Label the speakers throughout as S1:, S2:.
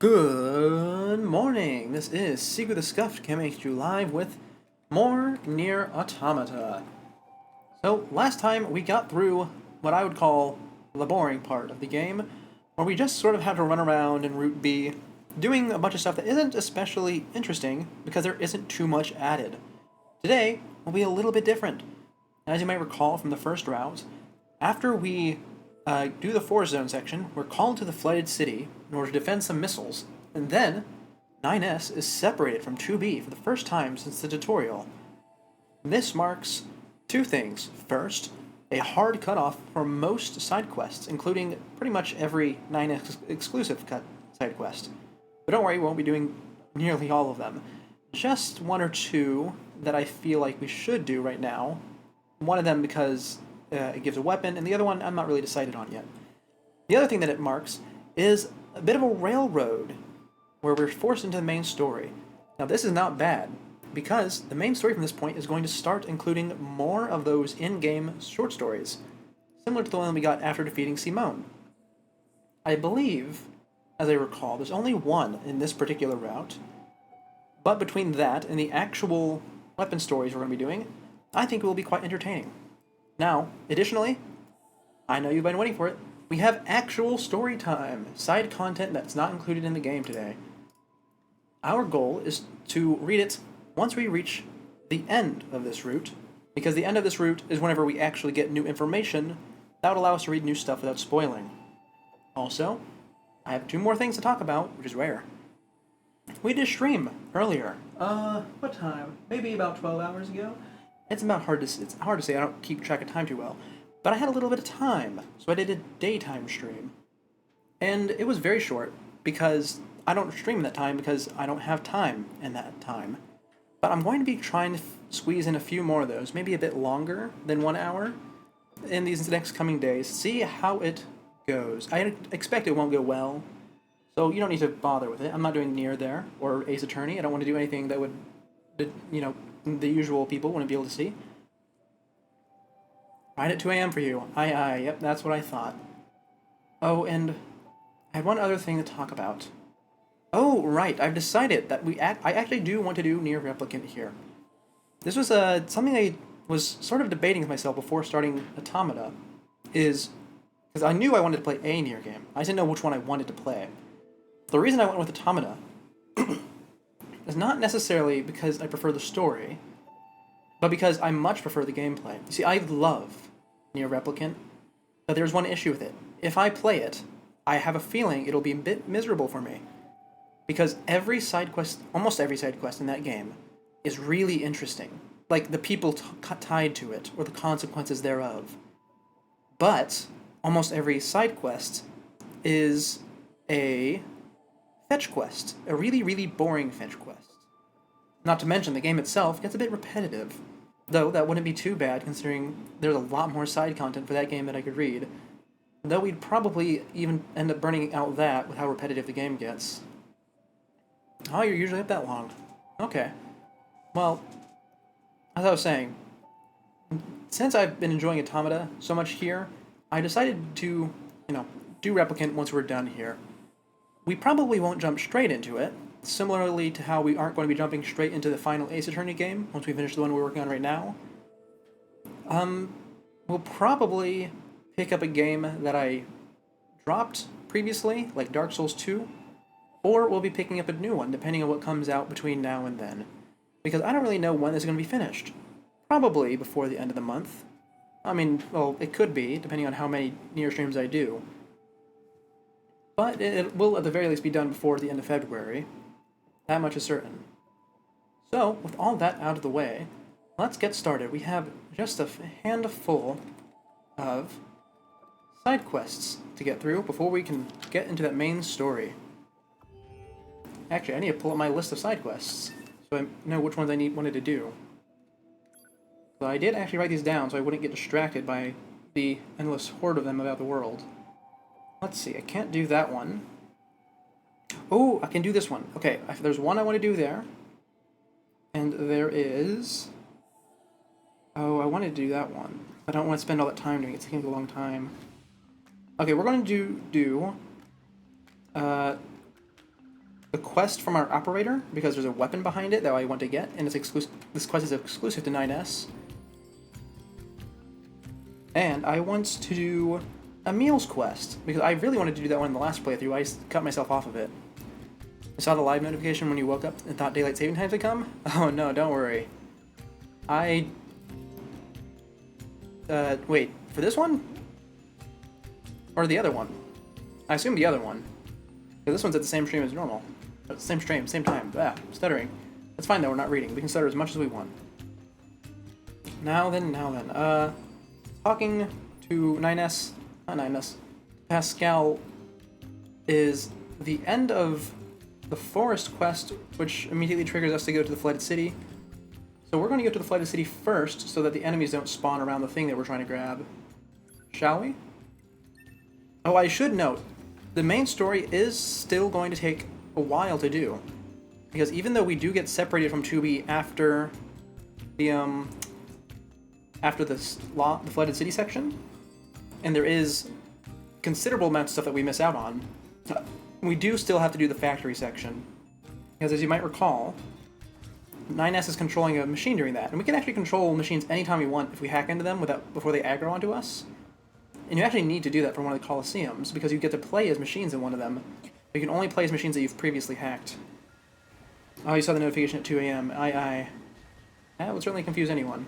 S1: Good morning. This is Siku the Scuffed coming at you live with more Nier Automata. So last time we got through what I would call the boring part of the game, where we just sort of have to run around in Route B, doing a bunch of stuff that isn't especially interesting because there isn't too much added. Today will be a little bit different. As you might recall from the first route, after we do the Forest Zone section, we're called to the flooded city in order to defend some missiles, and then 9S is separated from 2B for the first time since the tutorial. This marks two things. First, a hard cutoff for most side quests, including pretty much every 9S exclusive side quest. But don't worry, we won't be doing nearly all of them. Just one or two that I feel like we should do right now. One of them because it gives a weapon, and the other one I'm not really decided on yet. The other thing that it marks is a bit of a railroad, where we're forced into the main story. Now this is not bad, because the main story from this point is going to start including more of those in-game short stories, similar to the one we got after defeating Simone. I believe, as I recall, there's only one in this particular route, but between that and the actual weapon stories we're going to be doing, I think it will be quite entertaining. Now, additionally, I know you've been waiting for it, we have actual story time, side content that's not included in the game today. Our goal is to read it once we reach the end of this route, because the end of this route is whenever we actually get new information that would allow us to read new stuff without spoiling. Also, I have two more things to talk about, which is rare. We did a stream earlier. What time? Maybe about 12 hours ago? It's hard to say. I don't keep track of time too well. But I had a little bit of time, so I did a daytime stream. And it was very short, because I don't stream in that time because I don't have time in that time. But I'm going to be trying to squeeze in a few more of those, maybe a bit longer than 1 hour, in these next coming days. See how it goes. I expect it won't go well, so you don't need to bother with it. I'm not doing Nier there, or Ace Attorney. I don't want to do anything that would, the usual people wouldn't be able to see. Right at 2 a.m. for you. Aye, yep, that's what I thought. Oh, and I had one other thing to talk about. Oh, right, I've decided that I actually do want to do Nier Replicant here. This was something I was sort of debating with myself before starting Automata, because I knew I wanted to play a Nier game. I didn't know which one I wanted to play. The reason I went with Automata is not necessarily because I prefer the story, but because I much prefer the gameplay. You see, I love Nier Replicant, but there's one issue with it. If I play it, I have a feeling it'll be a bit miserable for me. Because every side quest, almost every side quest in that game, is really interesting. Like the people tied to it, or the consequences thereof. But almost every side quest is a fetch quest. A really, really boring fetch quest. Not to mention, the game itself gets a bit repetitive. Though that wouldn't be too bad, considering there's a lot more side content for that game that I could read. Though we'd probably even end up burning out that with how repetitive the game gets. Oh, you're usually up that long. Okay. Well, as I was saying, since I've been enjoying Automata so much here, I decided to, do Replicant once we're done here. We probably won't jump straight into it, similarly to how we aren't going to be jumping straight into the final Ace Attorney game once we finish the one we're working on right now. We'll probably pick up a game that I dropped previously, like Dark Souls 2, or we'll be picking up a new one, depending on what comes out between now and then. Because I don't really know when this is going to be finished. Probably before the end of the month. I mean, well, it could be, depending on how many Nier streams I do. But it will at the very least be done before the end of February. That much is certain. So, with all that out of the way, let's get started. We have just a handful of side quests to get through before we can get into that main story. Actually, I need to pull up my list of side quests so I know which ones I wanted to do. So I did actually write these down so I wouldn't get distracted by the endless horde of them about the world. Let's see, I can't do that one. Oh, I can do this one. Okay, there's one I want to do there. And there is... Oh, I wanted to do that one. I don't want to spend all that time doing it. It's taking a long time. Okay, we're going to do the quest from our operator, because there's a weapon behind it that I want to get, and it's exclusive. This quest is exclusive to 9S. And I want to do a meals quest, because I really wanted to do that one in the last playthrough. I just cut myself off of it. I saw the live notification when you woke up and thought daylight saving times had come? Oh no, don't worry. Wait, for this one? Or the other one? I assume the other one. Because this one's at the same stream as normal. Same stream, same time. Ah, stuttering. That's fine though, we're not reading. We can stutter as much as we want. Now then. Talking to 9S, not 9S, Pascal is the end of the forest quest, which immediately triggers us to go to the flooded city. So we're going to go to the flooded city first, so that the enemies don't spawn around the thing that we're trying to grab. Shall we? Oh, I should note, the main story is still going to take a while to do. Because even though we do get separated from 2B after the flooded city section, and there is considerable amounts of stuff that we miss out on, we do still have to do the factory section. Because as you might recall, 9S is controlling a machine during that, and we can actually control machines anytime we want if we hack into them before they aggro onto us. And you actually need to do that for one of the Colosseums, because you get to play as machines in one of them. You can only play as machines that you've previously hacked. Oh, you saw the notification at 2 AM. Aye. That would certainly confuse anyone.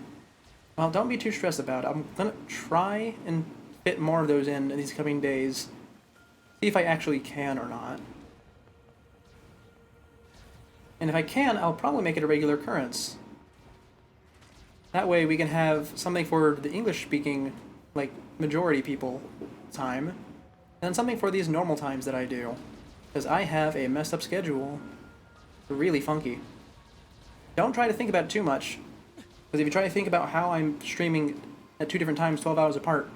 S1: Well, don't be too stressed about it. I'm gonna try and fit more of those in these coming days. See if I actually can or not. And if I can, I'll probably make it a regular occurrence. That way we can have something for the English-speaking, like, majority people time, and then something for these normal times that I do. Because I have a messed up schedule. Really funky. Don't try to think about it too much, because if you try to think about how I'm streaming at 2 different times 12 hours apart,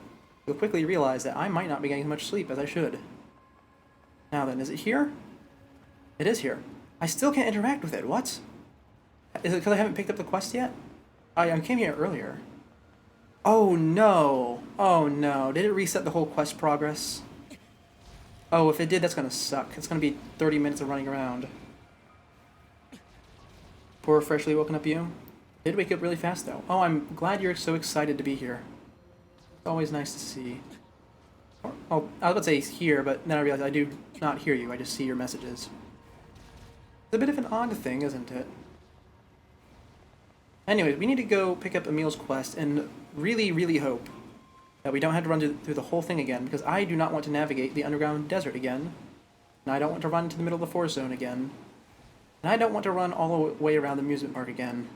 S1: you'll quickly realize that I might not be getting as much sleep as I should. Now then, is it here? It is here. I still can't interact with it. What? Is it because I haven't picked up the quest yet? I came here earlier. Oh no. Oh no. Did it reset the whole quest progress? Oh, if it did, that's gonna suck. It's gonna be 30 minutes of running around. Poor freshly woken up you. Did wake up really fast though. Oh, I'm glad you're so excited to be here. It's always nice to see. Oh, I was about to say here, but then I realized I do not hear you. I just see your messages. It's a bit of an odd thing, isn't it? Anyway, we need to go pick up Emil's quest and really, really hope that we don't have to run through the whole thing again, because I do not want to navigate the underground desert again, and I don't want to run to the middle of the forest zone again, and I don't want to run all the way around the amusement park again.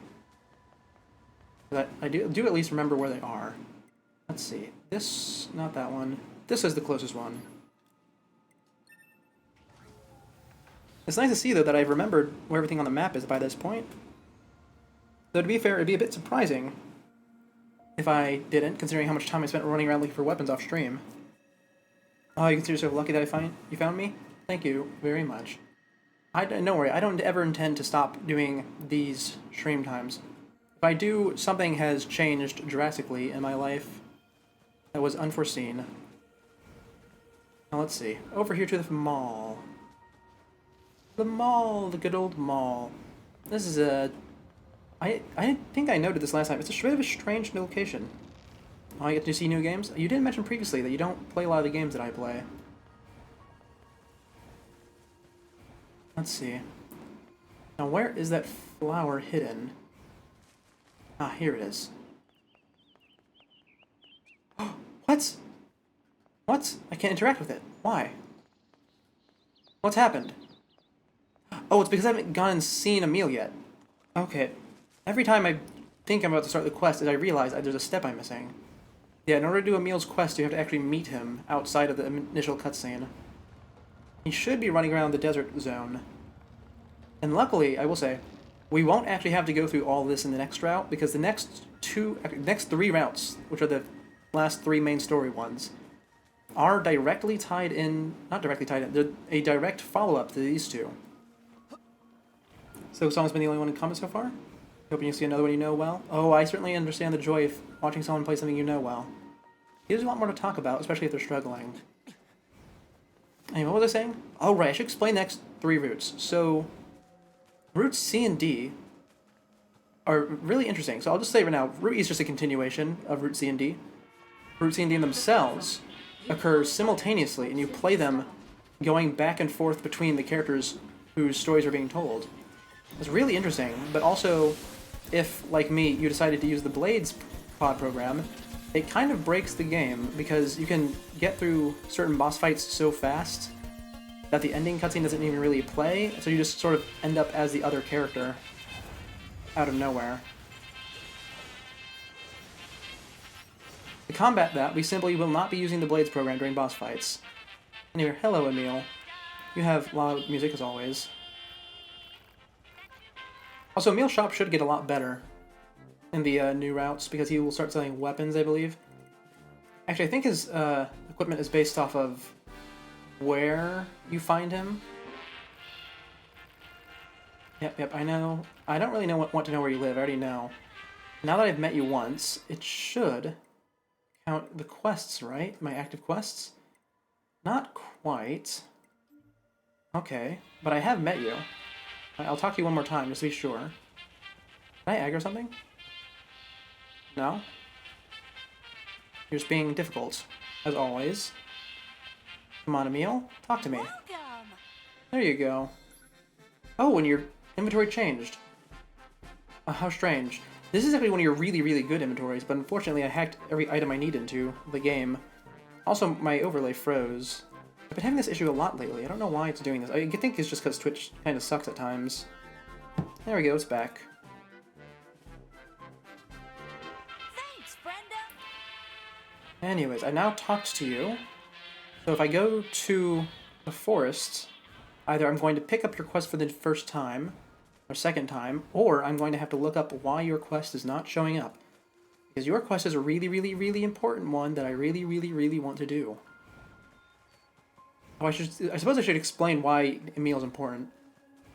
S1: But I do at least remember where they are. Let's see. This, not that one. This is the closest one. It's nice to see, though, that I've remembered where everything on the map is by this point. Though, to be fair, it'd be a bit surprising if I didn't, considering how much time I spent running around looking for weapons off stream. Oh, you consider yourself lucky that you found me? Thank you very much. Don't worry, I don't ever intend to stop doing these stream times. If I do, something has changed drastically in my life that was unforeseen. Now let's see. Over here to the mall. The mall, the good old mall. This is a... I think I noted this last time. It's a bit of a strange location. Oh, I get to see new games? You did mention previously that you don't play a lot of the games that I play. Let's see. Now, where is that flower hidden? Ah, here it is. What? What? I can't interact with it. Why? What's happened? Oh, it's because I haven't gone and seen Emil yet. Okay. Every time I think I'm about to start the quest, I realize there's a step I'm missing. Yeah, in order to do Emil's quest, you have to actually meet him outside of the initial cutscene. He should be running around the desert zone. And luckily, I will say, we won't actually have to go through all this in the next route, because the next 3 routes, which are the last 3 main story ones, are directly tied in, not directly tied in, they're a direct follow-up to these 2. So someone's been the only one in comment so far? Hoping you see another one you know well? Oh, I certainly understand the joy of watching someone play something you know well. There's a lot more to talk about, especially if they're struggling. Anyway, what was I saying? Oh, right, I should explain 3 routes. So, routes C and D are really interesting. So I'll just say right now, Route E is just a continuation of Route C and D. Route C and D themselves occur simultaneously, and you play them going back and forth between the characters whose stories are being told. It's really interesting, but also, if, like me, you decided to use the Blades pod program, it kind of breaks the game, because you can get through certain boss fights so fast that the ending cutscene doesn't even really play, so you just sort of end up as the other character out of nowhere. To combat that, we simply will not be using the Blades program during boss fights. Anyway, hello Emil. You have loud music as always. Also, Emil's shop should get a lot better in the new routes, because he will start selling weapons, I believe. Actually, I think his equipment is based off of where you find him. Yep, I know. I don't really want to know where you live, I already know. Now that I've met you once, it should count the quests, right? My active quests? Not quite. Okay, but I have met you. I'll talk to you one more time, just to be sure. Can I aggro something? No? You're just being difficult, as always. Come on, Emil. Talk to me.
S2: Welcome.
S1: There you go. Oh, and your inventory changed. How strange. This is actually one of your really, really good inventories, but unfortunately I hacked every item I need into the game. Also, my overlay froze. I've been having this issue a lot lately. I don't know why it's doing this. I think it's just because Twitch kind of sucks at times. There we go, it's back.
S2: Thanks, Brenda.
S1: Anyways, I now talked to you. So if I go to the forest, either I'm going to pick up your quest for the first time, or second time, or I'm going to have to look up why your quest is not showing up. Because your quest is a really, really, really important one that I really, really, really want to do. Oh, I suppose I should explain why Emil's important.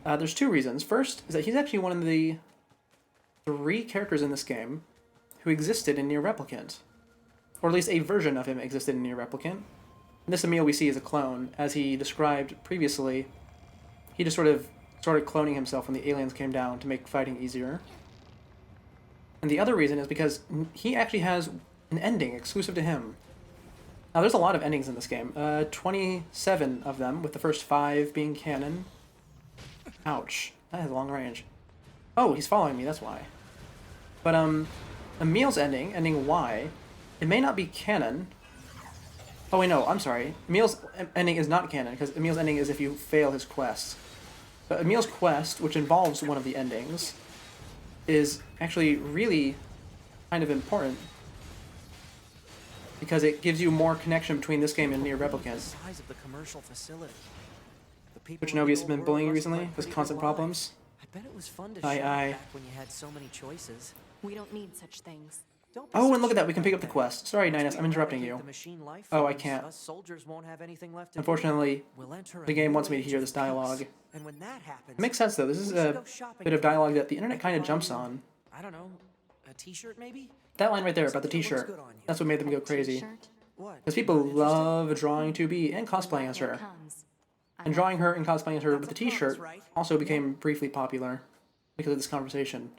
S1: There's 2 reasons. First is that he's actually one of the 3 characters in this game who existed in Nier Replicant. Or at least a version of him existed in Nier Replicant. And this Emil we see is a clone. As he described previously, he just sort of started cloning himself when the aliens came down to make fighting easier. And the other reason is because he actually has an ending exclusive to him. Now, there's a lot of endings in this game. 27 of them, with the first 5 being canon. Ouch. That has long range. Oh, he's following me, that's why. But, Emil's ending, ending Y, it may not be canon. Oh, wait, no, I'm sorry. Emil's ending is not canon, because Emil's ending is if you fail his quest. But Emil's quest, which involves one of the endings, is actually really kind of important, because it gives you more connection between this game and Nier Replicant.
S3: Size of the commercial facility.
S1: Which Novius has been bullying you recently with constant problems.
S3: I bet it was fun to
S1: Aye,
S3: shop
S1: aye.
S3: back when you had so many choices.
S2: We don't need such things.
S3: Don't be
S1: Oh,
S3: so
S1: and look at that,
S3: sure
S1: we can pick up
S3: about
S1: the
S3: that.
S1: quest. Sorry, Ninus, I'm
S3: We'd
S1: interrupting
S3: rather
S1: you.
S3: keep the machine life
S1: Oh, I
S3: forms.
S1: can't.
S3: Us soldiers won't have anything left to do.
S1: Unfortunately,
S3: We'll enter
S1: the
S3: a
S1: game
S3: new
S1: wants me to
S3: age
S1: hear
S3: of
S1: this dialogue.
S3: peace. And when that happens,
S1: It makes sense, though. This is
S3: we should
S1: a
S3: go shopping
S1: bit of
S3: together.
S1: dialogue that the internet
S3: I
S1: kind of
S3: could
S1: jumps
S3: buy you,
S1: on.
S3: I don't know, a t-shirt maybe?
S1: That line right there about the
S3: Something that looks
S1: t-shirt,
S3: good on you.
S1: that's what made them go crazy.
S2: T-shirt?
S3: What?
S1: Because people
S3: Not interested?
S1: love drawing 2B and cosplaying as
S2: Here
S1: her.
S2: it comes.
S1: And drawing her and cosplaying as her with
S3: That's
S1: the
S3: a promise,
S1: t-shirt
S3: right?
S1: also became briefly popular because of this conversation.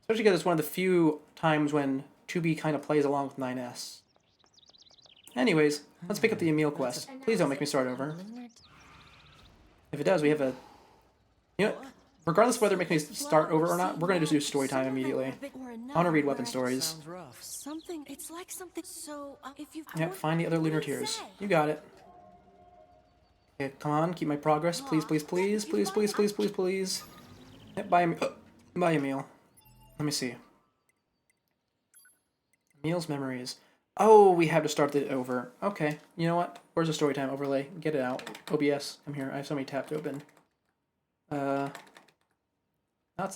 S1: Especially because it's one of the few times when 2B kind of plays along with 9S. Anyways, let's pick up the Emil quest. Please don't make me start over. If it does, we have a... You know, regardless of whether it makes me start over or not, we're going to just do story time immediately. I want to read weapon stories.
S3: Sounds rough.
S2: Something. It's like something. So, if you.
S1: Yep, find the other lunar tears. You got it. Okay, come on, keep my progress. Please, please, please, please, please, please, please, please. Yep, bye, bye, Emil. Let me see. Emil's memories. Oh, we have to start it over. Okay, you know what? Where's the storytime overlay? Get it out. OBS, I'm here. I have so many tabs open. That's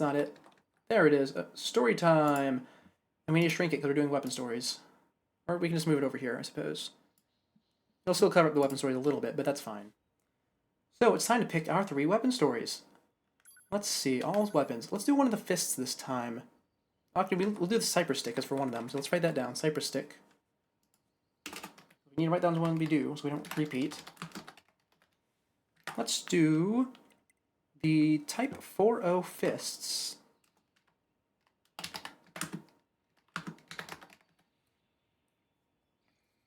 S1: not it. There it is. Story time. And we need to shrink it because we're doing weapon stories. Or we can just move it over here, I suppose. It'll still cover up the weapon stories a little bit, but that's fine. So, it's time to pick our 3 weapon stories. Let's see, all weapons. Let's do one of the fists this time. Actually, we'll do the Cypress Stick as for one of them, so let's write that down. Cypress Stick. We need to write down the one we do, so we don't repeat. let's do the Type 4-0 fists.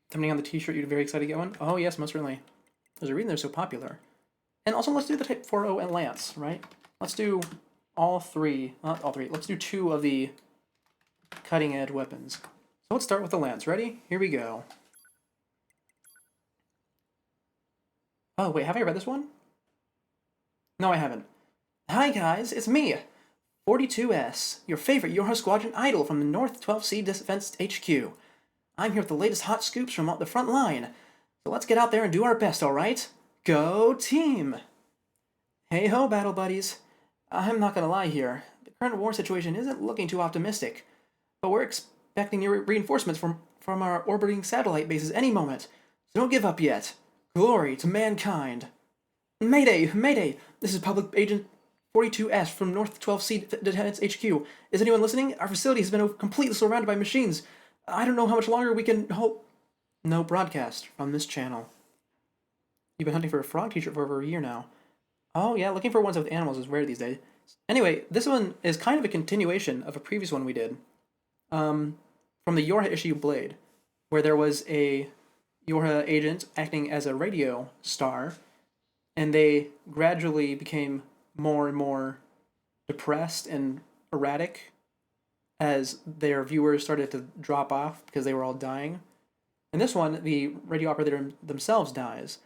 S1: Depending on the t-shirt, you're very excited to get one? Oh yes, most certainly. There's a reason they're so popular. And also, let's do the Type 4-0 and Lance, right? Let's do all three, not all three, let's do 2 of the cutting-edge weapons. So let's start with the Lance. Ready? Here we go. Oh, wait, have I read this one? No, I haven't. Hi guys, it's me, 42S, your favorite Yorha Squadron idol from the North 12C Defense HQ. I'm here with the latest hot scoops from the front line. So let's get out there and do our best, alright? Go team! Hey ho, battle buddies. I'm not gonna lie here. The current war situation isn't looking too optimistic, but we're expecting reinforcements from our orbiting satellite bases any moment. So don't give up yet. Glory to mankind. Mayday! Mayday! This is Public Agent 42S from North 12C Defense HQ. Is anyone listening? Our facility has been completely surrounded by machines. I don't know how much longer we can hold. No broadcast from this channel. You've been hunting for a frog t-shirt for over a year now. Oh yeah, looking for ones with animals is rare these days. Anyway, this one is kind of a continuation of a previous one we did. From the Yorha issue Blade, where there was a Yorha agent acting as a radio star, and they gradually became more and more depressed and erratic as their viewers started to drop off because they were all dying. In this one, the radio operator themselves dies.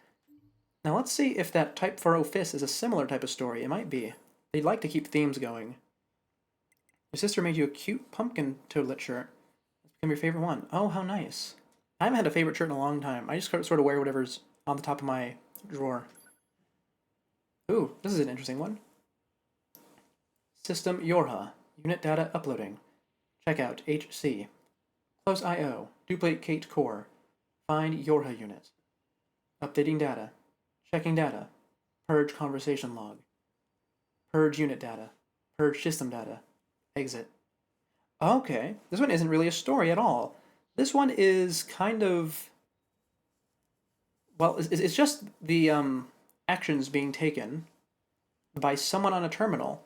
S1: Now let's see if that Type 4-0 Fist is a similar type of story. It might be. They'd like to keep themes going. Your sister made you a cute pumpkin toadlet shirt. It's become your favorite one. Oh, how nice. I haven't had a favorite shirt in a long time. I just sort of wear whatever's on the top of my drawer. Ooh, this is an interesting one. System Yorha. Unit data uploading. Checkout HC. Close IO. Duplicate core. Find Yorha unit. Updating data. Checking data. Purge conversation log. Purge unit data. Purge system data. Exit. Okay, this one isn't really a story at all. This one is kind of... well, it's just the actions being taken by someone on a terminal.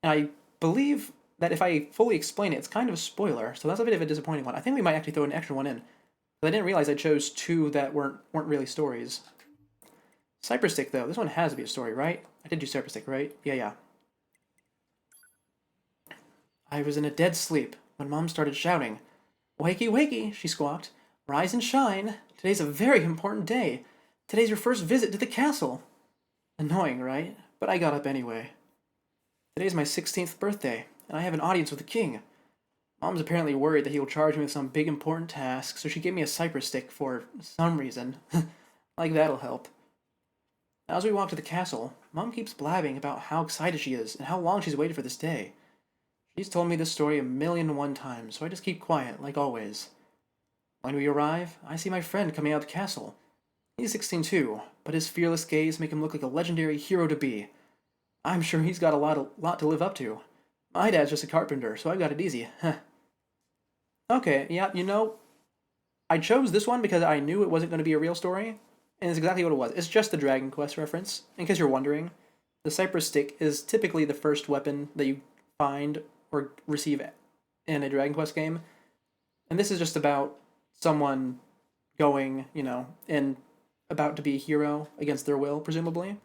S1: And I believe that if I fully explain it, it's kind of a spoiler, so that's a bit of a disappointing one. I think we might actually throw an extra one in. But I didn't realize I chose 2 that weren't really stories. Cypress Stick, though. This one has to be a story, right? I did do Cypress Stick, right? Yeah. I was in a dead sleep when Mom started shouting. Wakey, wakey, she squawked. Rise and shine. Today's a very important day. Today's your first visit to the castle. Annoying, right? But I got up anyway. Today's my 16th birthday, and I have an audience with the king. Mom's apparently worried that he will charge me with some big important task, so she gave me a cypress stick for some reason. Like that'll help. As we walk to the castle, Mom keeps blabbing about how excited she is and how long she's waited for this day. She's told me this story 1,000,001 times, so I just keep quiet, like always. When we arrive, I see my friend coming out of the castle. He's 16 too, but his fearless gaze make him look like a legendary hero to be. I'm sure he's got a lot to live up to. My dad's just a carpenter, so I've got it easy. Okay, yeah, you know, I chose this one because I knew it wasn't going to be a real story, and it's exactly what it was. It's just the Dragon Quest reference, in case you're wondering. The Cypress Stick is typically the first weapon that you find or receive in a Dragon Quest game, and this is just about someone going, and about to be a hero against their will, presumably.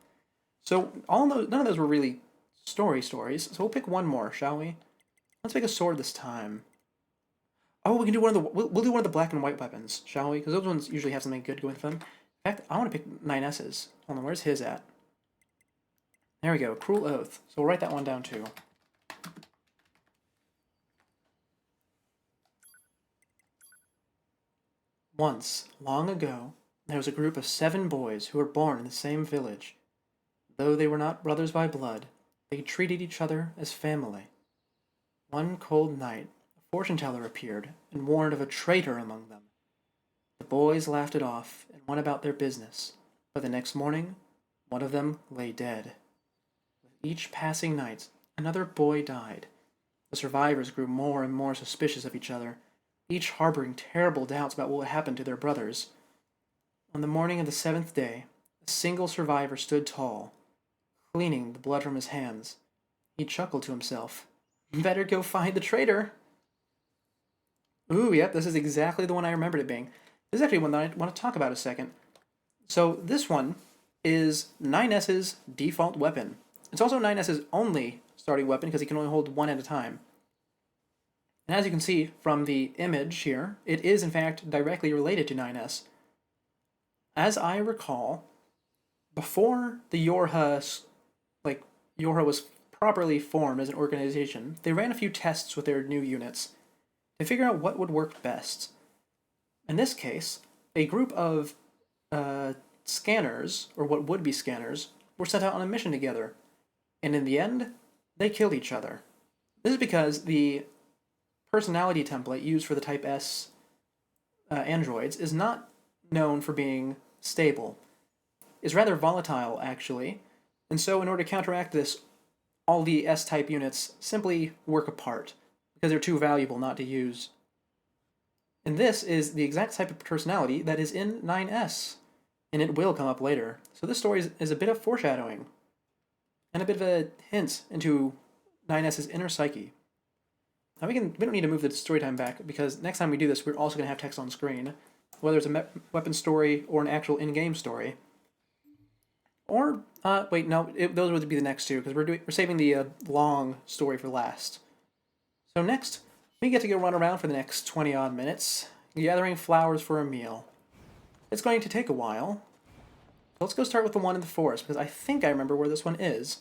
S1: So none of those were really stories, so we'll pick one more, shall we? Let's pick a sword this time. Oh, we can do we'll do one of the black and white weapons, shall we? Because those ones usually have something good going for them. In fact, I want to pick 9S's. Hold on, where's his at? There we go, Cruel Oath. So we'll write that one down too. Once, long ago, there was a group of 7 boys who were born in the same village. Though they were not brothers by blood, they treated each other as family. One cold night, a fortune-teller appeared and warned of a traitor among them. The boys laughed it off and went about their business, but the next morning, one of them lay dead. With each passing night, another boy died. The survivors grew more and more suspicious of each other, each harboring terrible doubts about what would happen to their brothers. On the morning of the 7th day, A single survivor stood tall, cleaning the blood from his hands. He chuckled to himself. Better go find the traitor. Ooh, yep, this is exactly the one I remembered it being. This is actually one that I want to talk about a second. So this one is 9S's default weapon. It's also 9S's only starting weapon because he can only hold one at a time. And as you can see from the image here, it is in fact directly related to 9S. As I recall, before the Yorha was properly formed as an organization, they ran a few tests with their new units to figure out what would work best. In this case, a group of scanners, or what would be scanners, were sent out on a mission together. And in the end, they killed each other. This is because the personality template used for the Type S androids is not known for being stable. It's rather volatile, actually. And so in order to counteract this, all the S-type units simply work apart, because they're too valuable not to use. And this is the exact type of personality that is in 9S, and it will come up later. So this story is a bit of foreshadowing, and a bit of a hint into 9S's inner psyche. Now we don't need to move the story time back, because next time we do this, we're also going to have text on screen, whether it's a weapon story or an actual in-game story. Or, wait, no, those would be the next two, because we're saving the long story for last. So next, we get to go run around for the next 20-odd minutes, gathering flowers for a meal. It's going to take a while. Let's go start with the one in the forest, because I think I remember where this one is.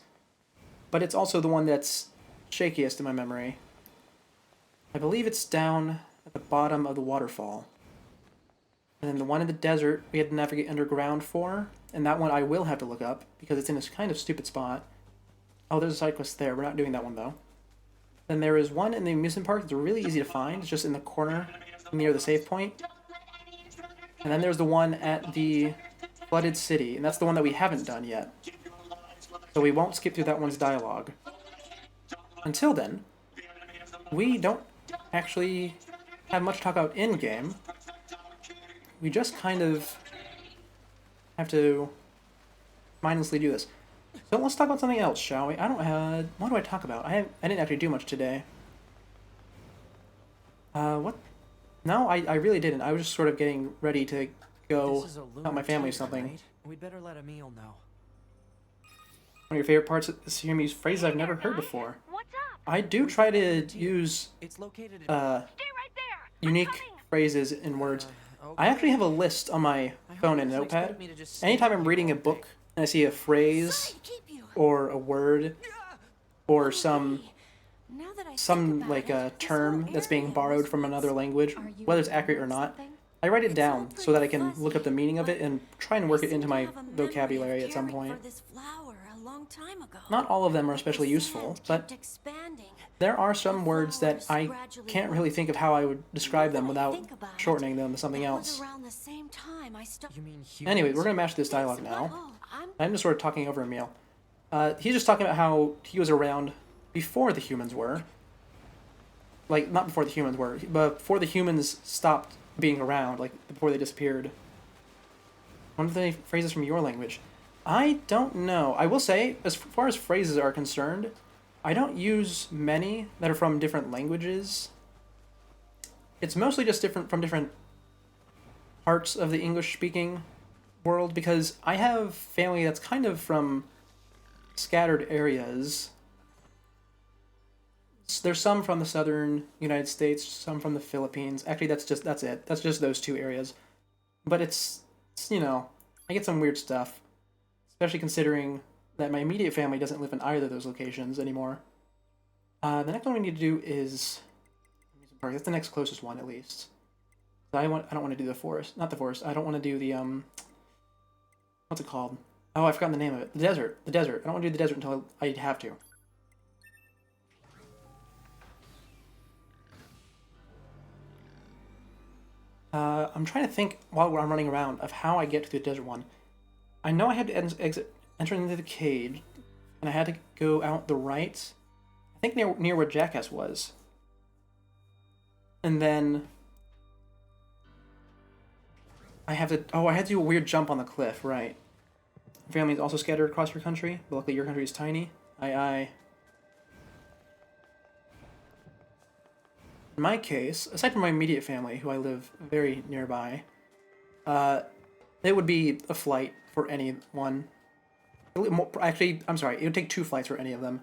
S1: But it's also the one that's shakiest in my memory. I believe it's down at the bottom of the waterfall. And then the one in the desert we had to navigate underground for, and that one I will have to look up, because it's in this kind of stupid spot. Oh, there's a side quest there. We're not doing that one, though. Then there is one in the amusement park that's really easy to find. It's just in the corner near the save point. And then there's the one at the flooded city, and that's the one that we haven't done yet. So we won't skip through that one's dialogue. Until then, we don't actually have much to talk about in-game. We just kind of have to mindlessly do this. So let's talk about something else, shall we? I don't have... What do I talk about? I didn't actually do much today. What? No, I really didn't. I was just sort of getting ready to go help my family or something.
S3: Right? We'd better let Emil know.
S1: One of your favorite parts is hearing me use phrases I've never heard before.
S2: What's up?
S1: I do try to use
S3: It's located in...
S2: Stay right there.
S1: unique
S2: I'm coming.
S1: phrases in words.
S3: okay.
S1: I actually have a list on my phone and notepad. Anytime I'm reading a book and I see a phrase
S2: Sorry to keep you.
S1: or a word or some
S2: Now that I think about
S1: like
S2: it,
S1: a
S2: this
S1: term
S2: whole
S1: that's being
S2: area
S1: borrowed
S2: was
S1: from
S2: once-
S1: another language,
S2: Are you
S1: whether it's accurate or
S2: remembering
S1: not,
S2: something?
S1: I write it
S2: It's
S1: down
S2: all
S1: so that I
S2: pretty
S1: can look up the meaning of it and try and work it
S2: I
S1: into
S2: seem
S1: my
S2: to have a memory of
S1: vocabulary at some
S2: caring
S1: point.
S2: for this flower a long time ago.
S1: Not all of them are
S2: But the
S1: especially useful,
S2: sand
S1: but
S2: kept expanding.
S1: there are some
S2: The
S1: words that
S2: flowers
S1: I
S2: gradually
S1: can't really
S2: wilted.
S1: think of how I would describe them
S2: Now that I
S1: without
S2: think about it,
S1: shortening them to something
S2: that
S1: else.
S2: was around the same time I
S3: You mean humans?
S1: Anyway, we're gonna match this dialogue now. I'm just sort of talking over Emil. He's just talking about how he was around before the humans were. Like, not before the humans were, but before the humans stopped being around, like, before they disappeared. One of the phrases from your language. I don't know. I will say, as far as phrases are concerned, I don't use many that are from different languages. It's mostly just from different parts of the English-speaking world, because I have family that's kind of from scattered areas. There's some from the southern United States, some from the Philippines. Actually, that's it. That's just those two areas. But it's you know, I get some weird stuff, especially considering that my immediate family doesn't live in either of those locations anymore. The next one we need to do is amusement park. That's the next closest one, at least. I don't want to do the forest. Not the forest. I don't want to do the what's it called? Oh, I've forgotten the name of it. The desert. The desert. I don't want to do the desert until I have to. I'm trying to think while I'm running around of how I get to the desert one. I know I had to enter into the cage, and I had to go out the right. I think near where Jackass was. And then I have to. Oh, I had to do a weird jump on the cliff, right? family is also scattered across your country, but luckily your country is tiny. Aye, aye. In my case, aside from my immediate family, who I live very nearby, it would be a flight for anyone. Actually, I'm sorry, it would take 2 flights for any of them.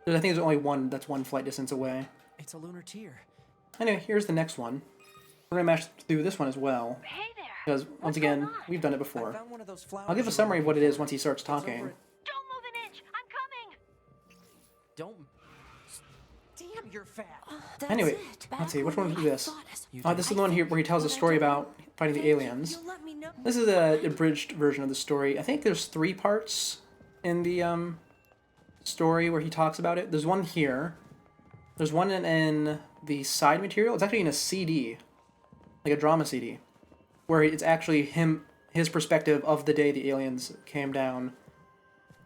S1: I think there's only one that's 1 flight distance away.
S3: It's a lunar tear.
S1: Anyway, here's the next one. We're gonna mash through this one as well.
S2: Hey there.
S1: Because, once again, we've done it
S3: I
S1: before.
S3: found one of those flowers
S1: I'll give a
S3: you
S1: summary of what it
S3: were
S1: is once he starts
S3: It's over
S1: talking.
S3: at-
S2: Don't move an inch. I'm coming.
S3: Don't. Damn, you're fat.
S2: That's
S1: Anyway,
S2: it.
S1: let's see, which one is
S2: I
S1: this?
S2: thought as-
S1: This is the one here where he tells a story about fighting the aliens.
S2: You'll let me know.
S1: This is a abridged version of the story. I think there's 3 parts in the story where he talks about it. There's one here. There's one in the side material. It's actually in a CD, like a drama CD, where it's actually his perspective of the day the aliens came down.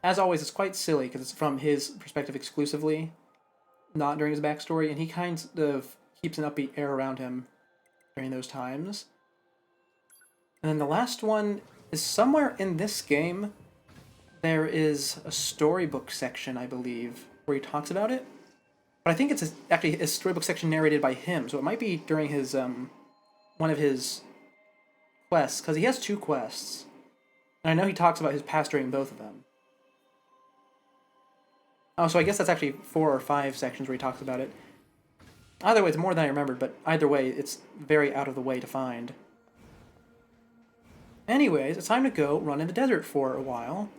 S1: As always, it's quite silly because it's from his perspective exclusively, not during his backstory, and he kind of keeps an upbeat air around him during those times. And then the last one is somewhere in this game. There is a storybook section, I believe, where he talks about it. But I think it's actually a storybook section narrated by him, so it might be during his one of his quests, because he has 2 quests. And I know he talks about his past during both of them. Oh, so I guess that's actually 4 or 5 sections where he talks about it. Either way, it's more than I remembered, but either way, it's very out of the way to find. Anyways, it's time to go run in the desert for a while.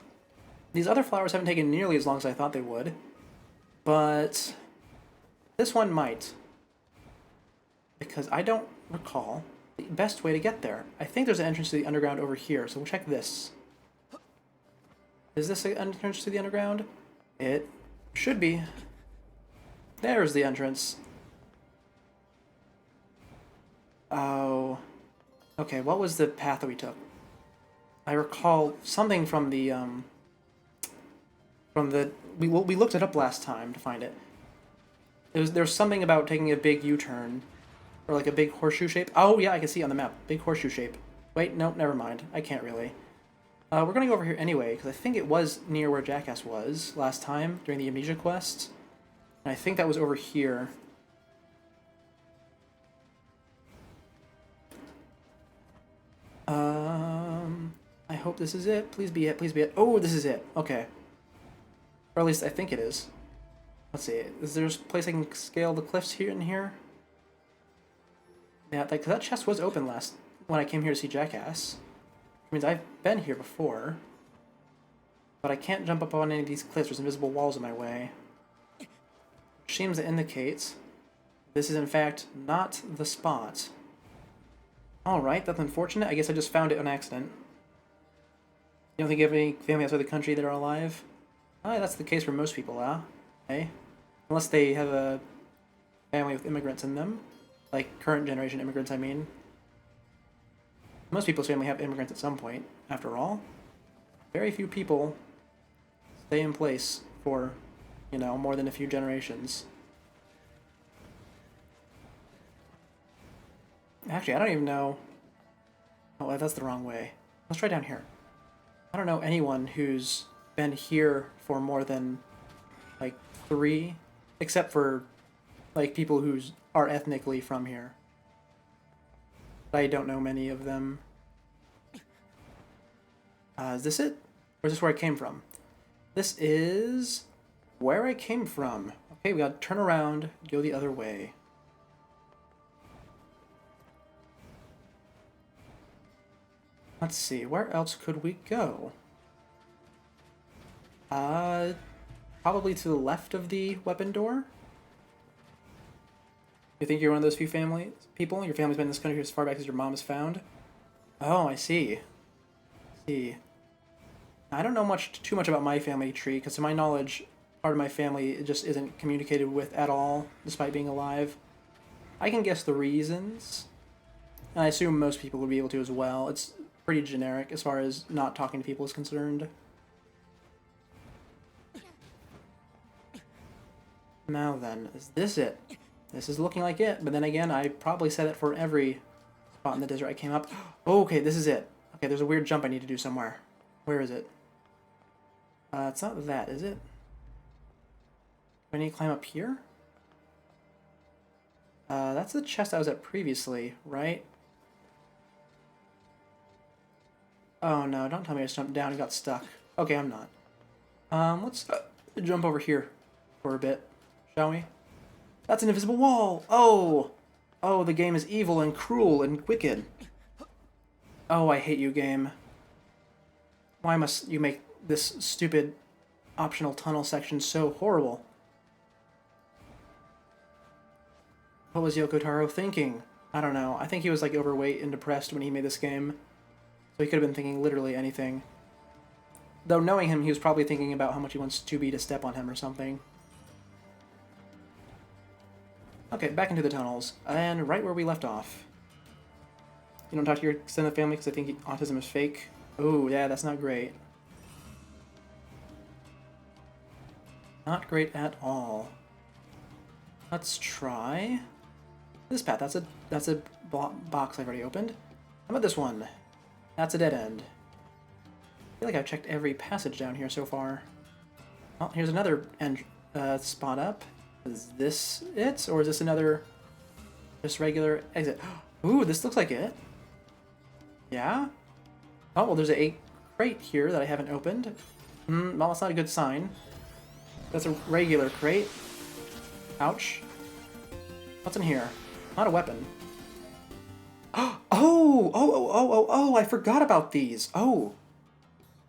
S1: These other flowers haven't taken nearly as long as I thought they would, but this one might. Because I don't recall the best way to get there. I think there's an entrance to the underground over here, so we'll check this. Is this an entrance to the underground? It should be. There's the entrance. Oh. Okay, what was the path that we took? I recall something from the, we looked it up last time to find it. There's something about taking a big U-turn. Or like a big horseshoe shape. Oh yeah, I can see it on the map. Big horseshoe shape. Wait, nope, never mind. I can't really. We're gonna go over here anyway, because I think it was near where Jackass was last time, during the Amnesia quest. And I think that was over here. I hope this is it. Please be it, please be it. Oh, this is it. Okay. Or at least I think it is. Let's see. Is there a place I can scale the cliffs here and here? Yeah, like, that chest was open when I came here to see Jackass. Which means I've been here before. But I can't jump up on any of these cliffs. There's invisible walls in my way. Which seems to indicate this is in fact not the spot. Alright, that's unfortunate. I guess I just found it on accident. You don't think you have any family outside the country that are alive? Ah, that's the case for most people, hey? Unless they have a family with immigrants in them. Like, current generation immigrants, I mean. Most people's family have immigrants at some point, after all. Very few people stay in place for, you know, more than a few generations. Actually, I don't even know... Oh, that's the wrong way. Let's try down here. I don't know anyone who's been here for more than, like, 3, except for, like, people who are ethnically from here. I don't know many of them. Is this it? Or is this where I came from? This is where I came from. Okay, we gotta turn around, go the other way. Let's see, where else could we go? Probably to the left of the weapon door? You think you're one of those few people? Your family's been in this country as far back as your mom is found? Oh, I see. I don't know too much about my family tree, because to my knowledge, part of my family just isn't communicated with at all, despite being alive. I can guess the reasons, and I assume most people would be able to as well. It's pretty generic as far as not talking to people is concerned. Now then, is this it? This is looking like it, but then again, I probably said it for every spot in the desert I came up. Oh, okay, this is it. Okay, there's a weird jump I need to do somewhere. Where is it? It's not that, is it? Do I need to climb up here? That's the chest I was at previously, right? Oh no, don't tell me I just jumped down and got stuck. Okay, I'm not. Let's jump over here for a bit, shall we? That's an invisible wall! Oh! Oh, the game is evil and cruel and wicked. Oh, I hate you, game. Why must you make this stupid optional tunnel section so horrible? What was Yoko Taro thinking? I don't know. I think he was like overweight and depressed when he made this game. So he could have been thinking literally anything. Though knowing him, he was probably thinking about how much he wants 2B to step on him or something. Okay, back into the tunnels. And right where we left off. You don't talk to your extended family because I think autism is fake. Oh, yeah, that's not great. Not great at all. Let's try this path. That's a box I've already opened. How about this one? That's a dead end. I feel like I've checked every passage down here so far. Oh, here's another end spot up. Is this it, or is this another just regular exit? Ooh, this looks like it. Yeah. Oh well, there's a crate here that I haven't opened. Well, that's not a good sign. That's a regular crate. Ouch. What's in here? Not a weapon. Oh, I forgot about these. Oh.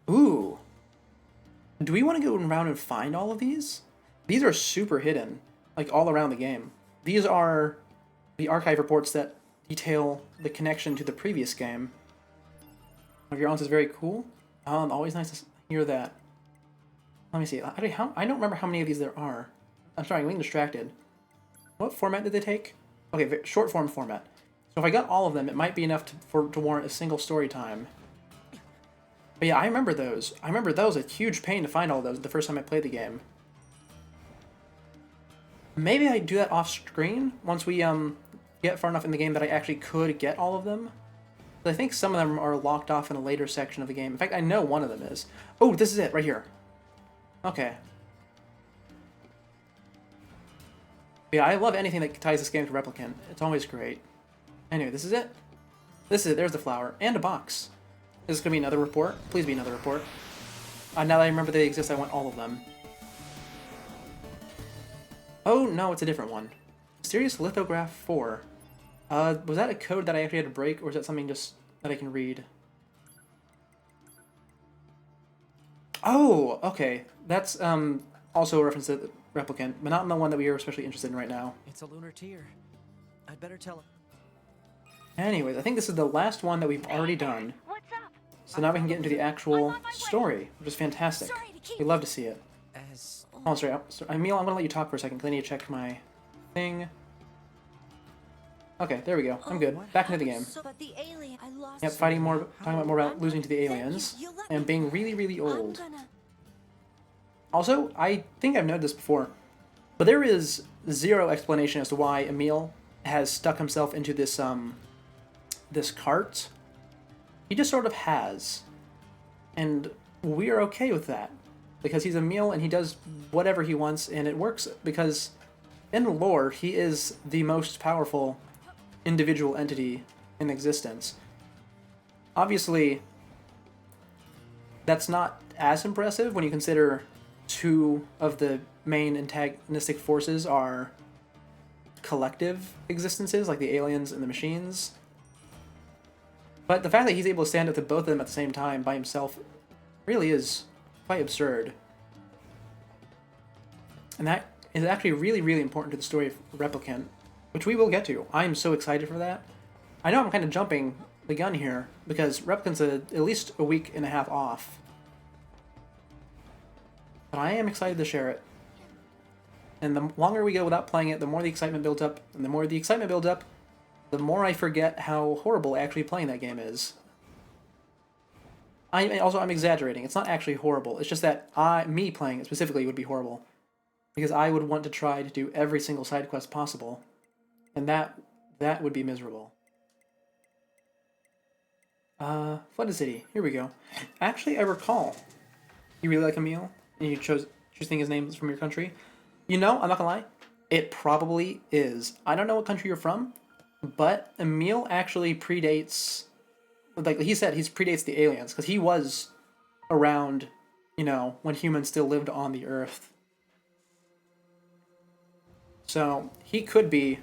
S1: Ooh. Do we want to go around and find all of these? These are super hidden, like all around the game. These are the archive reports that detail the connection to the previous game. One of your aunts is very cool. Always nice to hear that. Let me see. I don't remember how many of these there are. I'm sorry, I'm getting distracted. What format did they take? Okay, short form format. So if I got all of them, it might be enough to warrant a single story time. But yeah, I remember those. I remember that was a huge pain to find all those the first time I played the game. Maybe I do that off screen once we get far enough in the game that I actually could get all of them. But I think some of them are locked off in a later section of the game. In fact, I know one of them is. Oh, this is it right here. Okay. Yeah, I love anything that ties this game to Replicant. It's always great. Anyway, this is it. This is it. There's the flower. And a box. Is this going to be another report? Please be another report. Now that I remember they exist, I want all of them. Oh, no, it's a different one. Mysterious Lithograph 4. Was that a code that I actually had to break, or is that something just that I can read? Oh, okay. That's also a reference to the Replicant, but not in the one that we are especially interested in right now.
S3: It's a lunar tear. I'd better tell him.
S1: Anyways, I think this is the last one that we've already done.
S2: What's up?
S1: So now we can get into the actual story, which is fantastic. We love to see it.
S3: As
S1: Oh, sorry. Emil, I'm going to let you talk for a second because I need to check my thing. Okay, there we go. I'm good. Back into the game.
S2: But the alien, I lost.
S1: Yep, talking about more about losing to the aliens and being really, really old. Also, I think I've noted this before, but there is zero explanation as to why Emil has stuck himself into this this cart. He just sort of has, and we are okay with that because he's Emil and he does whatever he wants, and it works because in lore he is the most powerful individual entity in existence. Obviously, that's not as impressive when you consider two of the main antagonistic forces are collective existences, like the aliens and the machines. But the fact that he's able to stand up to both of them at the same time by himself really is quite absurd. And that is actually really, really important to the story of Replicant, which we will get to. I am so excited for that. I know I'm kind of jumping the gun here, because Replicant's at least a week and a half off. But I am excited to share it. And the longer we go without playing it, the more the excitement builds up. And the more the excitement builds up, the more I forget how horrible actually playing that game is. I'm exaggerating. It's not actually horrible. It's just that me playing it specifically would be horrible. Because I would want to try to do every single side quest possible. And that would be miserable. Flooded City. Here we go. Actually, I recall You really like Emil, and you choosing his name from your country. You know, I'm not gonna lie, it probably is. I don't know what country you're from, but Emil actually predates, like he said, he predates the aliens because he was around, you know, when humans still lived on the Earth. So he could be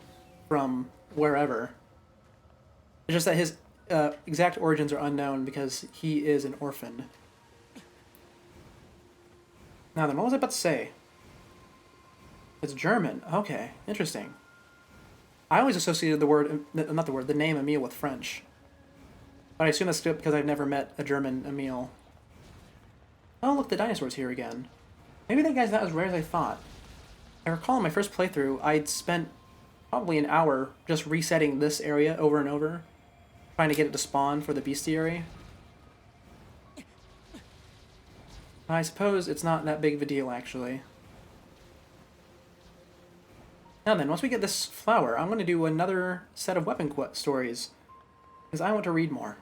S1: from wherever. It's just that his exact origins are unknown because he is an orphan. Now then, what was I about to say? It's German. Okay, interesting. I always associated the word, not the word, the name Emil with French. But I assume that's because I've never met a German Emil. Oh, look, the dinosaur's here again. Maybe that guy's not as rare as I thought. I recall in my first playthrough, I'd spent probably an hour just resetting this area over and over, trying to get it to spawn for the bestiary. I suppose it's not that big of a deal, actually. Now then, once we get this flower, I'm going to do another set of weapon stories, because I want to read more.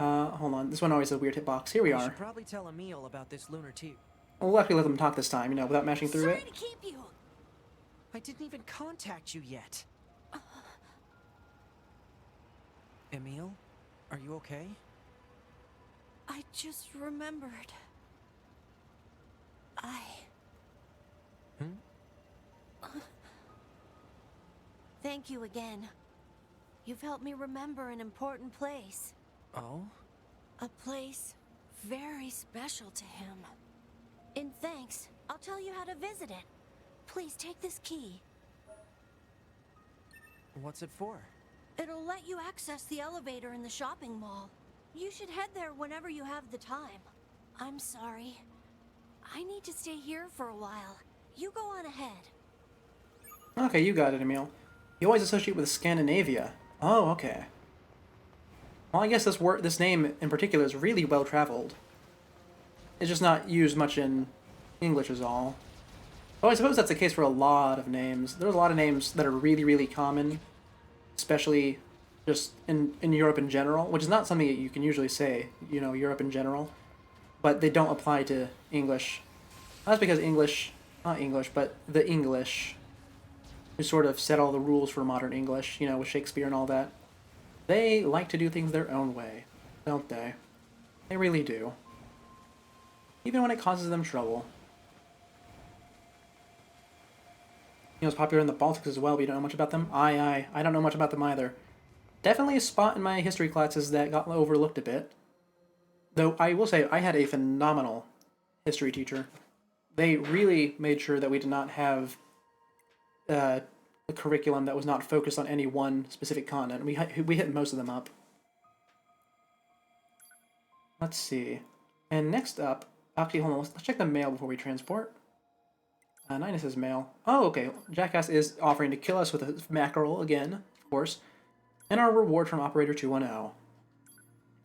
S1: Hold on, this one always has a weird hitbox. Here we
S3: I
S1: are.
S3: should probably tell Emil about this lunar tear.
S1: We'll actually let them talk this time, you know, without mashing through
S2: Sorry
S1: it.
S2: to keep you.
S3: I didn't even contact you yet. Emil, are you okay?
S2: I just remembered. Thank you again. You've helped me remember an important place.
S3: Oh?
S2: A place very special to him. In thanks, I'll tell you how to visit it. Please take this key.
S3: What's it for?
S2: It'll let you access the elevator in the shopping mall. You should head there whenever you have the time. I'm sorry. I need to stay here for a while. You go on ahead.
S1: Okay, you got it, Emil. You always associate with Scandinavia. Oh, okay. Well, I guess this name in particular is really well traveled. It's just not used much in English is all. Oh, I suppose that's the case for a lot of names. There's a lot of names that are really, really common, especially just in Europe in general, which is not something that you can usually say, you know, Europe in general, but they don't apply to English. That's because not English, but the English, who sort of set all the rules for modern English, you know, with Shakespeare and all that, they like to do things their own way, don't they? They really do. Even when it causes them trouble. You know, it's popular in the Baltics as well, but you don't know much about them? I don't know much about them either. Definitely a spot in my history classes that got overlooked a bit. Though I will say, I had a phenomenal history teacher. They really made sure that we did not have a curriculum that was not focused on any one specific continent. We hit most of them up. Let's see. And next up, actually, hold on, let's check the mail before we transport. Ninus is mail. Oh, okay. Jackass is offering to kill us with a mackerel again, of course. And our reward from Operator 210.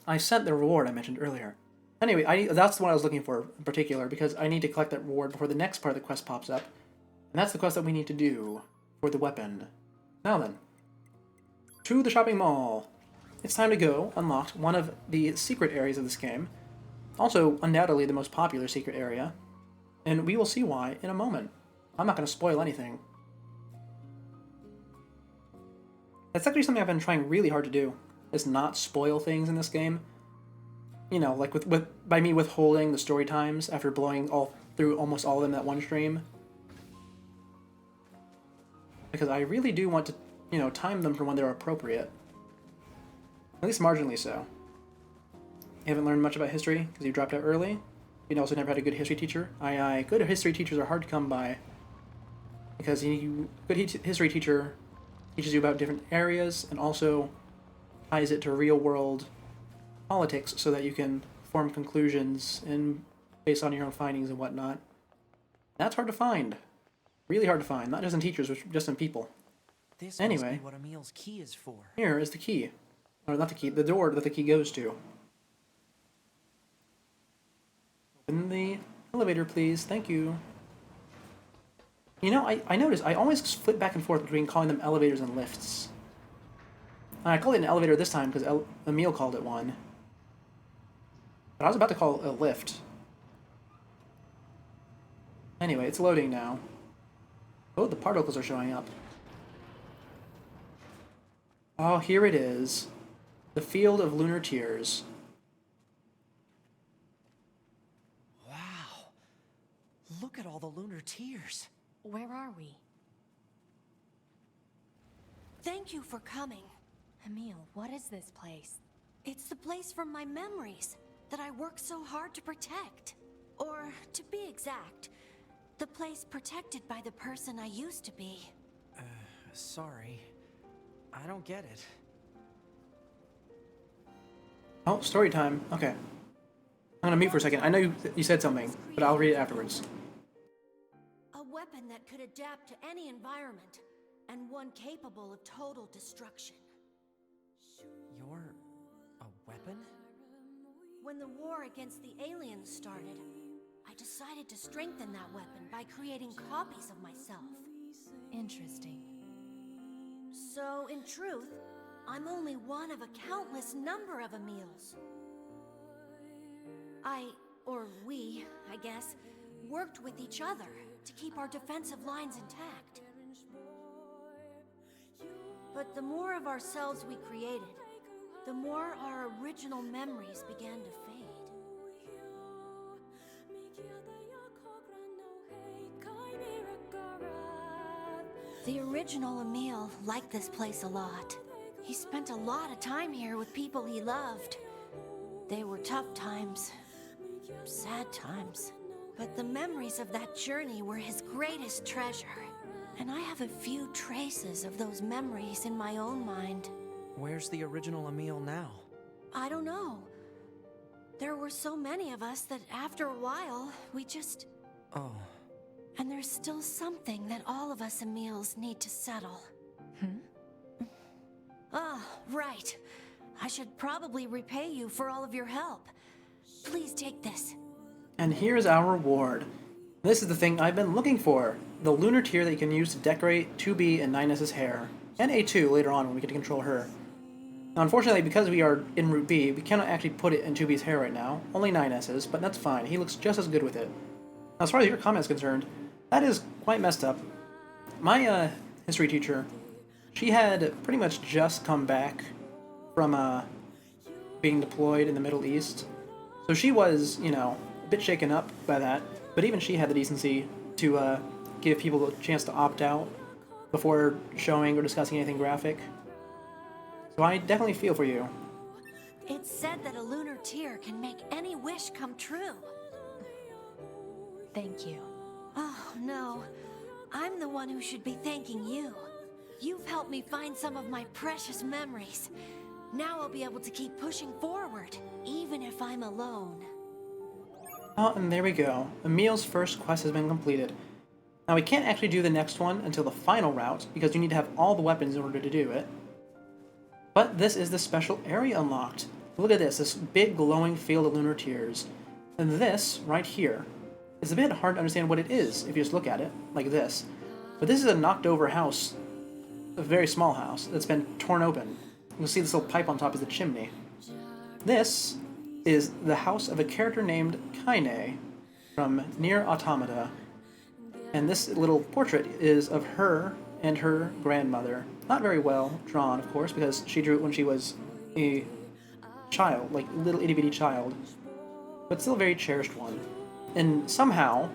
S1: I sent the reward I mentioned earlier. Anyway, that's the one I was looking for in particular, because I need to collect that reward before the next part of the quest pops up. And that's the quest that we need to do for the weapon. Now then, to the shopping mall. It's time to go unlock one of the secret areas of this game. Also, undoubtedly the most popular secret area. And we will see why in a moment. I'm not going to spoil anything. That's actually something I've been trying really hard to do, is not spoil things in this game. You know, like by me withholding the story times after blowing through almost all of them in that one stream. Because I really do want to, you know, time them for when they're appropriate. At least marginally so. You haven't learned much about history because you dropped out early. You also never had a good history teacher. Good history teachers are hard to come by. Because good history teacher teaches you about different areas and also ties it to real-world politics so that you can form conclusions based on your own findings and whatnot. That's hard to find. Really hard to find. Not just in teachers, but just in people.
S3: This
S1: Anyway,
S3: must be what Emil's key is for.
S1: here is the key. Or not the key, the door that the key goes to. Open the elevator, please. Thank you. You know, I noticed I always flip back and forth between calling them elevators and lifts. I called it an elevator this time because Emil called it one. But I was about to call a lift. Anyway, it's loading now. Oh, the particles are showing up. Oh, here it is. The Field of Lunar Tears.
S3: Wow. Look at all the lunar tears.
S4: Where are we?
S2: Thank you for coming.
S4: Emil, what is this place?
S2: It's the place from my memories that I worked so hard to protect. Or, to be exact, the place protected by the person I used to be.
S3: Sorry. I don't get it.
S1: Oh, story time. Okay. I'm gonna mute for a second. I know you said something, but I'll read it afterwards.
S2: A weapon that could adapt to any environment, and one capable of total destruction.
S3: You're a weapon?
S2: When the war against the aliens started, I decided to strengthen that weapon by creating copies of myself.
S4: Interesting.
S2: So, in truth, I'm only one of a countless number of Emils. We, I guess, worked with each other to keep our defensive lines intact. But the more of ourselves we created, the more our original memories began to fade. The original Emil liked this place a lot. He spent a lot of time here with people he loved. They were tough times, sad times. But the memories of that journey were his greatest treasure. And I have a few traces of those memories in my own mind.
S3: Where's the original Emil now?
S2: I don't know. There were so many of us that after a while, we just...
S3: Oh.
S2: And there's still something that all of us Emils need to settle. Ah, right. I should probably repay you for all of your help. Please take this.
S1: And here's our reward. This is the thing I've been looking for. The lunar tear that you can use to decorate 2B and 9S's hair. And A2 later on when we get to control her. Now unfortunately, because we are in Route B, we cannot actually put it in 2B's hair right now. Only 9S's, but that's fine. He looks just as good with it. Now as far as your comment is concerned, that is quite messed up. My history teacher, she had pretty much just come back from being deployed in the Middle East. So she was, you know, a bit shaken up by that, but even she had the decency to give people a chance to opt out before showing or discussing anything graphic. So I definitely feel for you.
S2: It's said that a lunar tear can make any wish come true.
S4: Thank you.
S2: Oh, no. I'm the one who should be thanking you. You've helped me find some of my precious memories. Now I'll be able to keep pushing forward, even if I'm alone.
S1: Oh, and there we go. Emil's first quest has been completed. Now we can't actually do the next one until the final route, because you need to have all the weapons in order to do it. But this is the special area unlocked. Look at this big glowing field of lunar tears. And this, right here, is a bit hard to understand what it is if you just look at it, like this. But this is a knocked over house, a very small house, that's been torn open. You'll see this little pipe on top is the chimney. This is the house of a character named Kaine from Nier Automata. And this little portrait is of her and her grandmother. Not very well drawn, of course, because she drew it when she was a child, like little itty bitty child. But still a very cherished one. And somehow,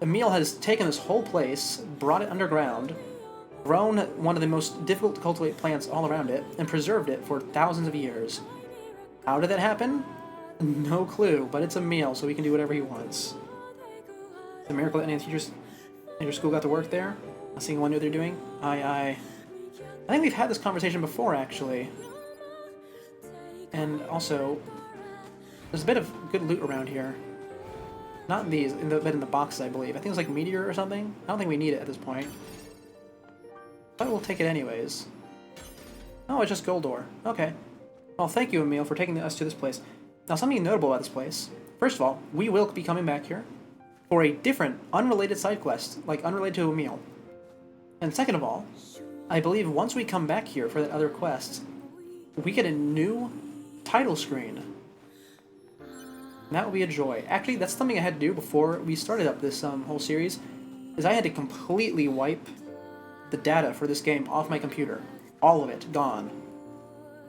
S1: Emil has taken this whole place, brought it underground, grown one of the most difficult to cultivate plants all around it, and preserved it for thousands of years. How did that happen? No clue, but it's Emil, so he can do whatever he wants. It's a miracle that any teachers in your school got to work there. Not seeing one new they're doing. I think we've had this conversation before, actually. And also, there's a bit of good loot around here. Not in these, but in the boxes, I believe. I think it's like meteor or something. I don't think we need it at this point. But we'll take it anyways. Oh, it's just gold ore. Okay. Well, thank you, Emil, for taking us to this place. Now, something notable about this place. First of all, we will be coming back here for a different, unrelated side quest, like unrelated to Emil. And second of all, I believe once we come back here for that other quest, we get a new title screen. And that will be a joy. Actually, that's something I had to do before we started up this whole series, is I had to completely wipe the data for this game off my computer. All of it, gone.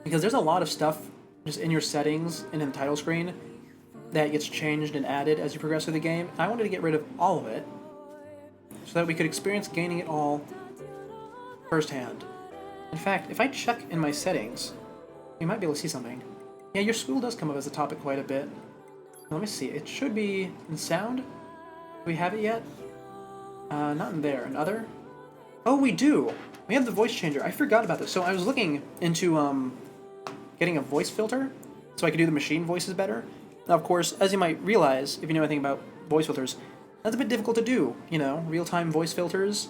S1: Because there's a lot of stuff just in your settings and in the title screen that gets changed and added as you progress through the game. I wanted to get rid of all of it so that we could experience gaining it all firsthand. In fact, if I check in my settings, you might be able to see something. Yeah, your school does come up as a topic quite a bit. Let me see. It should be in sound. Do we have it yet? Not in there. In other? Oh, we do! We have the voice changer. I forgot about this. So I was looking into getting a voice filter so I could do the machine voices better. Now, of course, as you might realize, if you know anything about voice filters, that's a bit difficult to do, you know, real-time voice filters.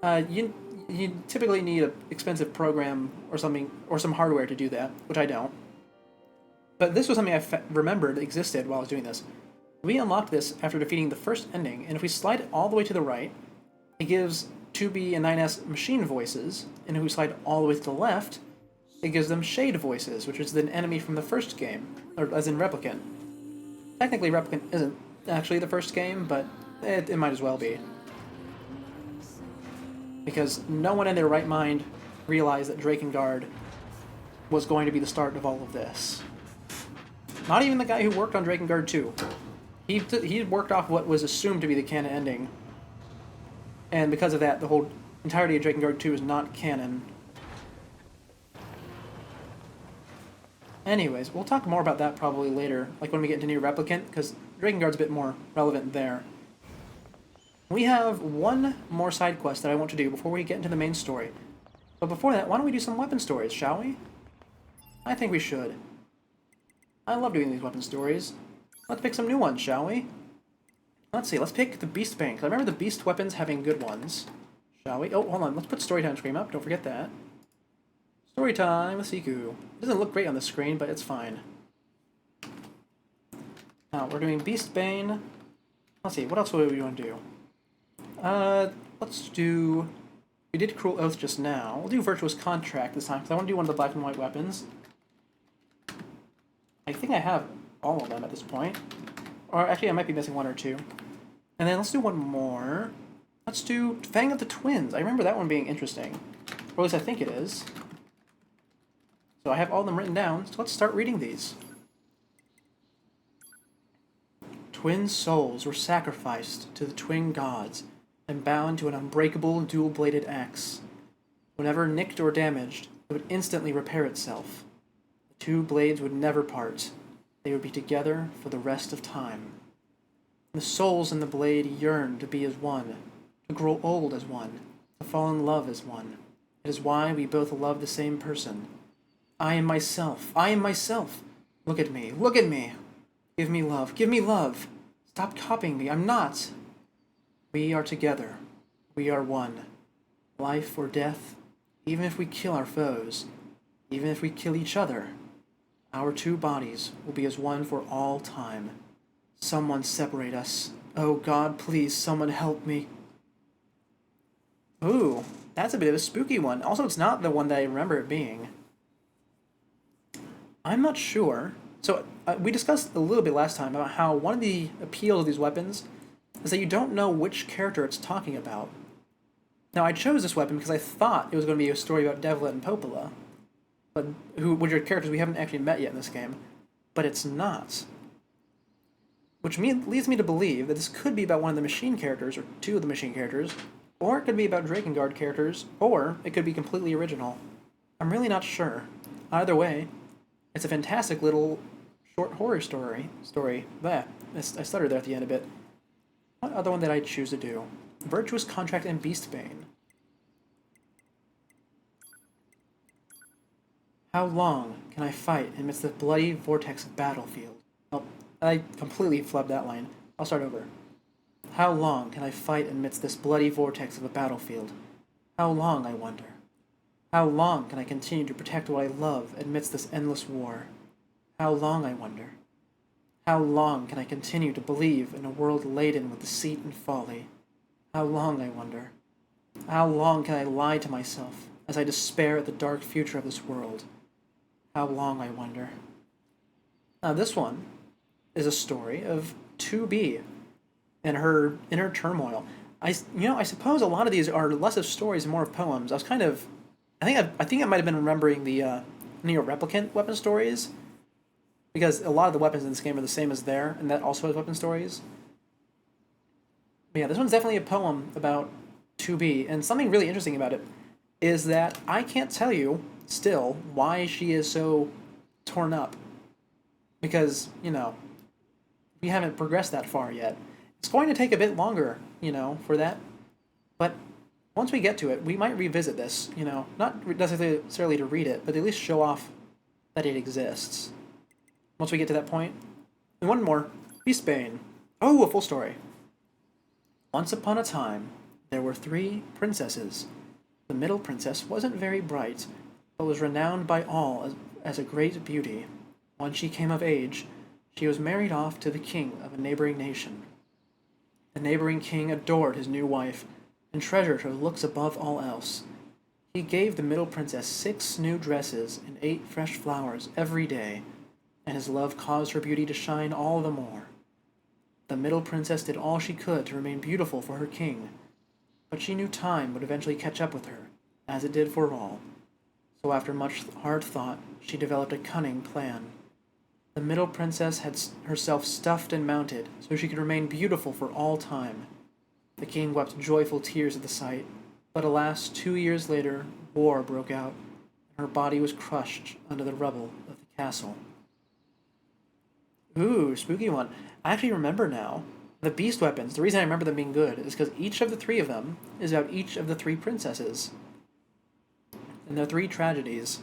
S1: You typically need an expensive program or something, or some hardware to do that, which I don't. But this was something I remembered existed while I was doing this. We unlocked this after defeating the first ending, and if we slide it all the way to the right, it gives 2B and 9S machine voices, and if we slide all the way to the left, it gives them shade voices, which is an enemy from the first game, or as in Replicant. Technically, Replicant isn't actually the first game, but it might as well be. Because no one in their right mind realized that Drakengard was going to be the start of all of this. Not even the guy who worked on Drakengard 2. He worked off what was assumed to be the canon ending. And because of that, the whole entirety of Drakengard 2 is not canon. Anyways, we'll talk more about that probably later, like when we get into New Replicant, because Drakengard's a bit more relevant there. We have one more side quest that I want to do before we get into the main story. But before that, why don't we do some weapon stories, shall we? I think we should. I love doing these weapon stories. Let's pick some new ones, shall we? Let's see, let's pick the Beast Bane, because I remember the Beast weapons having good ones. Shall we? Oh, hold on, let's put Storytime Scream up, don't forget that. Storytime with Siku. It doesn't look great on the screen, but it's fine. Now, we're doing Beast Bane. Let's see, what else do we want to do? Let's do... We did Cruel Oath just now. We'll do Virtuous Contract this time, because I want to do one of the black and white weapons. I think I have all of them at this point. Or actually, I might be missing one or two. And then let's do one more. Let's do Fang of the Twins. I remember that one being interesting. Or at least I think it is. So I have all of them written down, so let's start reading these. Twin souls were sacrificed to the twin gods and bound to an unbreakable dual-bladed axe. Whenever nicked or damaged, it would instantly repair itself. The two blades would never part. They would be together for the rest of time. The souls in the blade yearn to be as one, to grow old as one, to fall in love as one. It is why we both love the same person. I am myself. I am myself. Look at me. Look at me. Give me love. Give me love. Stop copying me. I'm not. We are together. We are one. Life or death, even if we kill our foes, even if we kill each other, our two bodies will be as one for all time. Someone separate us. Oh God, please, someone help me. Ooh, that's a bit of a spooky one. Also, it's not the one that I remember it being. I'm not sure. So, we discussed a little bit last time about how one of the appeals of these weapons is that you don't know which character it's talking about. Now, I chose this weapon because I thought it was going to be a story about Devlet and Popola, which are characters we haven't actually met yet in this game. But it's not. Which leads me to believe that this could be about one of the machine characters, or two of the machine characters, or it could be about Drakengard characters, or it could be completely original. I'm really not sure. Either way, it's a fantastic little short horror story. Bleh. I stuttered there at the end a bit. What other one did I choose to do? Virtuous Contract and Beastbane. How long can I fight amidst the bloody vortex of battlefield? Oh, I completely flubbed that line. I'll start over. How long can I fight amidst this bloody vortex of a battlefield? How long, I wonder? How long can I continue to protect what I love amidst this endless war? How long, I wonder? How long can I continue to believe in a world laden with deceit and folly? How long, I wonder? How long can I lie to myself as I despair at the dark future of this world? How long, I wonder? Now this one is a story of 2B and her inner turmoil. I suppose a lot of these are less of stories and more of poems. I think I might have been remembering the Neo Replicant weapon stories, because a lot of the weapons in this game are the same as there, and that also has weapon stories. But yeah, this one's definitely a poem about 2B, and something really interesting about it is that I can't tell you, still, why she is so torn up. Because, we haven't progressed that far yet. It's going to take a bit longer, for that. But once we get to it, we might revisit this, not necessarily to read it, but at least show off that it exists. Once we get to that point. And one more. Beastbane. Oh, a full story. Once upon a time, there were 3 princesses. The middle princess wasn't very bright, but was renowned by all as a great beauty. When she came of age, she was married off to the king of a neighboring nation. The neighboring king adored his new wife and treasured her looks above all else. He gave the middle princess 6 new dresses and 8 fresh flowers every day, and his love caused her beauty to shine all the more. The middle princess did all she could to remain beautiful for her king, but she knew time would eventually catch up with her, as it did for all. So after much hard thought, she developed a cunning plan. The middle princess had herself stuffed and mounted, so she could remain beautiful for all time. The king wept joyful tears at the sight, but alas, 2 years later, war broke out, and her body was crushed under the rubble of the castle. Ooh, spooky one. I actually remember now. The beast weapons, the reason I remember them being good is because each of the 3 of them is about each of the 3 princesses. And their 3 tragedies.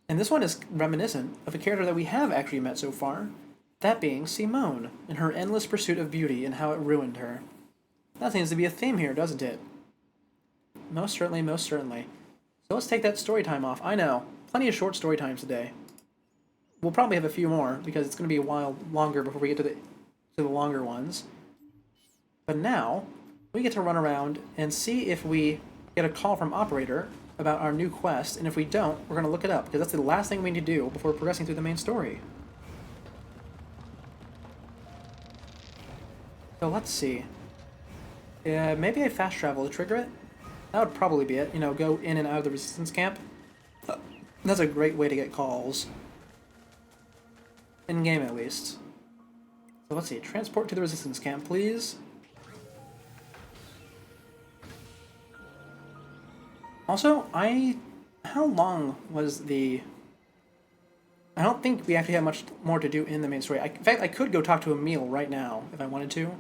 S1: And this one is reminiscent of a character that we have actually met so far, that being Simone, and her endless pursuit of beauty and how it ruined her. That seems to be a theme here, doesn't it? Most certainly, most certainly. So let's take that story time off. I know, plenty of short story times today. We'll probably have a few more, because it's going to be a while longer before we get to the longer ones. But now, we get to run around and see if we get a call from Operator about our new quest, and if we don't, we're going to look it up, because that's the last thing we need to do before progressing through the main story. So let's see. Maybe I fast travel to trigger it? That would probably be it. Go in and out of the resistance camp. That's a great way to get calls. In-game, at least. So let's see. Transport to the resistance camp, please. Also, how long was the... I don't think we actually have much more to do in the main story. In fact, I could go talk to Emil right now, if I wanted to.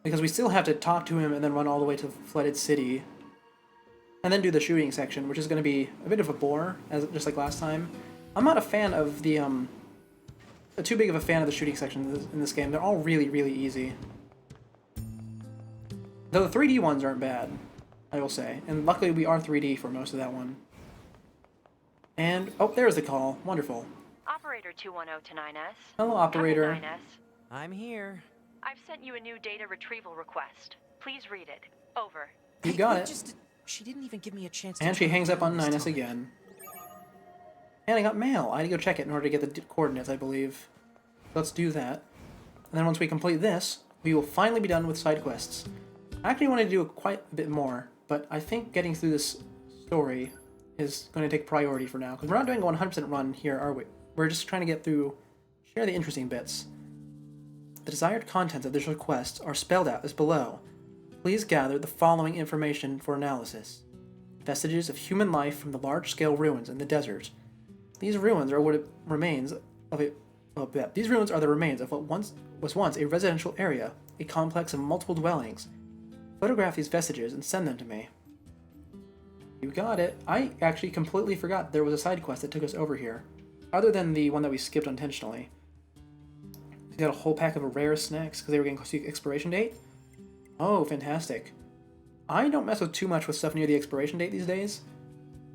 S1: Because we still have to talk to him and then run all the way to Flooded City. And then do the shooting section, which is going to be a bit of a bore, just like last time. I'm not a fan of the, too big of a fan of the shooting section in this game. They're all really, really easy. Though the 3D ones aren't bad, I will say. And luckily we are 3D for most of that one. And, oh, there's the call. Wonderful.
S5: Operator 210 to 9S.
S1: Hello, Operator.
S5: Come in, 9S.
S3: I'm here.
S5: I've sent you a new data retrieval request. Please read it. Over.
S1: You
S3: Hey,
S1: got
S3: wait,
S1: it.
S3: She didn't even give me a chance to
S1: And she
S3: turn
S1: hangs up on
S3: around this
S1: 9S
S3: time.
S1: again. And I got mail. I had to go check it in order to get the coordinates, I believe. Let's do that. And then once we complete this, we will finally be done with side quests. I actually want to do quite a bit more, but I think getting through this story is going to take priority for now, because we're not doing a 100% run here, are we? We're just trying to get through, share the interesting bits. The desired contents of this request are spelled out as below. Please gather the following information for analysis. Vestiges of human life from the large-scale ruins in the desert. These ruins are what it remains of a... Well, these ruins are the remains of what was once a residential area, a complex of multiple dwellings. Photograph these vestiges and send them to me. You got it. I actually completely forgot there was a side quest that took us over here, other than the one that we skipped intentionally. We got a whole pack of rare snacks because they were getting close to the expiration date. Oh, fantastic. I don't mess with too much with stuff near the expiration date these days.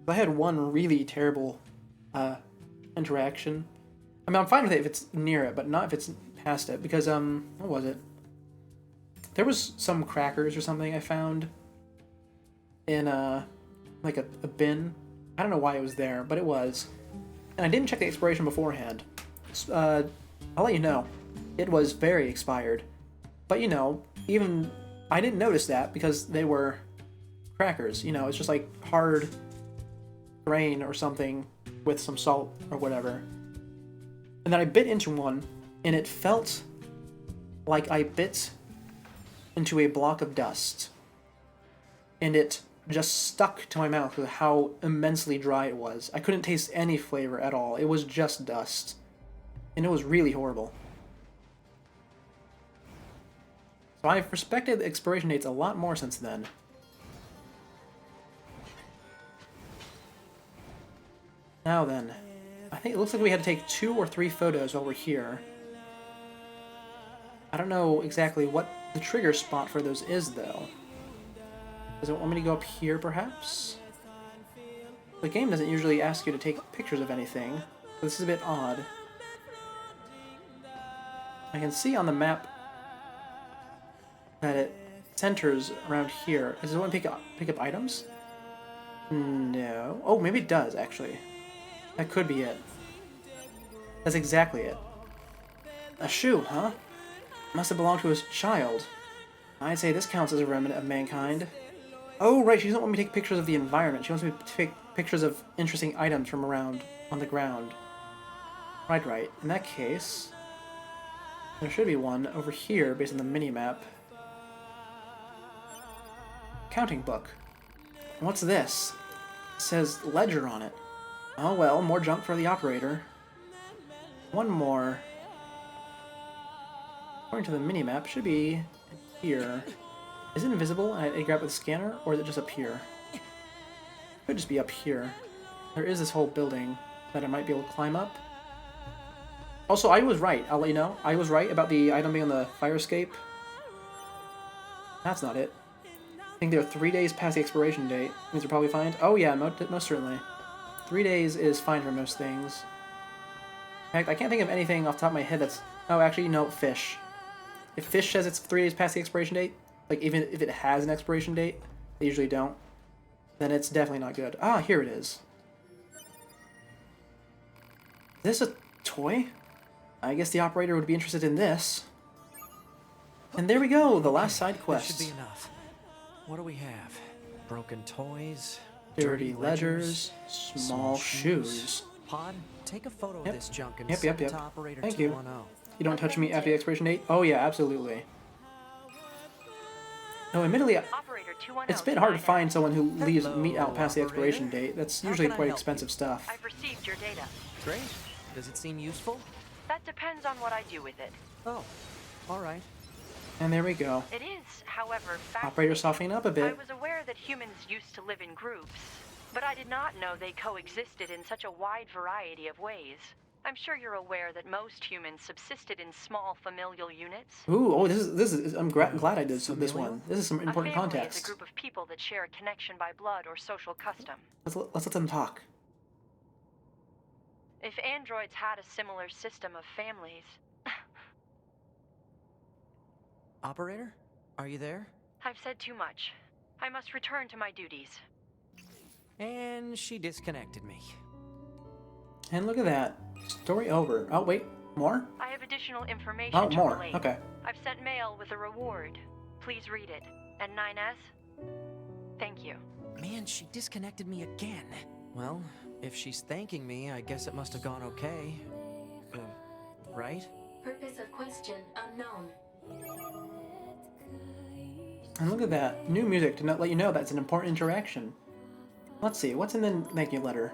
S1: I had one really terrible interaction. I mean, I'm fine with it if it's near it, but not if it's past it, because, what was it? There was some crackers or something I found in, like a bin. I don't know why it was there, but it was. And I didn't check the expiration beforehand. I'll let you know. It was very expired. But, you know, even... I didn't notice that because they were crackers. You know, it's just like hard grain or something with some salt or whatever. And then I bit into one, and it felt like I bit into a block of dust. And it just stuck to my mouth with how immensely dry it was. I couldn't taste any flavor at all. It was just dust. And it was really horrible. So I've respected the expiration dates a lot more since then. Now then, I think it looks like we had to take 2 or 3 photos while we're here. I don't know exactly what the trigger spot for those is, though. Does it want me to go up here, perhaps? The game doesn't usually ask you to take pictures of anything, so this is a bit odd. I can see on the map that it centers around here. Does it want to pick up items? No. Oh, maybe it does, actually. That could be it. That's exactly it. A shoe, huh? Must have belonged to his child. I'd say this counts as a remnant of mankind. Oh, right, she doesn't want me to take pictures of the environment. She wants me to take pictures of interesting items from around on the ground. Right. In that case, there should be one over here based on the mini-map. Counting book. What's this? It says ledger on it. Oh well, more junk for the operator. One more. According to the minimap, should be here. Is it invisible and I grab it with a scanner, or is it just up here? Could just be up here. There is this whole building that I might be able to climb up. Also, I was right. I'll let you know. I was right about the item being on the fire escape. That's not it. I think they're 3 days past the expiration date. Means they're probably fine. Oh yeah, most certainly. 3 days is fine for most things. In fact, I can't think of anything off the top of my head that's... Oh, actually, no, fish. If fish says it's 3 days past the expiration date, like even if it has an expiration date, they usually don't, then it's definitely not good. Ah, here it is. Is this a toy? I guess the operator would be interested in this. And there we go, the last side quest.
S3: That should be enough. What do we have? Broken toys,
S1: Dirty ledgers, small shoes.
S3: Pod, take a photo
S1: Yep.
S3: of this junk and
S1: Yep.
S3: send it to operator
S1: Thank you.
S3: 210.
S1: You don't touch me after the expiration date? Oh yeah, absolutely. No, admittedly,
S5: Operator 210.
S1: it's a bit hard to find someone who leaves
S3: Hello,
S1: meat out past the expiration
S3: operator.
S1: date. That's
S3: How
S1: usually
S3: can I
S1: quite
S3: help
S1: expensive
S3: you?
S1: stuff.
S5: I've received your data.
S3: Great. Does it seem useful?
S5: That depends on what I do with it.
S3: Oh, all right.
S1: And there we go.
S5: It is, however,
S1: Operator
S5: fascinating.
S1: softening up a
S5: I
S1: bit.
S5: was aware that humans used to live in groups, but I did not know they coexisted in such a wide variety of ways. I'm sure you're aware that most humans subsisted in small familial units.
S1: Ooh, oh, this is. I'm glad I did this
S3: Familial?
S1: one. This is some important
S5: A family is
S1: context.
S5: a group of people that share a connection by blood or social custom.
S1: Let's let them talk.
S5: If androids had a similar system of families,
S3: Operator, are you there?
S5: I've said too much. I must return to my duties.
S3: And she disconnected me.
S1: And look at that. Story over. Oh wait, more?
S5: I have additional information
S1: Oh,
S5: to
S1: more.
S5: relate.
S1: Okay.
S5: I've sent mail with a reward. Please read it. And 9S? Thank you.
S3: Man, she disconnected me again. Well, if she's thanking me, I guess it must have gone okay. Right?
S6: Purpose of question unknown.
S1: And look at that. New music to let you know that's an important interaction. Let's see, what's in the thank you letter?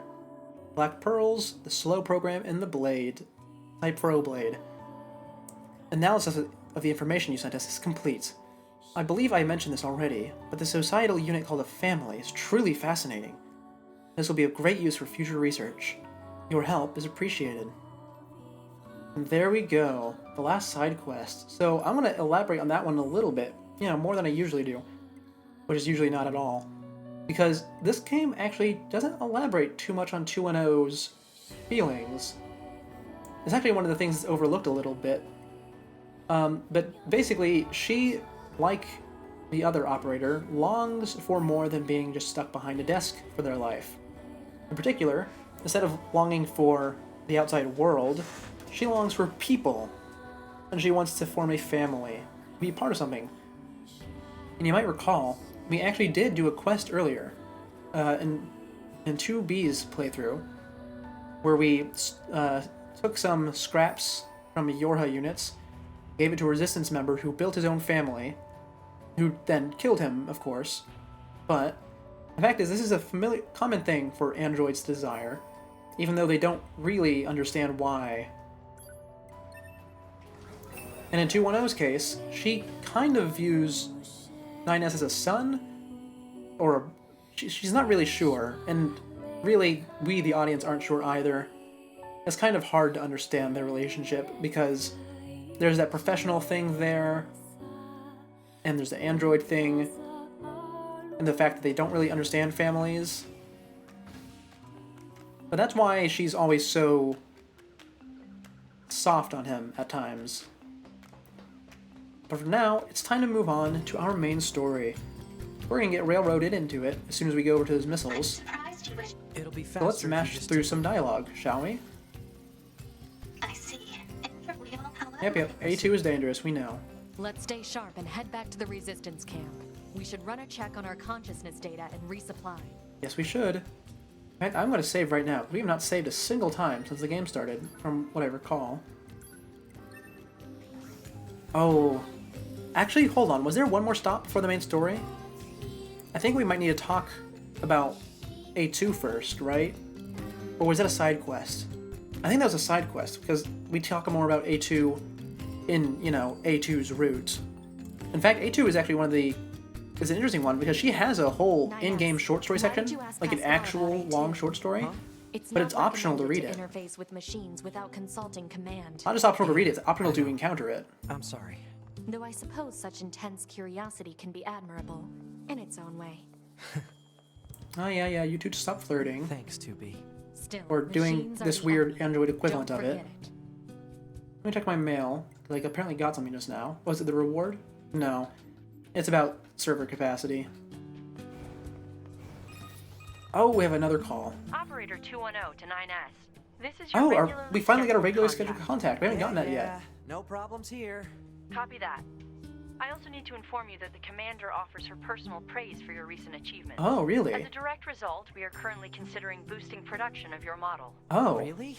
S1: Black pearls, the slow program, and the blade. Type Pro blade. Analysis of the information you sent us is complete. I believe I mentioned this already, but the societal unit called a family is truly fascinating. This will be of great use for future research. Your help is appreciated. And there we go, the last side quest. So I'm going to elaborate on that one a little bit, you know, more than I usually do, which is usually not at all. Because this game actually doesn't elaborate too much on 210's feelings. It's actually one of the things that's overlooked a little bit. But basically, she, like the other operator, longs for more than being just stuck behind a desk for their life. In particular, instead of longing for the outside world, she longs for people. And she wants to form a family, be part of something. And you might recall, we actually did do a quest earlier, in 2B's playthrough, where we took some scraps from Yorha units, gave it to a resistance member who built his own family, who then killed him, of course. But the fact is, this is a common thing for androids to desire, even though they don't really understand why. And in 210's case, she kind of views 9S as a son, or she's not really sure, and really, we, the audience, aren't sure either. It's kind of hard to understand their relationship, because there's that professional thing there, and there's the android thing, and the fact that they don't really understand families. But that's why she's always so soft on him at times. But for now, it's time to move on to our main story. We're gonna get railroaded into it as soon as we go over to those missiles.
S3: It'll be faster.
S1: So let's
S3: if you
S1: mash
S3: just
S1: through some dialogue, shall we?
S6: I see.
S1: Yep, A2 is dangerous, we know.
S4: Let's stay sharp and head back to the resistance camp. We should run a check on our consciousness data and resupply.
S1: Yes, we should. In fact, I'm gonna save right now. We have not saved a single time since the game started, from what I recall. Oh. Actually, hold on. Was there one more stop before the main story? I think we might need to talk about A2 first, right? Or was that a side quest? I think that was a side quest, because we talk more about A2 in, you know, A2's route. In fact, A2 is actually is an interesting one, because she has a whole in-game short story section, like an actual long short story, but it's optional to read it.
S4: Interface with machines without consulting command.
S1: Not just optional to read it, it's optional to encounter it.
S3: I'm sorry.
S4: Though I suppose such intense curiosity can be admirable in its own way.
S1: Oh yeah, you two stop flirting.
S3: Thanks, 2B.
S4: Still,
S1: Or doing
S4: machines are
S1: this
S4: the
S1: weird
S4: enemy.
S1: android equivalent
S4: Don't
S1: of it.
S4: forget
S1: Let me check my mail. Like, apparently got something just now. Was it the reward? No. It's about server capacity. Oh, we have another call.
S5: Operator 210 to 9S. This is your
S1: Oh,
S5: regularly
S1: we finally got a
S5: scheduled
S1: regular
S5: contact.
S1: scheduled contact. We haven't gotten that yet.
S3: No problems here.
S5: Copy that. I also need to inform you that the commander offers her personal praise for your recent achievements.
S1: Oh,
S5: As
S1: really?
S5: a direct result, we are currently considering boosting production of your model.
S1: Oh,
S3: Really?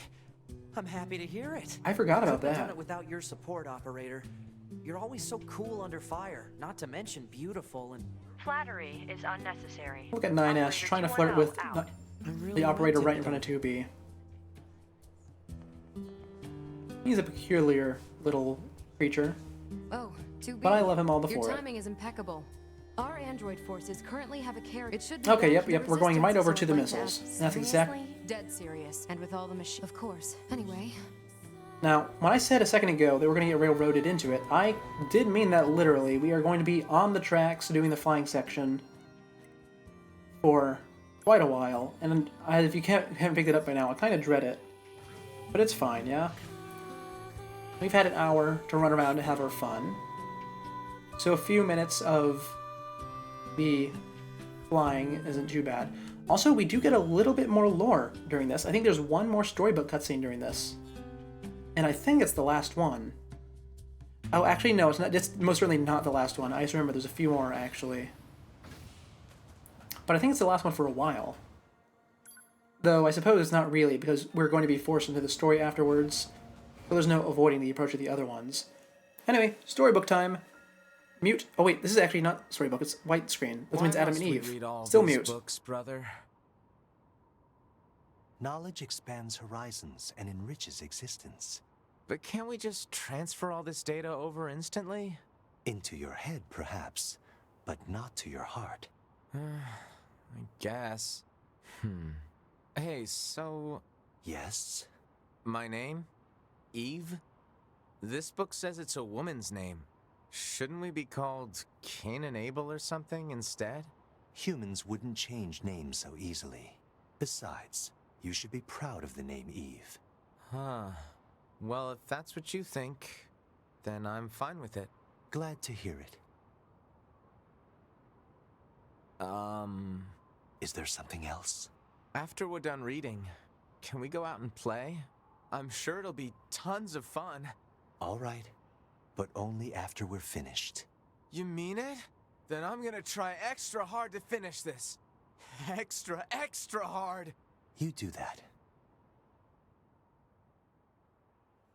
S3: I'm happy to hear it.
S1: I forgot about
S3: Couldn't have done
S1: that.
S3: it without your support, operator. You're always so cool under fire, not to mention beautiful and...
S5: Flattery is unnecessary.
S1: Look at 9S
S5: Operator
S1: trying to flirt with
S5: 210 out.
S3: I really
S1: the operator
S3: liked it,
S1: right in front of 2B. He's a peculiar little creature,
S7: Oh, 2B.
S1: but I love him all
S7: Your
S1: before it.
S7: timing is impeccable. Our android forces currently have a character. It should be
S1: Okay,
S7: back.
S1: yep,
S7: The
S1: we're going right
S7: resistance
S1: over
S7: is
S1: to the
S7: all right
S1: missiles.
S7: ask.
S1: And that's exactly...
S7: Seriously? Dead serious. And with all the machine. Of course. Anyway,
S1: Now, when I said a second ago that we're going to get railroaded into it, I did mean that literally. We are going to be on the tracks doing the flying section for quite a while. And if you haven't picked it up by now, I kind of dread it. But it's fine, yeah? We've had an hour to run around and have our fun. So a few minutes of the flying isn't too bad. Also, we do get a little bit more lore during this. I think there's one more storybook cutscene during this. And I think it's the last one. Oh, actually, no, it's not. It's most certainly not the last one. I just remember there's a few more, actually. But I think it's the last one for a while. Though, I suppose it's not really, because we're going to be forced into the story afterwards. So there's no avoiding the approach of the other ones. Anyway, storybook time. Mute. Oh wait, this is actually not storybook, it's white screen. Which means Adam and Eve. Still mute.
S3: Books, brother.
S8: Knowledge expands horizons and enriches existence.
S9: But can't we just transfer all this data over instantly?
S8: Into your head, perhaps, but not to your heart.
S9: I guess. Hey, so...
S8: Yes?
S9: my name? Eve? This book says it's a woman's name. Shouldn't we be called Cain and Abel or something instead?
S8: Humans wouldn't change names so easily. Besides, you should be proud of the name Eve.
S9: Huh. Well, if that's what you think, then I'm fine with it.
S8: Glad to hear it. Is there something else?
S9: After we're done reading, Can we go out and play? I'm sure it'll be tons of fun.
S8: All right, but only after we're finished.
S9: You mean it? Then I'm gonna try extra hard to finish this. Extra, extra hard.
S8: You do that.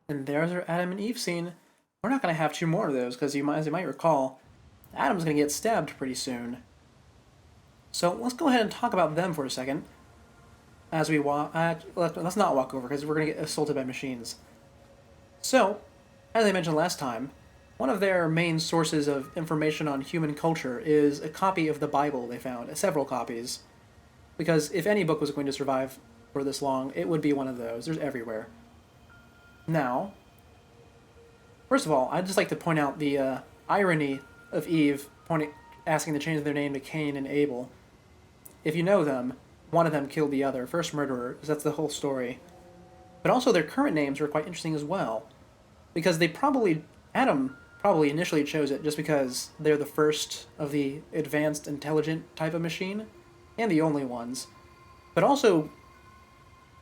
S1: And there's our Adam and Eve scene. We're not going to have two more of those, because as you might recall, Adam's going to get stabbed pretty soon. So let's go ahead and talk about them for a second. As we walk... let's not walk over, because we're going to get assaulted by machines. So, as I mentioned last time, one of their main sources of information on human culture is a copy of the Bible they found, several copies. Because if any book was going to survive for this long, it would be one of those. There's everywhere. Now, first of all, I'd just like to point out the irony of Eve asking to change their name to Cain and Abel. If you know them, one of them killed the other, first murderer, because that's the whole story. But also their current names are quite interesting as well, because Adam probably initially chose it just because they're the first of the advanced intelligent type of machine, and the only ones. But also,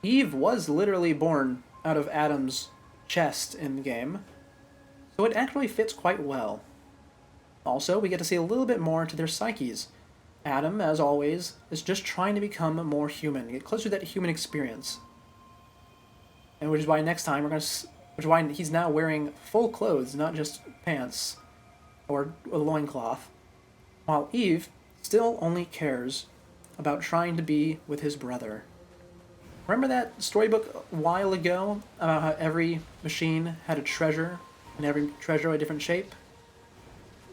S1: Eve was literally born out of Adam's chest in the game, so it actually fits quite well. Also, we get to see a little bit more into their psyches. Adam, as always, is just trying to become more human, get closer to that human experience. And which is why next time which is why he's now wearing full clothes, not just pants or a loincloth, while Eve still only cares about trying to be with his brother. Remember that storybook a while ago about how every machine had a treasure, and every treasure a different shape?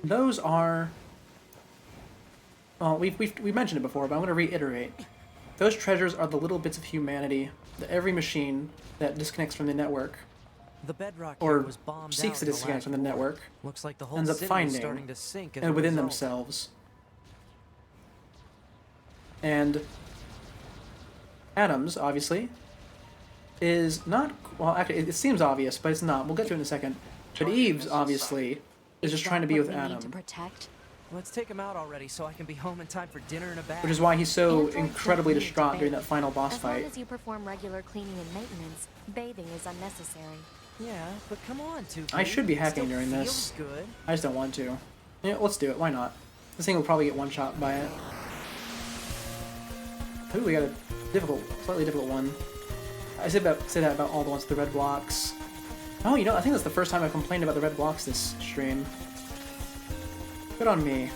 S1: Those are... Well, we've mentioned it before, but I'm going to reiterate. Those treasures are the little bits of humanity that every machine that disconnects from the network,
S3: The bedrock
S1: or
S3: here was bombed
S1: seeks
S3: out
S1: to
S3: in the
S1: disconnect
S3: last
S1: from the
S3: war.
S1: network,
S3: Looks like the whole
S1: ends up
S3: city is
S1: finding
S3: starting to sink as
S1: and
S3: a
S1: within
S3: result.
S1: themselves. And Adam's, obviously, is not... Well, actually, it seems obvious, but it's not. We'll get to it in a second. But Eve's, obviously, is just trying to be with Adam.
S7: To protect?
S3: Let's take him out already so I can be home in time for dinner and a bath.
S1: Which is why he's so
S7: Androids
S1: incredibly
S7: don't need to
S1: distraught during
S7: bathe.
S1: that final boss
S7: As long
S1: fight.
S7: as you perform regular cleaning and maintenance, bathing is unnecessary.
S3: Yeah, but come on, 2B.
S1: I should be hacking
S3: Still
S1: during
S3: feels
S1: this.
S3: good.
S1: I just don't want to. Yeah, let's do it. Why not? This thing will probably get one-shot by it. Ooh, we got a slightly difficult one. I say that about all the ones with the red blocks. Oh, I think that's the first time I've complained about the red blocks this stream. Good on me.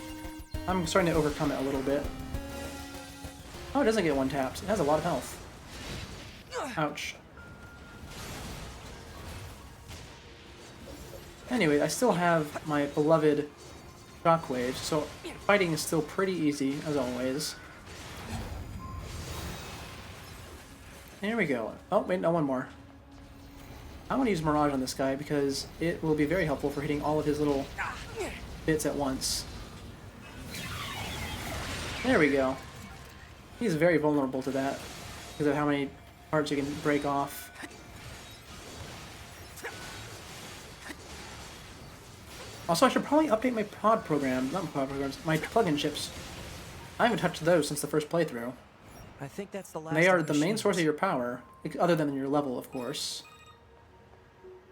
S1: I'm starting to overcome it a little bit. Oh, it doesn't get one tapped. It has a lot of health. Ouch. Anyway, I still have my beloved shockwave, so fighting is still pretty easy, as always. There we go. Oh, wait, no, one more. I'm going to use Mirage on this guy because it will be very helpful for hitting all of his little bits at once. There we go. He's very vulnerable to that because of how many parts you can break off. Also, I should probably update my pod program, not my pod programs, my plugin chips. I haven't touched those since the first playthrough.
S3: I think that's the last.
S1: They are
S3: of
S1: the main
S3: machines.
S1: source of your power, other than your level, of course.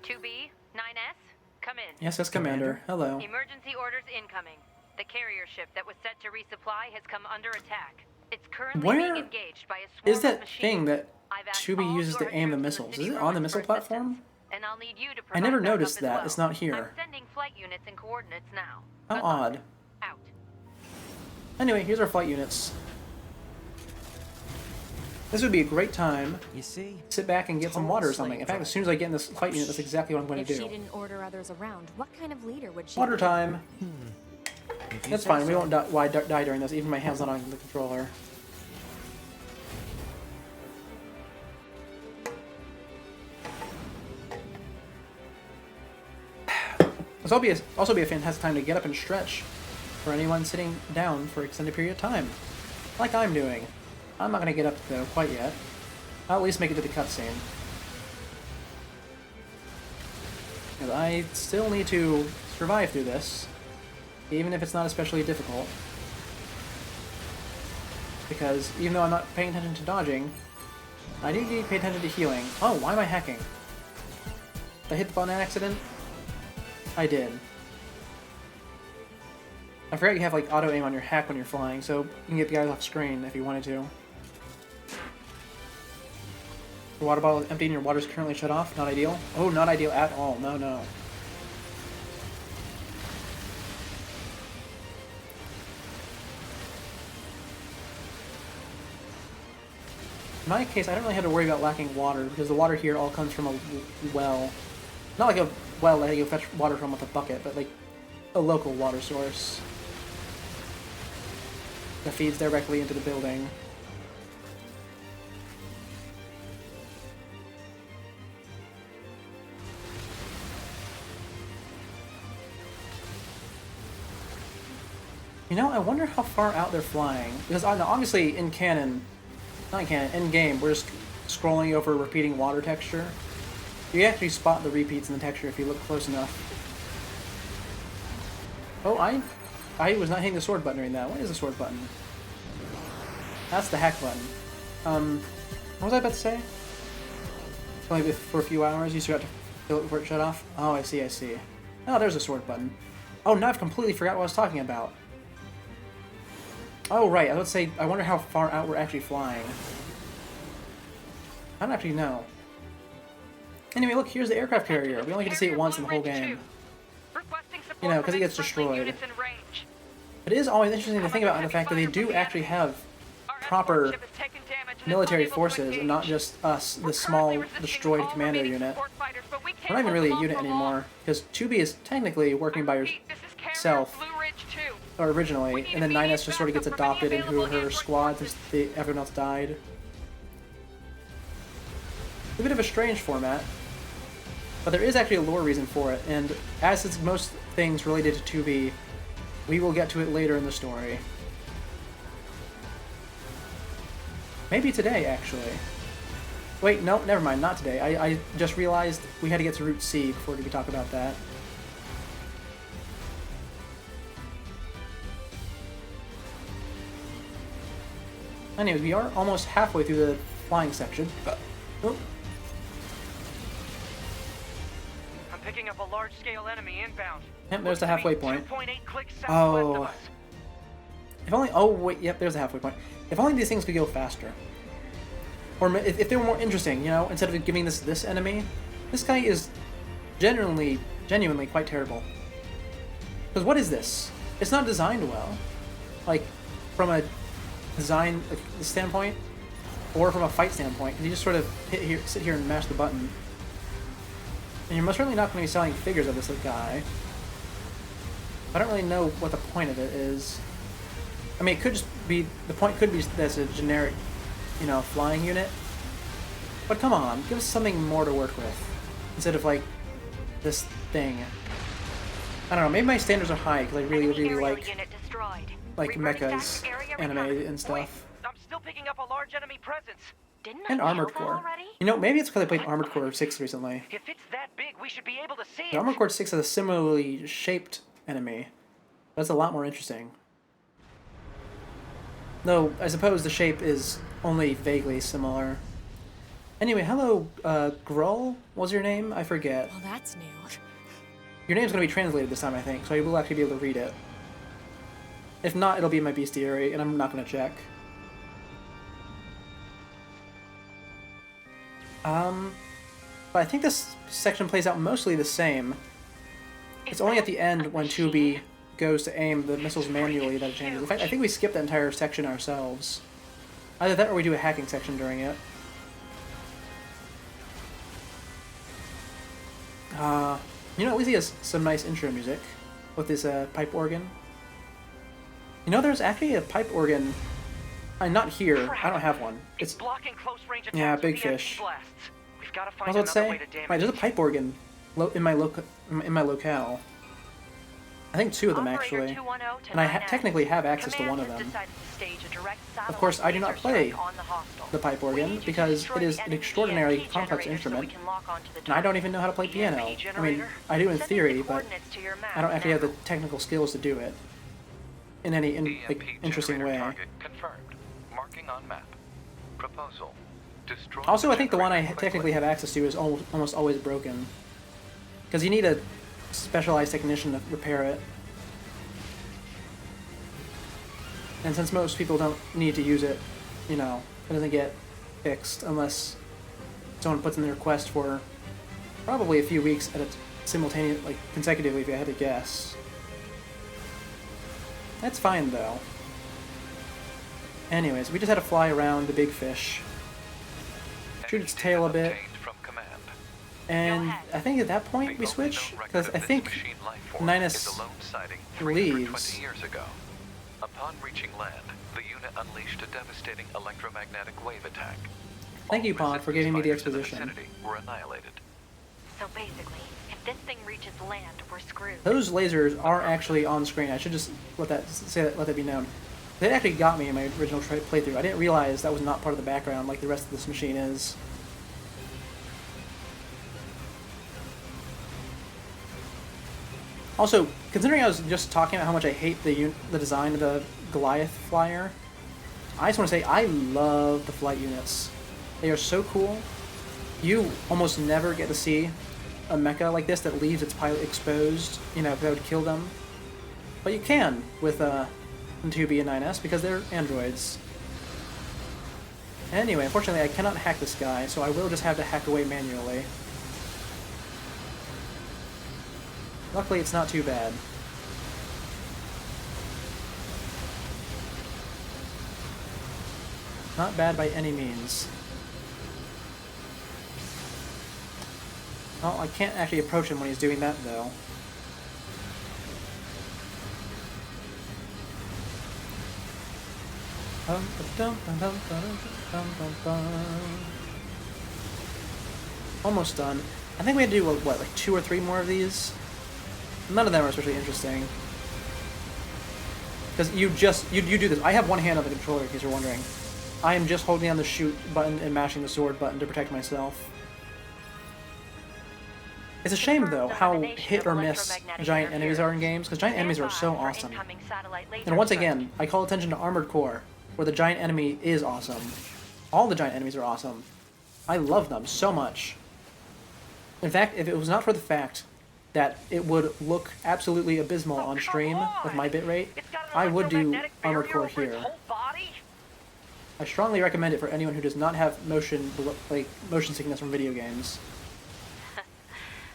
S5: 2B, 9S, come in.
S1: Yes, Commander. Hello.
S5: Emergency orders incoming. The carrier ship that was set to resupply has come under attack. It's currently
S1: Where
S5: being engaged by a swarm
S1: is that
S5: of machines.
S1: thing that
S5: I've asked
S1: 2B
S5: all
S1: uses
S5: your
S1: to aim the
S5: troops in
S1: missiles?
S5: city
S1: Is it
S5: for
S1: on the missile
S5: assistance,
S1: platform?
S5: And I'll need you to
S1: I never
S5: provide backup
S1: noticed
S5: as
S1: that.
S5: well.
S1: It's not here.
S5: I'm sending flight units and coordinates now.
S1: How
S5: Good luck.
S1: odd.
S5: Out.
S1: Anyway, here's our flight units. This would be a great time
S3: You see?
S1: to sit back and get some
S3: Total
S1: water or something. In
S3: slave
S1: fact, as soon as I get in this flight unit, that's exactly what I'm going
S7: If
S1: to
S7: she
S1: do.
S7: didn't order others around, what kind of leader would she
S1: Water
S7: be?
S1: time.
S3: If you
S1: That's
S3: say
S1: fine. We
S3: so.
S1: won't die during this. Even my hand's not on the controller. This will also be a fantastic time to get up and stretch for anyone sitting down for an extended period of time, like I'm doing. I'm not going to get up, though, quite yet. I'll at least make it to the cutscene. Because I still need to survive through this, even if it's not especially difficult. Because even though I'm not paying attention to dodging, I do need to pay attention to healing. Oh, why am I hacking? Did I hit the button on accident? I did. I forgot you have like auto aim on your hack when you're flying, so you can get the guys off screen if you wanted to. The water bottle is empty and your water is currently shut off. Not ideal. Oh, not ideal at all. No, no. In my case, I don't really have to worry about lacking water because the water here all comes from a well. Not like a well that you fetch water from with a bucket, but like a local water source that feeds directly into the building. You know, I wonder how far out they're flying. Because obviously in canon, not in canon, in game, we're just scrolling over repeating water texture. You actually spot the repeats in the texture if you look close enough. Oh, I was not hitting the sword button during that. What is the sword button? That's the hack button. What was I about to say? Only for a few hours you still have to fill it before it shut off? Oh, I see, I see. Oh, there's a sword button. Oh, now I've completely forgot what I was talking about. Oh, right, I was about to say, I wonder how far out we're actually flying. I don't actually know. Anyway, look, here's the aircraft carrier. We only get to see it once in the whole game. You know, because it gets destroyed. But it is always interesting to think about the fact that they do actually have proper military forces and not just us, the small destroyed commando unit. We're not even really a unit anymore, because 2B is technically working by herself, or originally, and then 9S just sort of gets adopted into her squad since everyone else died. It's a bit of a strange format, but there is actually a lore reason for it, and as it's most things related to 2B, we will get to it later in the story. Maybe today, actually. Wait, no, never mind, not today. I just realized we had to get to Route C before we could talk about that. Anyways, we are almost halfway through the flying section. Oh.
S10: I'm picking up a large-scale enemy inbound.
S1: Yep, there's the halfway point.
S10: 2.8 clicks southwest
S1: Oh.
S10: of us.
S1: If only... Oh, wait, yep, there's the halfway point. If only these things could go faster. Or if they were more interesting, you know, instead of giving this enemy, this guy is genuinely quite terrible. Because what is this? It's not designed well. Like, from a design standpoint, or from a fight standpoint. You just sort of sit here and mash the button. And you're most certainly not going to be selling figures of this guy. I don't really know what the point of it is. I mean, it could just be, the point could be that it's a generic, you know, flying unit. But come on, give us something more to work with. Instead of, like, this thing. I don't know, maybe my standards are high, because I really like mechas, anime, and stuff.
S10: I'm still picking up a large enemy presence.
S1: And Armored Core. You know, maybe it's because I played Armored Core 6 recently.
S10: If it's that big, we should be able to see
S1: The
S10: it.
S1: Armored Core 6 has a similarly shaped enemy. That's a lot more interesting. Though, I suppose the shape is only vaguely similar. Anyway, hello, Grull? What was your name? I forget.
S4: Well, that's new.
S1: Your name's going to be translated this time, I think, so I will actually be able to read it. If not, it'll be in my bestiary, and I'm not going to check. But I think this section plays out mostly the same. It's only at the end when 2B goes to aim the missiles manually that it changes. In fact, I think we skipped that entire section ourselves. Either that or we do a hacking section during it. You know, at least he has some nice intro music with his pipe organ. You know, there's actually a pipe organ. Not here. I don't have one. It's
S10: blocking close range attacks
S1: yeah,
S10: with
S1: big
S10: the
S1: fish.
S10: MP blasts. We've got to
S1: I
S10: find
S1: was about to
S10: another way
S1: say,
S10: to damage
S1: right, there's a
S10: it.
S1: pipe organ in my locale. I think 2 of them actually, and I technically have access to one of them. Of course, I do not play the pipe organ because it is an extraordinarily complex instrument, and I don't even know how to play piano. I mean, I do in theory, but I don't actually have the technical skills to do it in any like, interesting way.
S11: Target confirmed. Marking on map. Proposal.
S1: Also, I think the one I technically have access to is almost always broken. Because you need a specialized technician to repair it. And since most people don't need to use it, you know, it doesn't get fixed unless someone puts in their request for probably a few weeks at a simultaneous, like consecutively, if I had to guess. That's fine though. Anyways, we just had to fly around the big fish, shoot its tail a bit, and I think at that point we switch, because I think 9S leaves.
S11: Upon reaching land, the unit unleashed a devastating electromagnetic wave attack.
S1: Thank you, Pod, for giving me the exposition.
S11: Were annihilated.
S5: So basically, if this thing reaches land, we're screwed.
S1: Those lasers are actually on screen. I should just let that be known. They actually got me in my original playthrough. I didn't realize that was not part of the background like the rest of this machine is. Also, considering I was just talking about how much I hate the design of the Goliath flyer, I just want to say I love the flight units. They are so cool. You almost never get to see a mecha like this that leaves its pilot exposed, you know, if that would kill them. But you can with 2B and 9S because they're androids. Anyway, unfortunately I cannot hack this guy, so I will just have to hack away manually. Luckily it's not too bad. Not bad by any means. Oh, I can't actually approach him when he's doing that, though. Almost done. I think we had to do, what, like 2 or 3 more of these? None of them are especially interesting. Because you do this. I have one hand on the controller, in case you're wondering. I am just holding down the shoot button and mashing the sword button to protect myself. It's a shame, though, how hit or miss giant enemies are in games, because giant enemies are so awesome. And once again, I call attention to Armored Core, where the giant enemy is awesome. All the giant enemies are awesome. I love them so much. In fact, if it was not for the fact that it would look absolutely abysmal on stream with my bitrate, I would do Armored Core here. I strongly recommend it for anyone who does not have motion sickness from video games.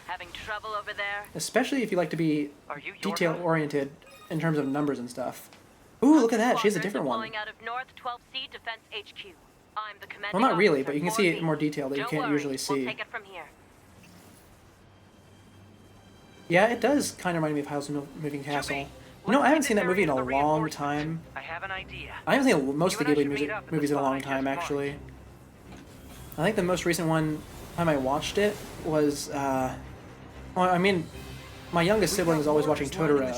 S5: Having trouble over there?
S1: Especially if you like to be detail-oriented in terms of numbers and stuff. Ooh, look at that, she has a different one.
S5: Out of North 12C Defense HQ. I'm the
S1: well, not really, but you can see it in more detail that you can't usually see.
S5: We'll take it from here.
S1: Yeah, it does kind of remind me of Howl's Moving Castle. You know, I haven't seen that movie in a long time.
S10: I have an idea.
S1: I haven't seen most of the Ghibli movies in a long time, actually. I think the most recent time I watched it was, well, I mean, my youngest sibling is always watching Totoro.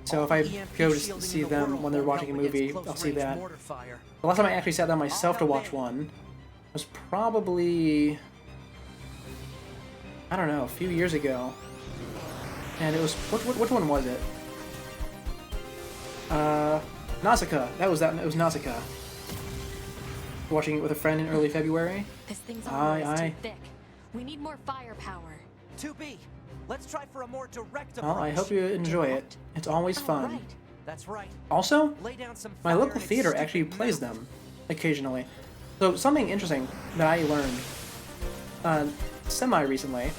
S1: So if I go to see them when they're watching a movie, I'll see that. The last time I actually sat down myself to watch one was probably, I don't know, a few years ago. And it was, which one was it? Nausicaa. It was Nausicaa. Watching it with a friend in early February.
S4: This thing's almost too thick. We need more firepower.
S3: 2B, let's try for a more direct approach.
S1: Well, I hope you enjoy it. It's always fun.
S4: Right.
S3: That's right.
S1: Also,
S3: Lay down some
S1: my local
S3: fire
S1: theater
S3: and
S1: actually
S3: stupid
S1: plays
S3: metal.
S1: them occasionally. So something interesting that I learned semi-recently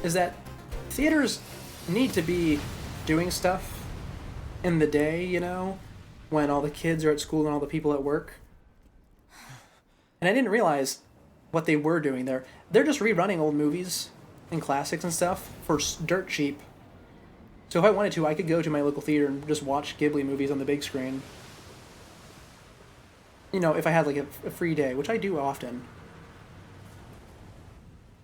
S1: is that theaters need to be doing stuff in the day, you know, when all the kids are at school and all the people at work. And I didn't realize what they were doing there. They're just rerunning old movies and classics and stuff for dirt cheap. So if I wanted to, I could go to my local theater and just watch Ghibli movies on the big screen. You know, if I had like a free day, which I do often.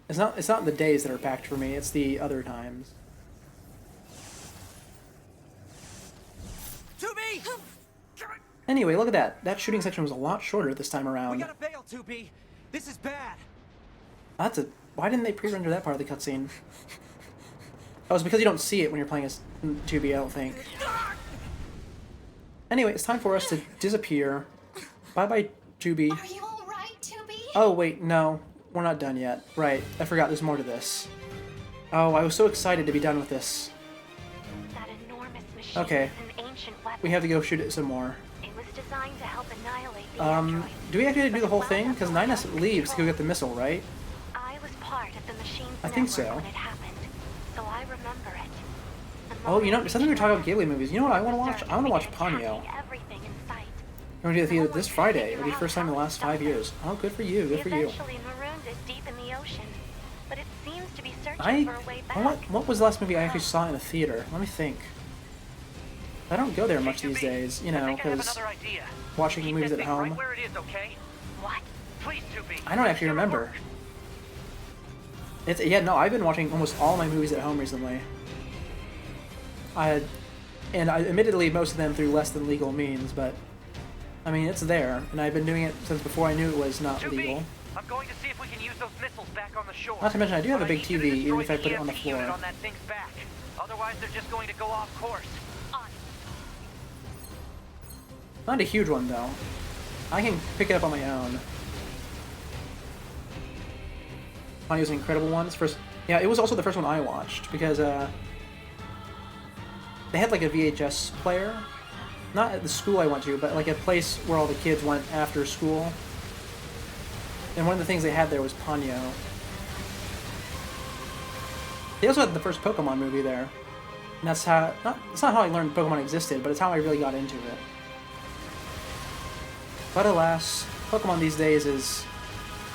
S1: It's not the days that are packed for me, it's the other times.
S3: 2B!
S1: Anyway, look at that. That shooting section was a lot shorter this time
S3: We
S1: around.
S3: gotta bail, 2B. This is bad.
S1: Why didn't they pre-render that part of the cutscene? Oh, it's because you don't see it when you're playing as 2B, I don't think. Anyway, it's time for us to disappear. Bye-bye, 2B.
S6: Are you alright?
S1: Oh, wait, no. We're not done yet. Right, I forgot there's more to this. Oh, I was so excited to be done with this.
S6: That enormous machine
S1: Okay.
S6: is an ancient weapon.
S1: We have to go shoot it some more.
S6: It was designed to help annihilate the android.
S1: Do we actually have to do the whole
S6: But it
S1: thing?
S6: wound
S1: Because
S6: up
S1: Nines
S6: beyond
S1: leaves to go
S6: control.
S1: get the missile, right?
S6: I was part of the machine's
S1: I think
S6: network
S1: so.
S6: when it happened, so I remember it. The
S1: Oh, you know,
S6: moment
S1: something we were talking about
S6: reached
S1: Ghibli movies. You know what I want to watch? I want to watch
S6: Certain
S1: Ponyo.
S6: attacking everything in sight.
S1: We're going to do the theater
S6: No
S1: this
S6: one could
S1: Friday.
S6: figure
S1: It'll be the
S6: out
S1: first time in the
S6: how to
S1: last
S6: stop
S1: 5 years. Oh, good for you. Good for you.
S6: Eventually marooned it deep in the ocean, but it seems to be searching
S1: I...
S6: for a way back.
S1: What was the last movie I actually saw in a theater? Let me think. I don't go there much these days, you know,
S10: I think I have
S1: because
S10: another idea.
S1: watching
S10: Keep
S1: movies
S10: that
S1: at
S10: thing right
S1: home...
S10: where it is, okay?
S6: What?
S10: Please, 2B.
S1: I don't actually remember. Yeah, no, I've been watching almost all my movies at home recently. Admittedly, most of them through less than legal means, but I mean, it's there, and I've been doing it since before I knew it was not
S10: 2B,
S1: legal.
S10: I'm going to see if we can use those missiles back on the shore.
S1: Not to mention, I do have a
S10: But
S1: big
S10: need you to
S1: TV, even
S10: destroy
S1: if I put it on the
S10: EMP unit
S1: floor.
S10: on that thing's back. Otherwise, they're just going to go off course.
S1: Not a huge one, though. I can pick it up on my own. Ponyo's an incredible one. It's first, yeah, it was also the first one I watched, because they had like a VHS player. Not at the school I went to, but like a place where all the kids went after school. And one of the things they had there was Ponyo. They also had the first Pokemon movie there. And that's how, it's not how I learned Pokemon existed, but it's how I really got into it. But alas, Pokemon these days is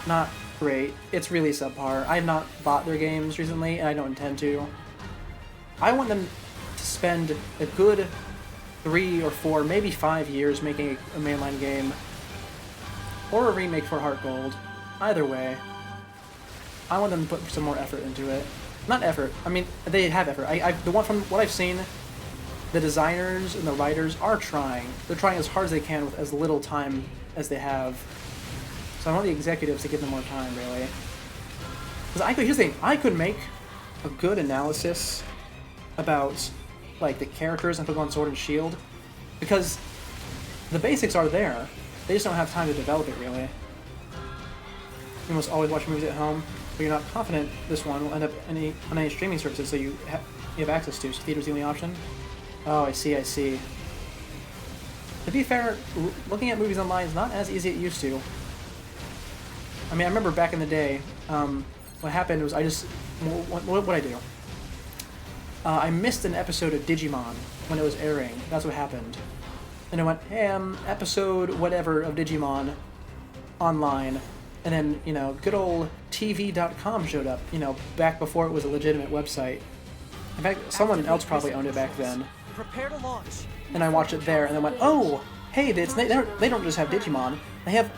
S1: not great. It's really subpar. I have not bought their games recently, and I don't intend to. I want them to spend a good 3 or 4, maybe 5 years making a mainline game. Or a remake for Heart Gold. Either way. I want them to put some more effort into it. Not effort. I mean, they have effort. The one from what I've seen, the designers and the writers are trying. They're trying as hard as they can with as little time as they have. So I want the executives to give them more time, really. Because here's the thing, I could make a good analysis about like the characters in Pokemon Sword and Shield, because the basics are there. They just don't have time to develop it, really. You must always watch movies at home, but you're not confident this one will end up on any streaming services so you have access to, so theater's the only option. Oh, I see, I see. To be fair, looking at movies online is not as easy as it used to. I mean, I remember back in the day, what happened was what I do? I missed an episode of Digimon when it was airing. That's what happened. And I went, hey, episode whatever of Digimon online. And then, you know, good old TV.com showed up, you know, back before it was a legitimate website. In fact, someone else probably owned it back then.
S3: Prepare to launch.
S1: And I watched it there, and then went, oh, hey, they don't just have Digimon. They have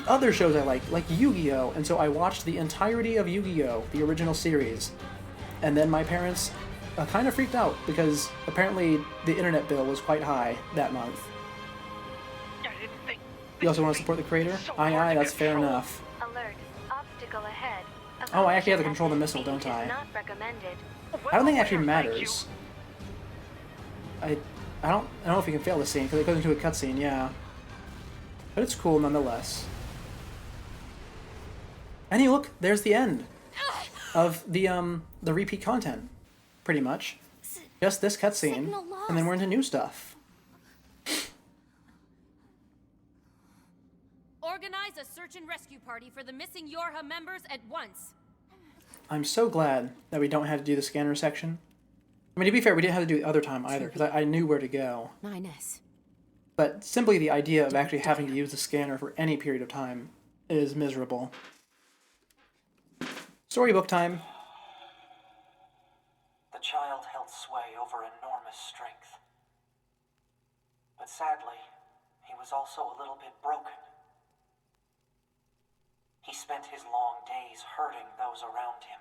S1: other shows I like Yu-Gi-Oh! And so I watched the entirety of Yu-Gi-Oh! The original series. And then my parents kind of freaked out, because apparently the internet bill was quite high that month. You also want to support the creator? Aye, that's fair enough.
S6: Alert. Obstacle ahead.
S1: Oh, I actually have to control the missile, don't I?
S6: Not recommended.
S1: I don't think it actually matters. I don't know if you can fail the scene, because it goes into a cutscene, yeah. But it's cool nonetheless. And hey, look, there's the end of the repeat content, pretty much. Just this cutscene, and then we're into new stuff.
S12: Organize a search and rescue party for the missing Yorha members at once.
S1: I'm so glad that we don't have to do the scanner section. I mean, to be fair, we didn't have to do it the other time either, because I knew where to go. But simply the idea of actually having to use the scanner for any period of time is miserable. Storybook time.
S13: The child held sway over enormous strength. But sadly, he was also a little bit broken. He spent his long days hurting those around him.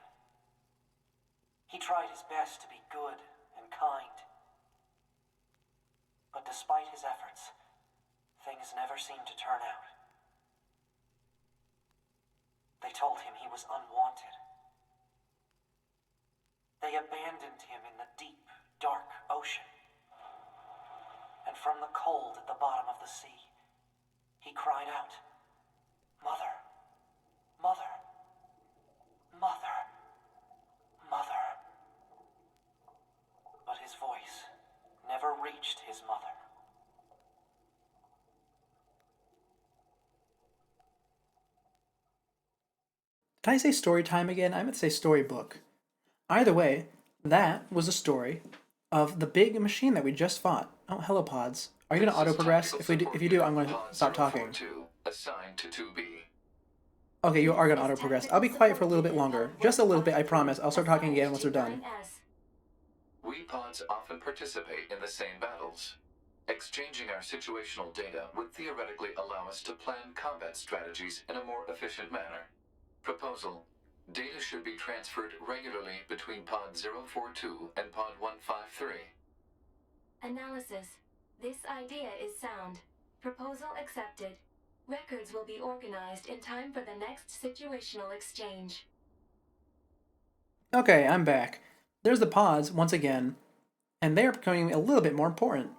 S13: He tried his best to be good and kind. But despite his efforts, things never seemed to turn out. They told him he was unwanted. They abandoned him in the deep, dark ocean. And from the cold at the bottom of the sea, he cried out, "Mother,
S1: Did I say story time again? I meant to say storybook. Either way, that was a story of the big machine that we just fought. Oh, hello, pods. Are you going to auto-progress? If you do, I'm going to stop talking.
S11: Assigned to 2B.
S1: Okay, you are going to auto-progress. I'll be quiet for a little bit longer. Just a little bit, I promise. I'll start talking again once we're done.
S11: We pods often participate in the same battles. Exchanging our situational data would theoretically allow us to plan combat strategies in a more efficient manner. Proposal: data should be transferred regularly between Pod 042 and Pod 153.
S6: Analysis. This idea is sound. Proposal accepted. Records will be organized in time for the next situational exchange.
S1: Okay, I'm back. There's the pods, once again, and they are becoming a little bit more important.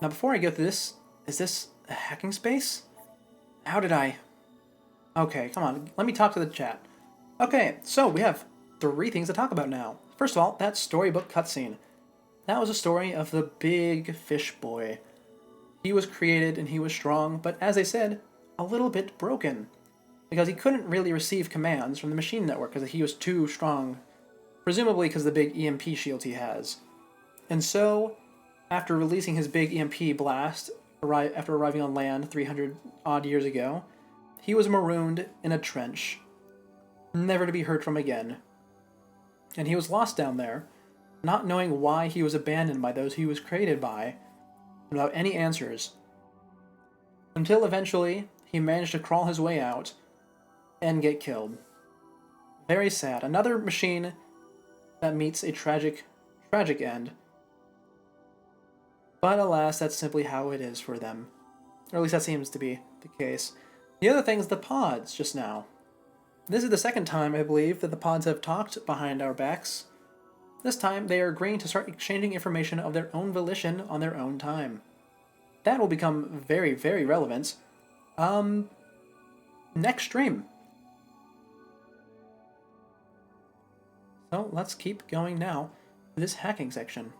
S1: Now, before I go through this, is this a hacking space? How did I... Okay, come on, let me talk to the chat. Okay, so we have 3 things to talk about now. First of all, that storybook cutscene. That was a story of the big fish boy. He was created and he was strong, but as I said, a little bit broken. Because he couldn't really receive commands from the machine network because he was too strong. Presumably because of the big EMP shield he has. And so, after releasing his big EMP blast, after arriving on land 300 odd years ago, he was marooned in a trench, never to be heard from again. And he was lost down there, not knowing why he was abandoned by those he was created by, without any answers. Until eventually, he managed to crawl his way out and get killed. Very sad. Another machine that meets a tragic end. But alas, that's simply how it is for them. Or at least that seems to be the case. The other thing is the pods just now. This is the second time, I believe, that the pods have talked behind our backs. This time, they are agreeing to start exchanging information of their own volition on their own time. That will become very, very relevant. Next stream. So, let's keep going now to this hacking section.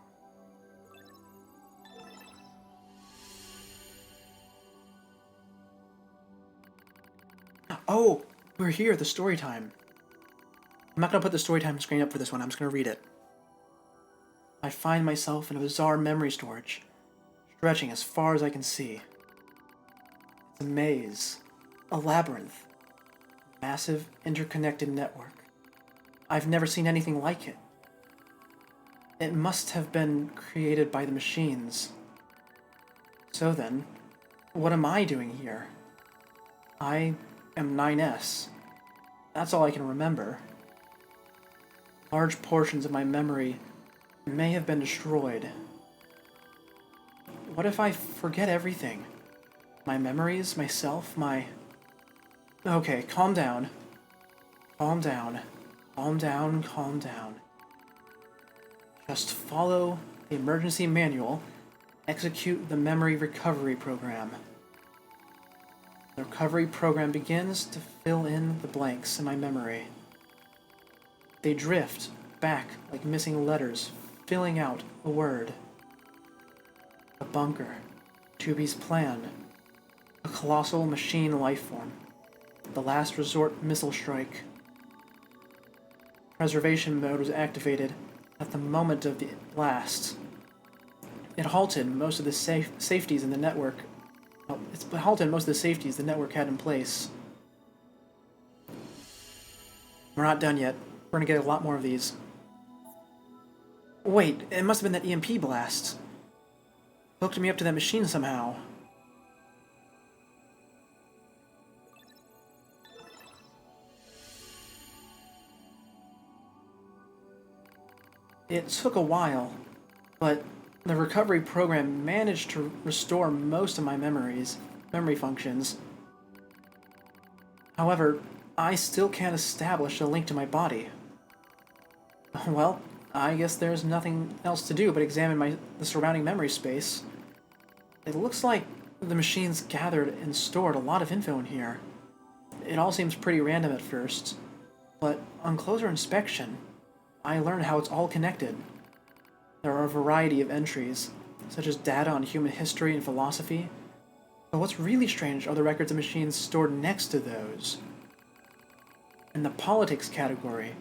S1: Oh, we're here, the story time. I'm not going to put the story time screen up for this one, I'm just going to read it. I find myself in a bizarre memory storage, stretching as far as I can see. It's a maze, a labyrinth, a massive interconnected network. I've never seen anything like it. It must have been created by the machines. So then, what am I doing here? I am 9S. That's all I can remember. Large portions of my memory may have been destroyed. What if I forget everything? My memories, myself, my... Okay, calm down. Calm down. Calm down, calm down. Just follow the emergency manual. Execute the memory recovery program. The recovery program begins to fill in the blanks in my memory. They drift back like missing letters, filling out a word. A bunker. 2B's plan. A colossal machine lifeform. The last resort missile strike. Preservation mode was activated at the moment of the blast. It halted most of the safeties in the network. Well, it's halted most of the safeties the network had in place. We're not done yet. We're gonna get a lot more of these. Wait, it must have been that EMP blast. Hooked me up to that machine somehow. It took a while, but the recovery program managed to restore most of my memory functions. However, I still can't establish a link to my body. Well, I guess there's nothing else to do but examine the surrounding memory space. It looks like the machines gathered and stored a lot of info in here. It all seems pretty random at first, but on closer inspection, I learned how it's all connected. There are a variety of entries, such as data on human history and philosophy, but what's really strange are the records of machines stored next to those. In the politics category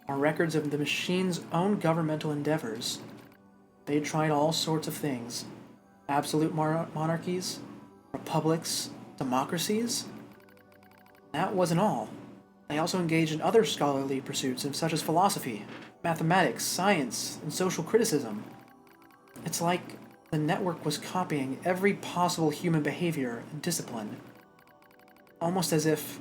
S1: are records of the machine's own governmental endeavors. They tried all sorts of things. Absolute monarchies, republics, democracies. That wasn't all. They also engaged in other scholarly pursuits such as philosophy, mathematics, science, and social criticism. It's like the network was copying every possible human behavior and discipline. Almost as if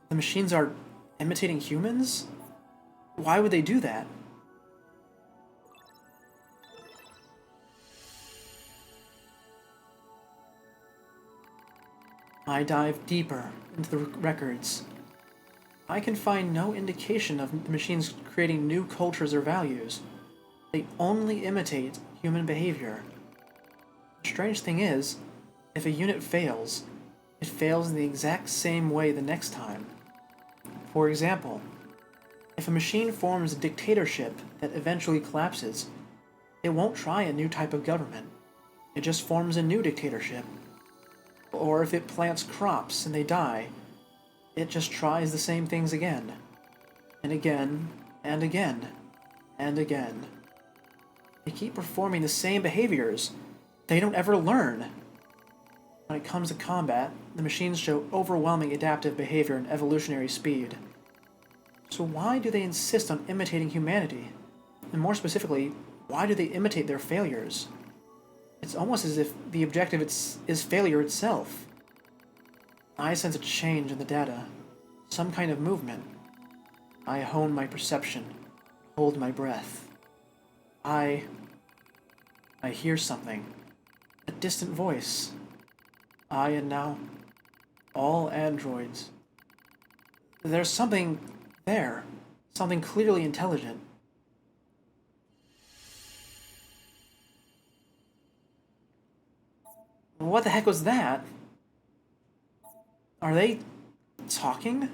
S1: the machines are imitating humans? Why would they do that? I dive deeper into the records. I can find no indication of the machines creating new cultures or values. They only imitate human behavior. The strange thing is, if a unit fails, it fails in the exact same way the next time. For example, if a machine forms a dictatorship that eventually collapses, it won't try a new type of government. It just forms a new dictatorship. Or if it plants crops and they die, it just tries the same things again. And again, and again, and again. They keep performing the same behaviors. They don't ever learn. When it comes to combat, the machines show overwhelming adaptive behavior and evolutionary speed. So why do they insist on imitating humanity? And more specifically, why do they imitate their failures? It's almost as if the objective is failure itself. I sense a change in the data, some kind of movement. I hone my perception, hold my breath. I hear something, a distant voice. I and now all androids. There's something there, something clearly intelligent. What the heck was that? Are they talking?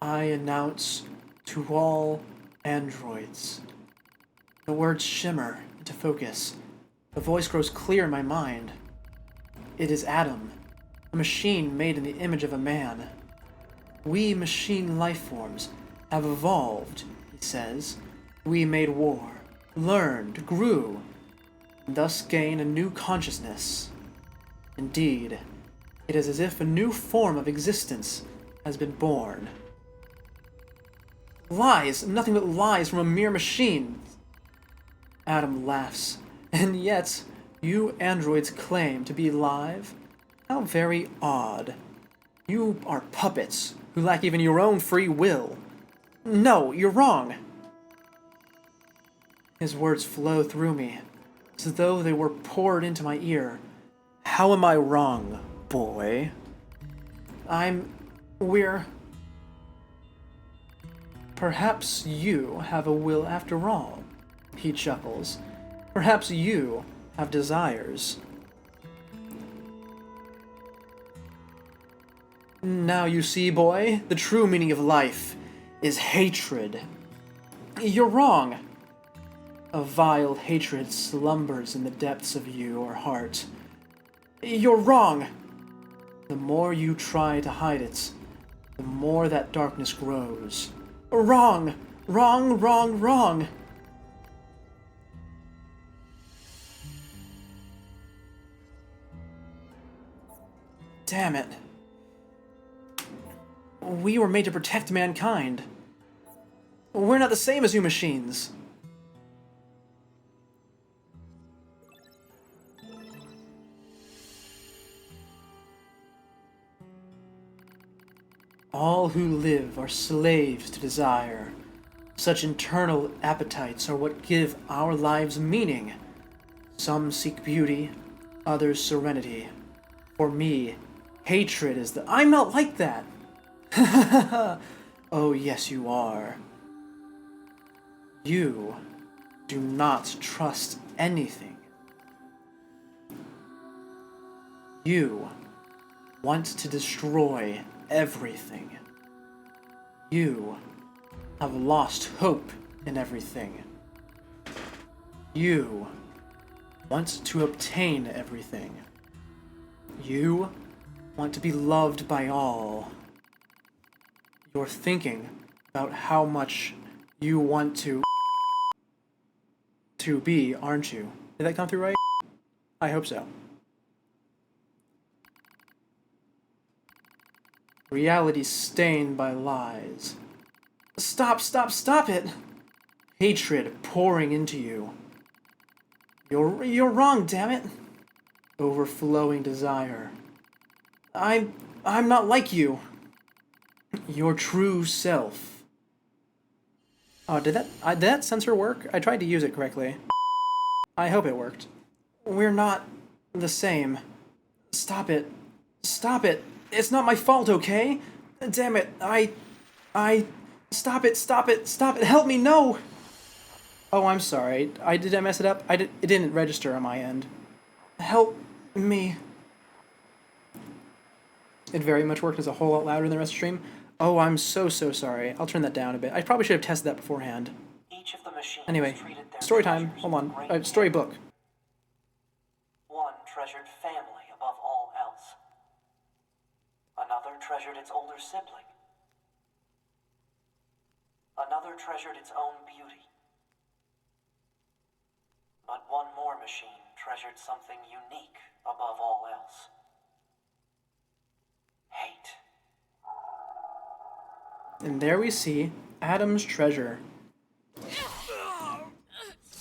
S1: I announce to all androids. The words shimmer into focus. The voice grows clear in my mind. It is Adam, a machine made in the image of a man. We machine life forms have evolved, he says. We made war, learned, grew, and thus gain a new consciousness. Indeed, it is as if a new form of existence has been born. Lies, nothing but lies from a mere machine. Adam laughs. And yet, you androids claim to be alive? How very odd. You are puppets who lack even your own free will. No, you're wrong. His words flow through me, as though they were poured into my ear. How am I wrong, boy? We're... Perhaps you have a will after all, he chuckles. Perhaps you have desires. Now you see, boy, the true meaning of life is hatred. You're wrong. A vile hatred slumbers in the depths of your heart. You're wrong. The more you try to hide it, the more that darkness grows. Wrong! Wrong, wrong, wrong! Damn it. We were made to protect mankind. We're not the same as you machines. All who live are slaves to desire. Such internal appetites are what give our lives meaning. Some seek beauty, others serenity. For me, hatred is the— I'm not like that! Oh, yes, you are. You do not trust anything. You want to destroy everything. You have lost hope in everything. You want to obtain everything. You want to be loved by all. You're thinking about how much you want to be, aren't you? Did that come through right? I hope so. Reality stained by lies. Stop, stop, stop it! Hatred pouring into you. You're wrong, damn it! Overflowing desire. I'm not like you. Your true self. Oh, did that sensor work? I tried to use it correctly. I hope it worked. We're not the same. Stop it. Stop it. It's not my fault, okay? Damn it. Stop it, stop it, stop it. Help me, no! Oh, I'm sorry. Did I mess it up? It didn't register on my end. Help me. It very much worked as a whole lot louder than the rest of the stream. Oh, I'm so sorry. I'll turn that down a bit. I probably should have tested that beforehand.
S13: Each of the machines
S1: Anyway,
S13: treated their
S1: story time.
S13: treasures
S1: Hold
S13: with
S1: on.
S13: great
S1: Storybook.
S13: care. One treasured family above all else. Another treasured its older sibling. Another treasured its own beauty. But one more machine treasured something unique above all else. Hate.
S1: And there we see Adam's treasure.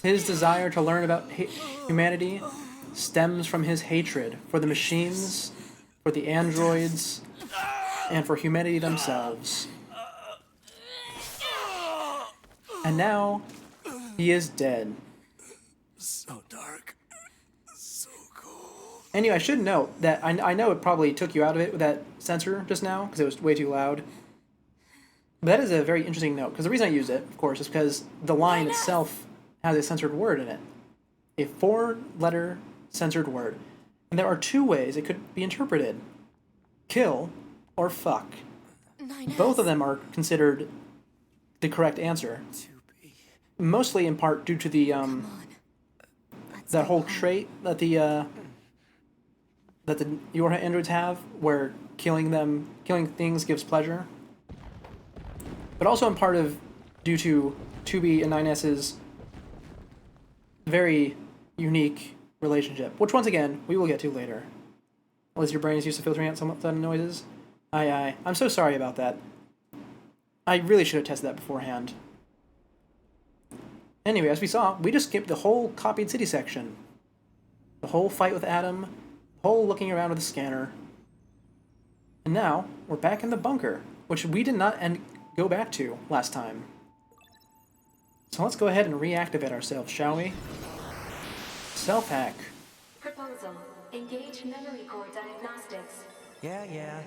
S1: His desire to learn about humanity stems from his hatred for the machines, for the androids, and for humanity themselves. And now, he is dead.
S8: So dark. So cold.
S1: Anyway, I should note that I know it probably took you out of it with that sensor just now, because it was way too loud. But that is a very interesting note, because the reason I used it, of course, is because the line itself has a censored word in it. A 4-letter censored word. And there are 2 ways it could be interpreted. Kill or fuck. Both of them are considered the correct answer. Mostly in part due to the that whole trait that the Yorha androids have, where killing things gives pleasure. But also in part due to 2B and 9S's very unique relationship, which once again we will get to later. Unless your brain is used to filtering out some sudden noises. I'm so sorry about that. I really should have tested that beforehand. Anyway, as we saw, we just skipped the whole copied city section. The whole fight with Adam, the whole looking around with the scanner. And now, we're back in the bunker, which we did not go back to last time. So let's go ahead and reactivate ourselves, shall we? Self-hack.
S6: Proposal. Engage memory core diagnostics.
S3: Yeah.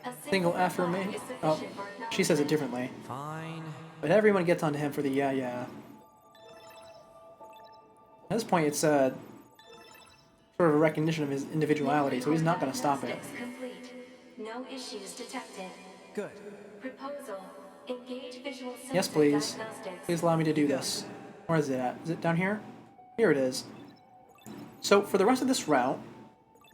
S6: A
S1: Single affirmation.
S6: is
S1: Oh,
S6: sufficient for
S1: she says it differently.
S3: Fine.
S1: But everyone gets onto him for the yeah. At this point, it's sort of a recognition of his individuality, so he's not going to stop it.
S6: Complete. No issues detected.
S3: Good.
S6: Proposal. Engage visual sensor
S1: Yes, please.
S6: diagnostics.
S1: Please allow me to do this. Where is it at? Is it down here? Here it is. So for the rest of this route,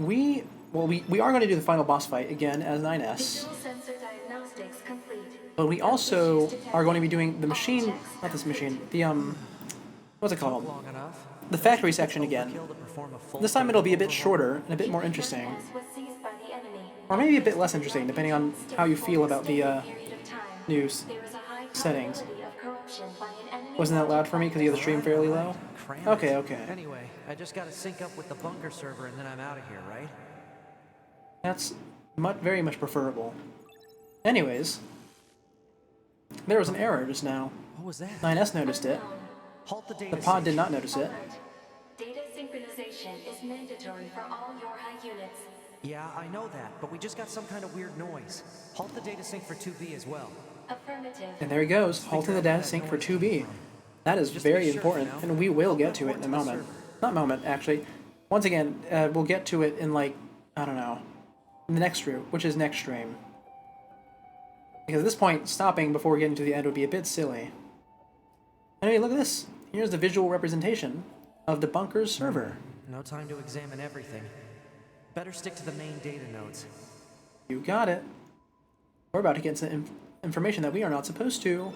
S1: we are going to do the final boss fight again as 9S.
S6: Visual sensor diagnostics complete.
S1: But we also are going to be doing the machine, not this machine, the what's it called?
S3: Long enough.
S1: The factory section again. This time it'll be a bit shorter and a bit more interesting.
S6: Was seized by the enemy.
S1: Or maybe a bit less interesting, depending on how you feel about the news
S6: There is a high
S1: settings.
S6: probability of corruption by an enemy.
S1: Wasn't that loud for me because you have the stream fairly low? Okay.
S3: Anyway, I just gotta sync up with the bunker server and then I'm out of here, right?
S1: That's very much preferable. Anyways, there was an error just now.
S3: What was that?
S1: 9S noticed it.
S3: Halt the
S1: The
S3: data
S1: pod did not notice it.
S6: Alert. Data synchronization is mandatory for all Yorha units.
S3: Yeah, I know that, but we just got some kind of weird noise. Halt the data sync for 2B as well.
S6: Affirmative.
S1: And there he goes, halting the data sync for 2B. That is very important, and we will get to it in a moment. Not moment, actually. Once again, we'll get to it in, like, I don't know, in the next route, which is next stream. Because at this point, stopping before getting to the end would be a bit silly. Anyway, look at this. Here's the visual representation of the bunker's server.
S3: No time to examine everything. Better stick to the main data nodes.
S1: You got it. We're about to get some information that we are not supposed to.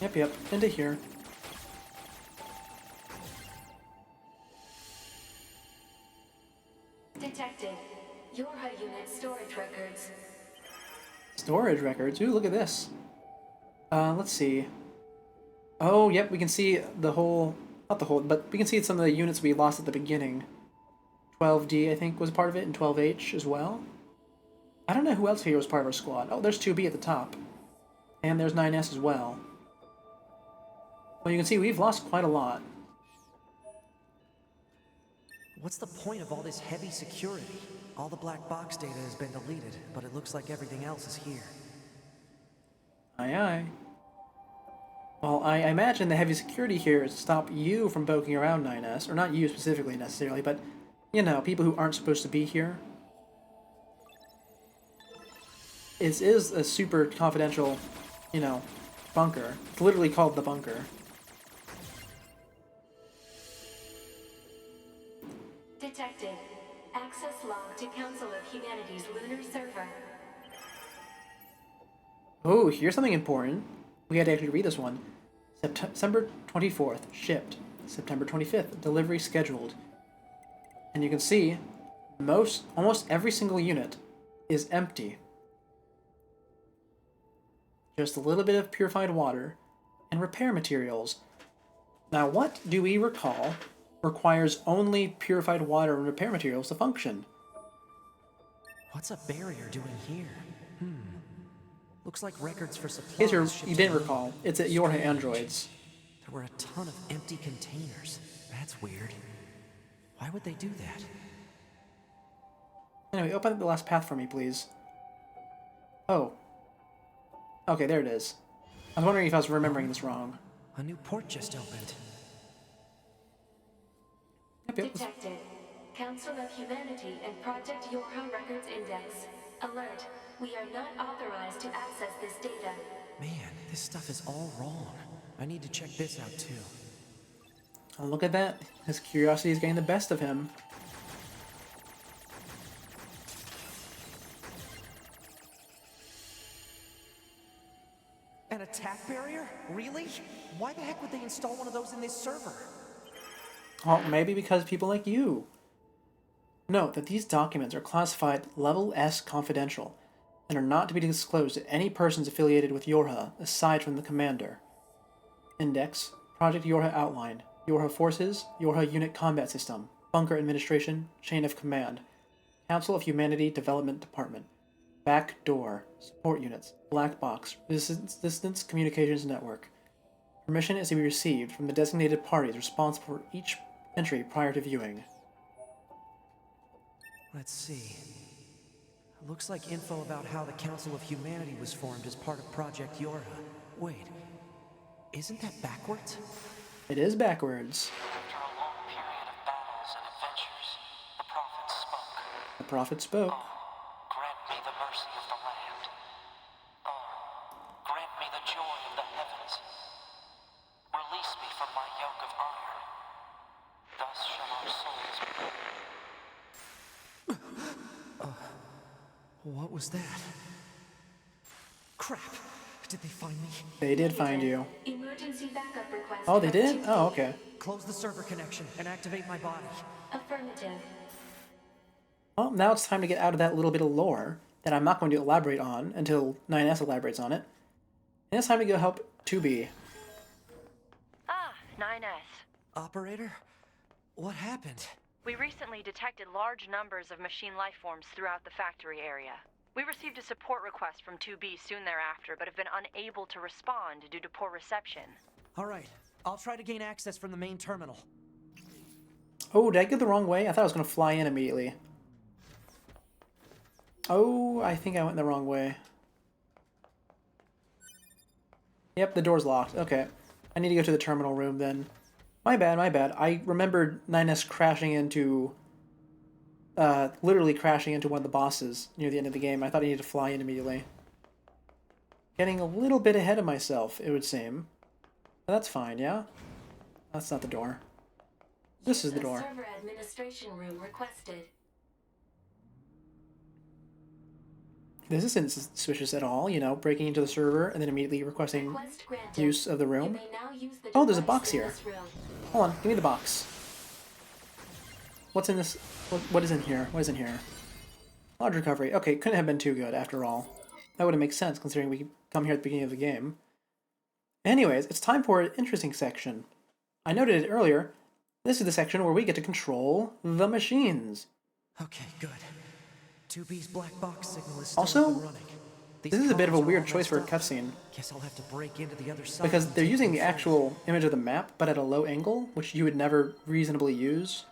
S1: Yep, into here.
S6: Detected. Yorha unit storage records.
S1: Storage records? Ooh, look at this. Let's see. Oh, yep, we can see the whole... Not the whole, but we can see some of the units we lost at the beginning. 12D, I think, was part of it, and 12H as well. I don't know who else here was part of our squad. Oh, there's 2B at the top. And there's 9S as well. Well, you can see we've lost quite a lot.
S3: What's the point of all this heavy security? All the black box data has been deleted, but it looks like everything else is here.
S1: Aye, aye. Well, I imagine the heavy security here is to stop you from poking around 9S, or not you specifically necessarily, but, you know, people who aren't supposed to be here. It is a super confidential, you know, bunker. It's literally called the bunker.
S6: Detected. Access log to Council of Humanity's lunar server.
S1: Oh, here's something important. We had to actually read this one. September 24th, shipped. September 25th, delivery scheduled. And you can see, almost every single unit is empty. Just a little bit of purified water and repair materials. Now, what do we recall requires only purified water and repair materials to function?
S3: What's a barrier doing here? Looks like records for supplies.
S1: In case you didn't recall, it's at Yorha Androids.
S3: There were a ton of empty containers. That's weird. Why would they do that?
S1: Anyway, open up the last path for me, please. Oh. Okay, there it is. I was wondering if I was remembering this wrong.
S3: A new port just opened.
S1: Yep.
S6: Detected. Council of Humanity and Project Yorha Records Index. Alert. We are not authorized to access this data.
S3: Man, this stuff is all wrong. I need to check this out too.
S1: Oh, look at that. His curiosity is getting the best of him.
S3: An attack barrier? Really? Why the heck would they install one of those in this server?
S1: Oh, maybe because people like you. Note that these documents are classified Level S confidential and are not to be disclosed to any persons affiliated with Yorha aside from the commander. Index, Project Yorha Outline, Yorha Forces, Yorha Unit Combat System, Bunker Administration, Chain of Command, Council of Humanity Development Department, Back Door, Support Units, Black Box, Resistance Communications Network. Permission is to be received from the designated parties responsible for each entry prior to viewing.
S3: Let's see. Looks like info about how the Council of Humanity was formed as part of Project Yorha. Wait, isn't that backwards?
S1: It is backwards.
S13: After a long period of battles and adventures, the prophet spoke.
S1: The prophet spoke.
S13: Grant me the mercy of the land. Grant me the joy of the heavens. Release me from my yoke of iron. Thus shall our souls be.
S3: What was that? Crap! Did they find me?
S1: They did find you.
S6: Emergency backup request.
S1: Oh, they did? Oh, okay.
S3: Close the server connection and activate my body.
S6: Affirmative.
S1: Well, now it's time to get out of that little bit of lore that I'm not going to elaborate on until 9S elaborates on it. And it's time to go help 2B.
S5: Ah, 9S.
S3: Operator? What happened?
S5: We recently detected large numbers of machine life forms throughout the factory area. We received a support request from 2B soon thereafter, but have been unable to respond due to poor reception.
S3: Alright, I'll try to gain access from the main terminal.
S1: Oh, did I get the wrong way? I thought I was going to fly in immediately. Oh, I think I went the wrong way. Yep, the door's locked. Okay. I need to go to the terminal room then. My bad, my bad. I remembered 9S crashing into literally crashing into one of the bosses near the end of the game. I thought I needed to fly in immediately. Getting a little bit ahead of myself, it would seem. But that's fine, yeah? That's not the door. This is the door.
S6: Server administration room requested.
S1: This isn't suspicious at all, you know, breaking into the server and then immediately requesting use of the room. Oh, there's a box here. Hold on, give me the box. What's in this? What is in here? What is in here? Large recovery. Okay, couldn't have been too good after all. That would have made sense considering we come here at the beginning of the game. Anyways, it's time for an interesting section. I noted it earlier. This is the section where we get to control the machines.
S3: Okay, good. 2B's black box signal is
S1: still
S3: up
S1: also,
S3: and running.
S1: This is a bit of a weird choice for a cutscene.
S3: Guess I'll have to break into the other side.
S1: Because they're using the actual image of the map, but at a low angle, which you would never reasonably use.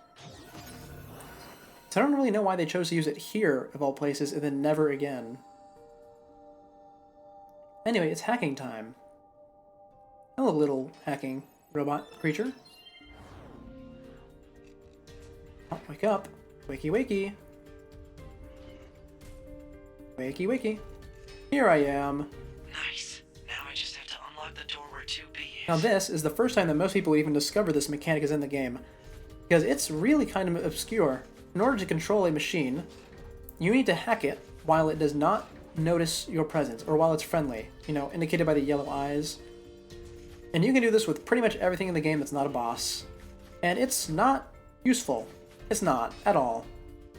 S1: So I don't really know why they chose to use it here, of all places, and then never again. Anyway, it's hacking time. Hello, little hacking robot creature. Oh, wake up. Wakey, wakey. Wakey, wakey. Here I am.
S3: Nice. Now I just have to unlock the door where 2B is.
S1: Now this is the first time that most people even discover this mechanic is in the game. Because it's really kind of obscure. In order to control a machine, you need to hack it while it does not notice your presence, or while it's friendly, you know, indicated by the yellow eyes. And you can do this with pretty much everything in the game that's not a boss. And it's not useful. It's not, at all.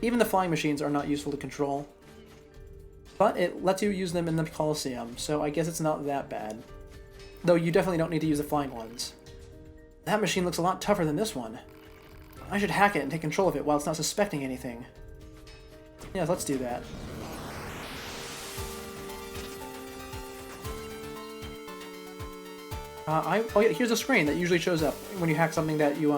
S1: Even the flying machines are not useful to control. But it lets you use them in the Colosseum, so I guess it's not that bad. Though you definitely don't need to use the flying ones. That machine looks a lot tougher than this one. I should hack it and take control of it while it's not suspecting anything. Yeah, let's do that. Oh yeah, here's a screen that usually shows up when you hack something that you,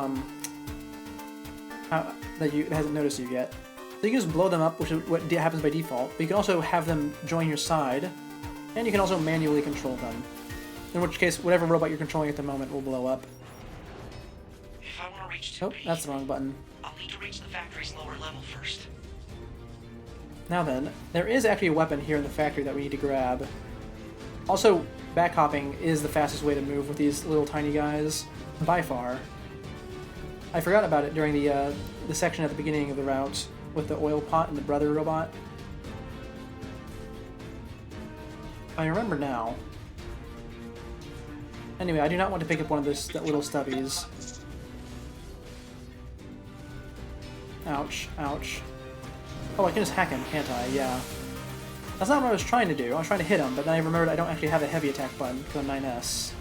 S1: that hasn't noticed you yet. So you can just blow them up, which is what happens by default, but you can also have them join your side, and you can also manually control them. In which case, whatever robot you're controlling at the moment will blow up.
S3: If I want to reach 2B,
S1: oh, that's the wrong button.
S3: I'll need to reach the factory's lower level first.
S1: Now then, there is actually a weapon here in the factory that we need to grab. Also, backhopping is the fastest way to move with these little tiny guys, by far. I forgot about it during the section at the beginning of the route with the oil pot and the brother robot. I remember now. Anyway, I do not want to pick up one of those little stubbies. Ouch, ouch. Oh, I can just hack him, can't I? Yeah. That's not what I was trying to do. I was trying to hit him, but then I remembered I don't actually have a heavy attack button because I'm 9S.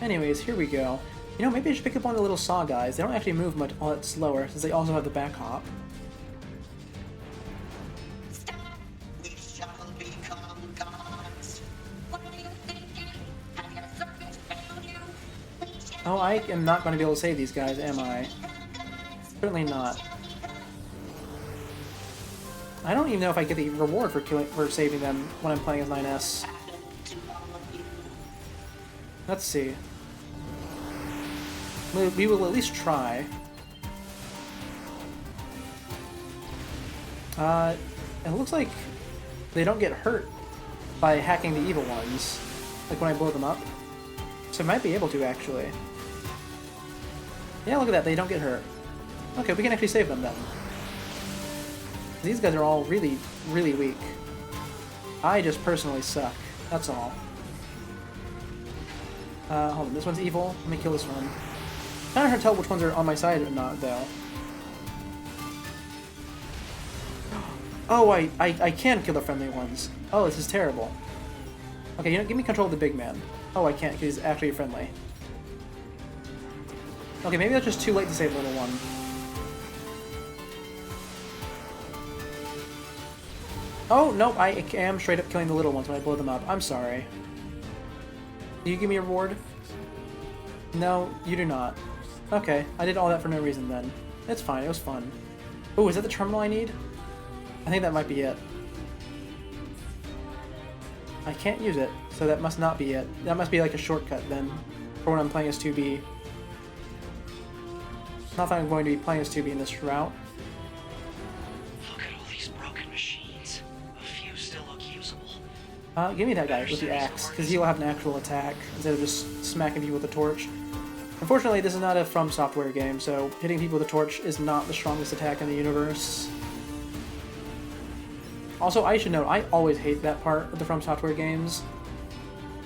S1: Anyways, here we go. You know, maybe I should pick up one of the little saw guys. They don't actually move much all that slower, since they also have the back hop.
S14: Stop! We shall become gods. What are you thinking? Have your servants failed you? We shall
S1: Oh, I am not going to be able to save these guys, am I? Certainly not. I don't even know if I get the reward for saving them when I'm playing as 9S. Let's see. We will at least try. It looks like they don't get hurt by hacking the evil ones, like when I blow them up. So I might be able to, actually. Yeah, look at that, they don't get hurt. Okay, we can actually save them then. These guys are all really, really weak. I just personally suck, that's all. Hold on, this one's evil. Let me kill this one. Kinda hard to tell which ones are on my side or not, though. Oh, I can kill the friendly ones. Oh, this is terrible. Okay, you know, give me control of the big man. Oh, I can't, because he's actually friendly. Okay, maybe that's just too late to save the little one. Oh, no, I am straight up killing the little ones when I blow them up. I'm sorry. Do you give me a reward? No, you do not. Okay, I did all that for no reason then. It's fine, it was fun. Oh, is that the terminal I need? I think that might be it. I can't use it, So that must not be it. That must be like a shortcut then, for when I'm playing as 2B. Not that I'm going to be playing as 2B in this route.
S13: Look at all these broken machines. A few still look usable.
S1: Give me that guy with the axe, because he'll have an actual attack instead of just smacking people with a torch. Unfortunately, this is not a From Software game, so hitting people with a torch is not the strongest attack in the universe. Also, I should note, I always hate that part of the From Software games.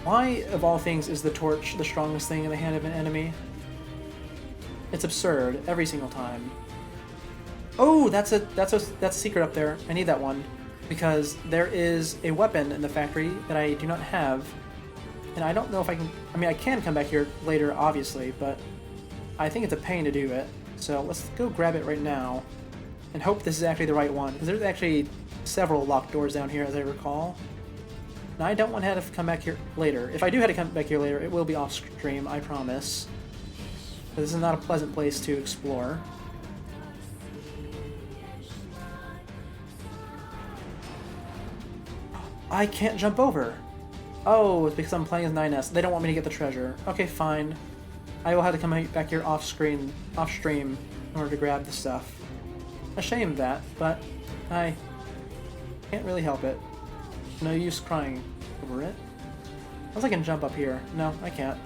S1: Why, of all things, is the torch the strongest thing in the hand of an enemy? It's absurd every single time. Oh, that's a secret up there. I need that one because there is a weapon in the factory that I do not have, and I don't know if I can. I mean, I can come back here later, obviously, but I think it's a pain to do it. So let's go grab it right now, and hope this is actually the right one. Because there's actually several locked doors down here, as I recall. Now, I don't want to have to come back here later. If I do have to come back here later, it will be off stream, I promise. This is not a pleasant place to explore. I can't jump over. Oh, it's because I'm playing as 9S. They don't want me to get the treasure. Okay, fine. I will have to come back here off stream in order to grab the stuff. A shame that, but I can't really help it. No use crying over it. Unless I can jump up here. No, I can't.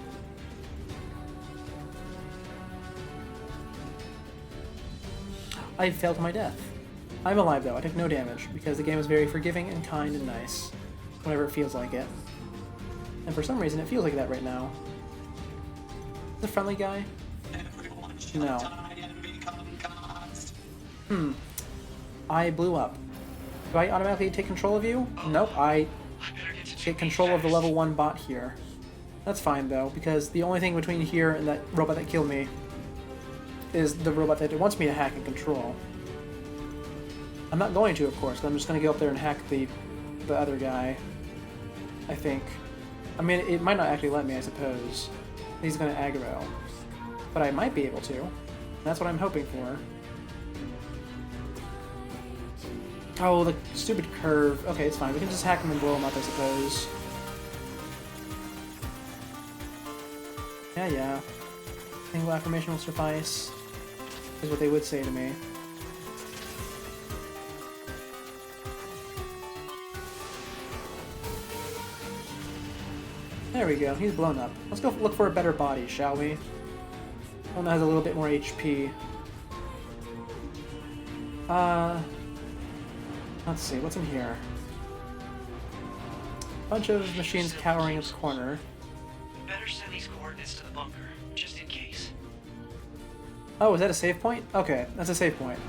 S1: I fell to my death. I'm alive though, I took no damage, because the game is very forgiving and kind and nice, whenever it feels like it. And for some reason it feels like that right now. The friendly guy? No. I blew up. Do I automatically take control of you? Nope, I get control of the level 1 bot here. That's fine though, because the only thing between here and that robot that killed me is the robot that wants me to hack and control. I'm not going to, of course, but I'm just going to go up there and hack the other guy, I think. I mean, it might not actually let me, I suppose. He's going to aggro. But I might be able to. That's what I'm hoping for. Oh, the stupid curve. Okay, it's fine. We can just hack him and blow him up, I suppose. Yeah. Single affirmation will suffice, is what they would say to me. There we go, he's blown up. Let's go look for a better body, shall we? One that has a little bit more HP. Let's see, what's in here? Bunch of machines cowering in the corner.
S13: Better send these coordinates to the bunker, just in case.
S1: Oh, is that a save point? Okay, that's a save point.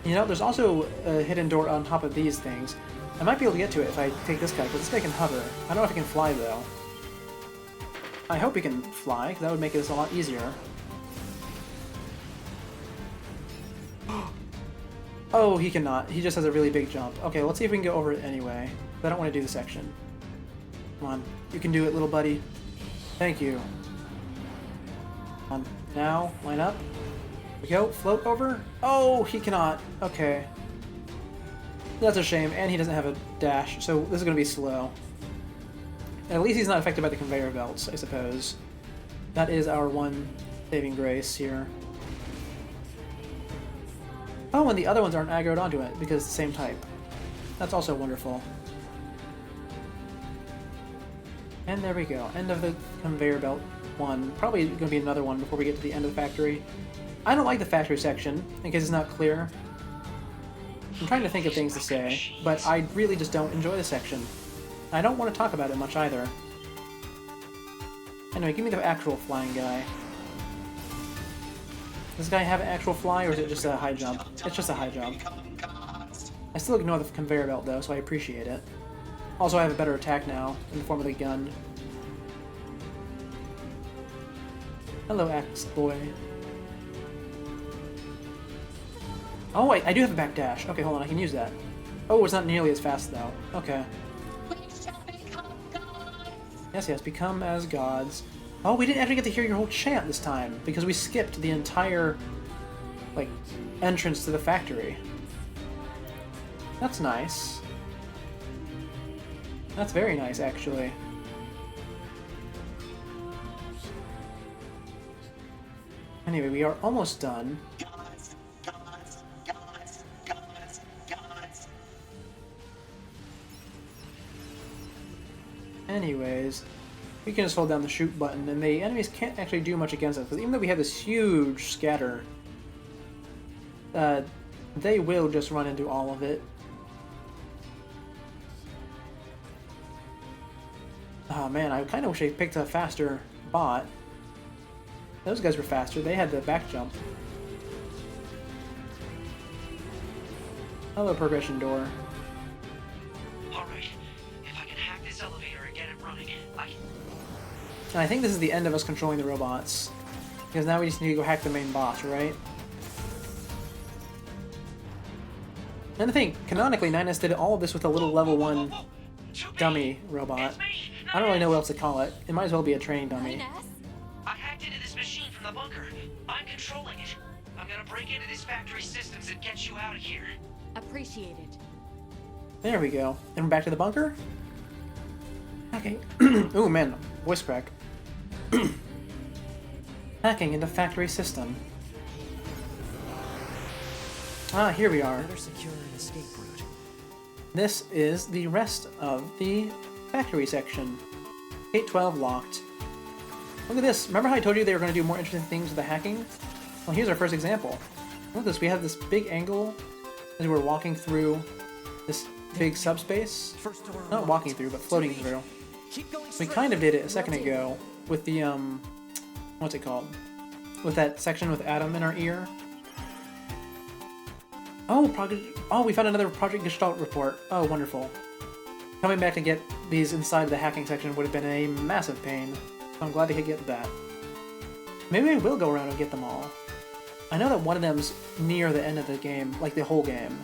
S1: You know, there's also a hidden door on top of these things. I might be able to get to it if I take this guy, because this guy can hover. I don't know if he can fly, though. I hope he can fly, because that would make this a lot easier. Oh, he cannot. He just has a really big jump. Okay, let's see if we can go over it anyway. But I don't want to do the section. Come on. You can do it, little buddy. Thank you. Come on. Now, line up. Here we go. Float over. Oh, he cannot. Okay. That's a shame, and he doesn't have a dash, so this is going to be slow. At least he's not affected by the conveyor belts, I suppose. That is our one saving grace here. Oh, and the other ones aren't aggroed onto it, because it's the same type. That's also wonderful. And there we go. End of the conveyor belt one. Probably going to be another one before we get to the end of the factory. I don't like the factory section, in case it's not clear. I'm trying to think of things to say, but I really just don't enjoy the section. I don't want to talk about it much either. Anyway, give me the actual flying guy. Does this guy have an actual fly, or is it just a high jump? It's just a high jump. I still ignore the conveyor belt, though, so I appreciate it. Also, I have a better attack now, in the form of the gun. Hello, Axe Boy. Oh wait, I do have a backdash. Okay, hold on, I can use that. Oh, it's not nearly as fast though. Okay. Yes, become as gods. Oh, we didn't actually get to hear your whole chant this time, because we skipped the entire, like, entrance to the factory. That's nice. That's very nice, actually. Anyway, we are almost done. Anyways, we can just hold down the shoot button, and the enemies can't actually do much against us, because even though we have this huge scatter, they will just run into all of it. Oh man, I kind of wish I picked a faster bot. Those guys were faster, they had the back jump. Hello, progression door.
S13: Alright, if I can hack this elevator and get it running, I can...
S1: And I think this is the end of us controlling the robots. Because now we just need to go hack the main boss, right? And the thing, canonically, 9S did all of this with a little level 1 dummy robot. I don't really know what else to call it. It might as well be a training dummy.
S13: I hacked into this machine from the bunker. I'm controlling it. I'm gonna break into this factory systems and get you out of here.
S7: Appreciated.
S1: There we go. And we're back to the bunker? Okay. Ooh, man. Voice crack. Hacking into factory system. Ah, here we are.
S3: Better secure an escape route.
S1: This is the rest of the factory section. Gate 12 locked. Look at this. Remember how I told you they were going to do more interesting things with the hacking? Well, here's our first example. Look at this. We have this big angle as we're walking through this big subspace. Not walking through, but floating through. We kind of did it a second ago with the, what's it called? With that section with Adam in our ear. Oh, we found another Project Gestalt report. Oh, wonderful. Coming back to get these inside the hacking section would have been a massive pain. So I'm glad to get that. Maybe I will go around and get them all. I know that one of them's near the end of the game, like the whole game.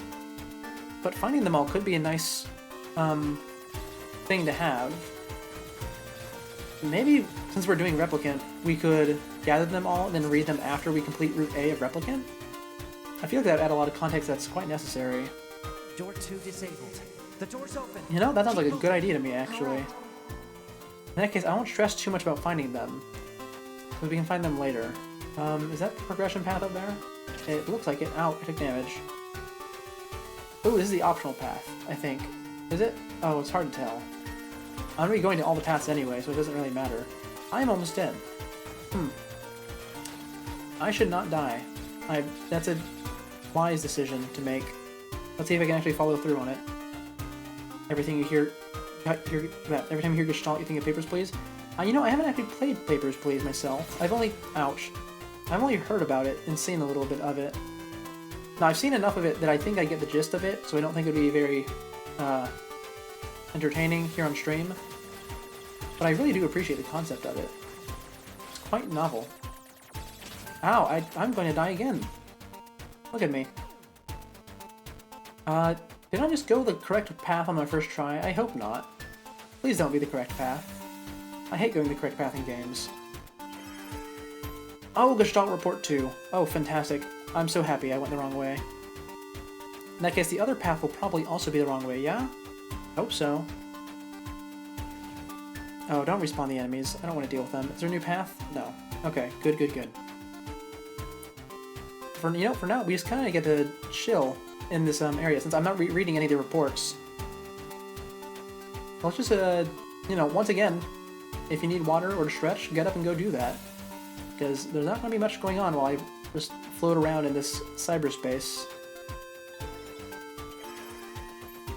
S1: But finding them all could be a nice, thing to have. Maybe, since we're doing Replicant, we could gather them all and then read them after we complete Route A of Replicant? I feel like that would add a lot of context that's quite necessary.
S3: Door 2 disabled. The door's open.
S1: You know, that sounds like a good idea to me, actually. In that case, I won't stress too much about finding them. Because we can find them later. Is that the progression path up there? It looks like it. Ow, I took damage. Ooh, this is the optional path, I think. Is it? Oh, it's hard to tell. I'm going to be going to all the paths anyway, so it doesn't really matter. I am almost dead. I should not die. That's a wise decision to make. Let's see if I can actually follow through on it. Everything you hear every time you hear Gestalt, you think of Papers, Please? You know, I haven't actually played Papers, Please myself. I've only heard about it and seen a little bit of it. Now, I've seen enough of it that I think I get the gist of it, so I don't think it would be very entertaining here on stream. But I really do appreciate the concept of it. It's quite novel. Ow, I'm going to die again. Look at me. Did I just go the correct path on my first try? I hope not. Please don't be the correct path. I hate going the correct path in games. Oh, Gestalt Report 2. Oh, fantastic. I'm so happy I went the wrong way. In that case, the other path will probably also be the wrong way, yeah? Hope so. Oh, don't respawn the enemies. I don't want to deal with them. Is there a new path? No. Okay, good, good, good. For now, we just kind of get to chill in this area, since I'm not reading any of the reports. Let's just, once again, if you need water or to stretch, get up and go do that. Because there's not going to be much going on while I just float around in this cyberspace.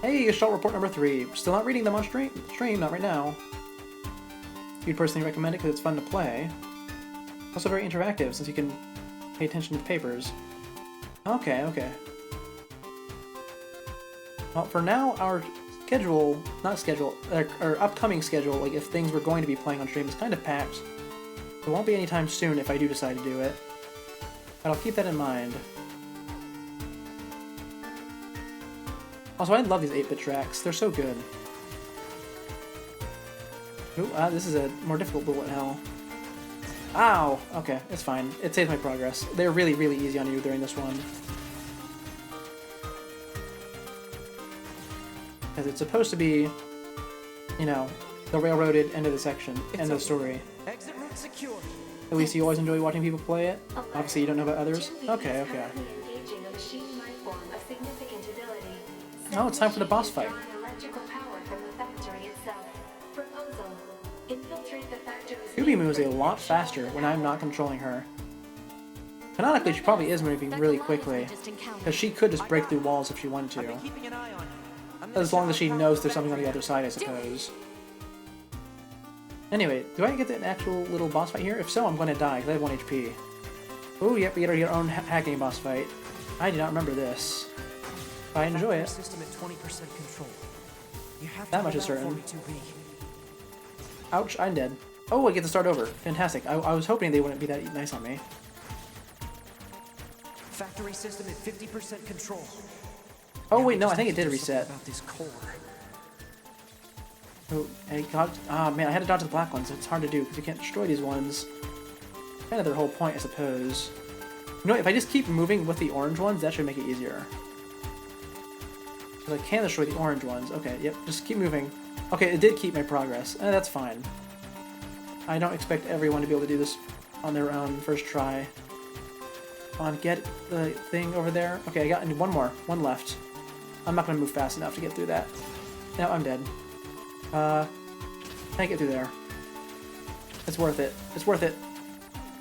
S1: Hey, Gestalt Report number 3. Still not reading them on stream, not right now. You'd personally recommend it because it's fun to play. Also very interactive, since you can pay attention to the papers. Okay, okay. Well, for now, our our upcoming schedule, like if things were going to be playing on stream, is kind of packed. It won't be anytime soon if I do decide to do it. But I'll keep that in mind. Also, I love these 8-bit tracks. They're so good. Ooh, this is a more difficult bullet hell. Ow! Okay, it's fine. It saves my progress. They're really, really easy on you during this one. Because it's supposed to be you know, the railroaded end of the section, end of the story.
S3: Exit route secure.
S1: At least you always enjoy watching people play it. Obviously, you don't know about others. Okay, okay.
S6: Engaging a machine life form of significant ability.
S1: Oh, it's time for the boss fight.
S6: Electrical power from the factory itself. Proposal: infiltrate the factory's.
S1: Scooby moves a lot faster when I'm not controlling her. Canonically, she probably is moving really quickly, because she could just break through walls if she wanted to. As long as she knows there's something on the other side, I suppose. Anyway, do I get an actual little boss fight here? If so, I'm going to die, because I have 1 HP. Oh, yep, we get our own hacking boss fight. I do not remember this. I enjoy it.
S3: System at 20% control. You have
S1: That much is certain. Ouch, I'm dead. Oh, I get to start over. Fantastic. I was hoping they wouldn't be that nice on me.
S3: Factory system at 50% control.
S1: Oh wait, no, I think it did reset.
S3: About this core.
S1: Oh, man, I had to dodge the black ones. It's hard to do because you can't destroy these ones. Kind of their whole point, I suppose. You know, if I just keep moving with the orange ones, that should make it easier. Because I can destroy the orange ones. Okay, yep, just keep moving. Okay, it did keep my progress. That's fine. I don't expect everyone to be able to do this on their own first try. Come on, get the thing over there. Okay, I got one more. One left. I'm not going to move fast enough to get through that. No, I'm dead. Can't get through there. It's worth it. It's worth it.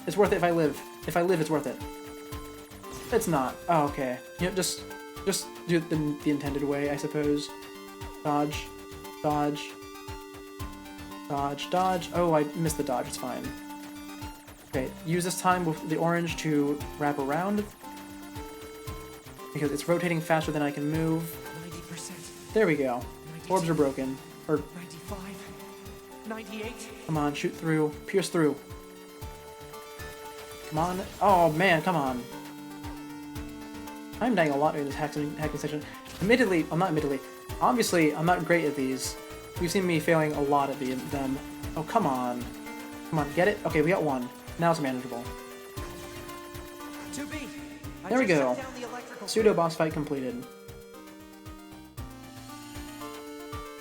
S1: It's worth it if I live. If I live, it's worth it. It's not. Oh, okay. You know, just do it the intended way, I suppose. Dodge. Dodge. Dodge. Dodge. Oh, I missed the dodge. It's fine. Okay, use this time with the orange to wrap around. Because it's rotating faster than I can move. 90%. There we go. 92, orbs are broken. Or
S3: 95. 98.
S1: Come on, shoot through. Pierce through. Come on. Oh man, come on. I'm dying a lot during this hacking section. Obviously, I'm not great at these. You've seen me failing a lot at them. Oh, come on. Come on, get it? Okay, we got one. Now it's manageable. There we go. Pseudo boss fight completed.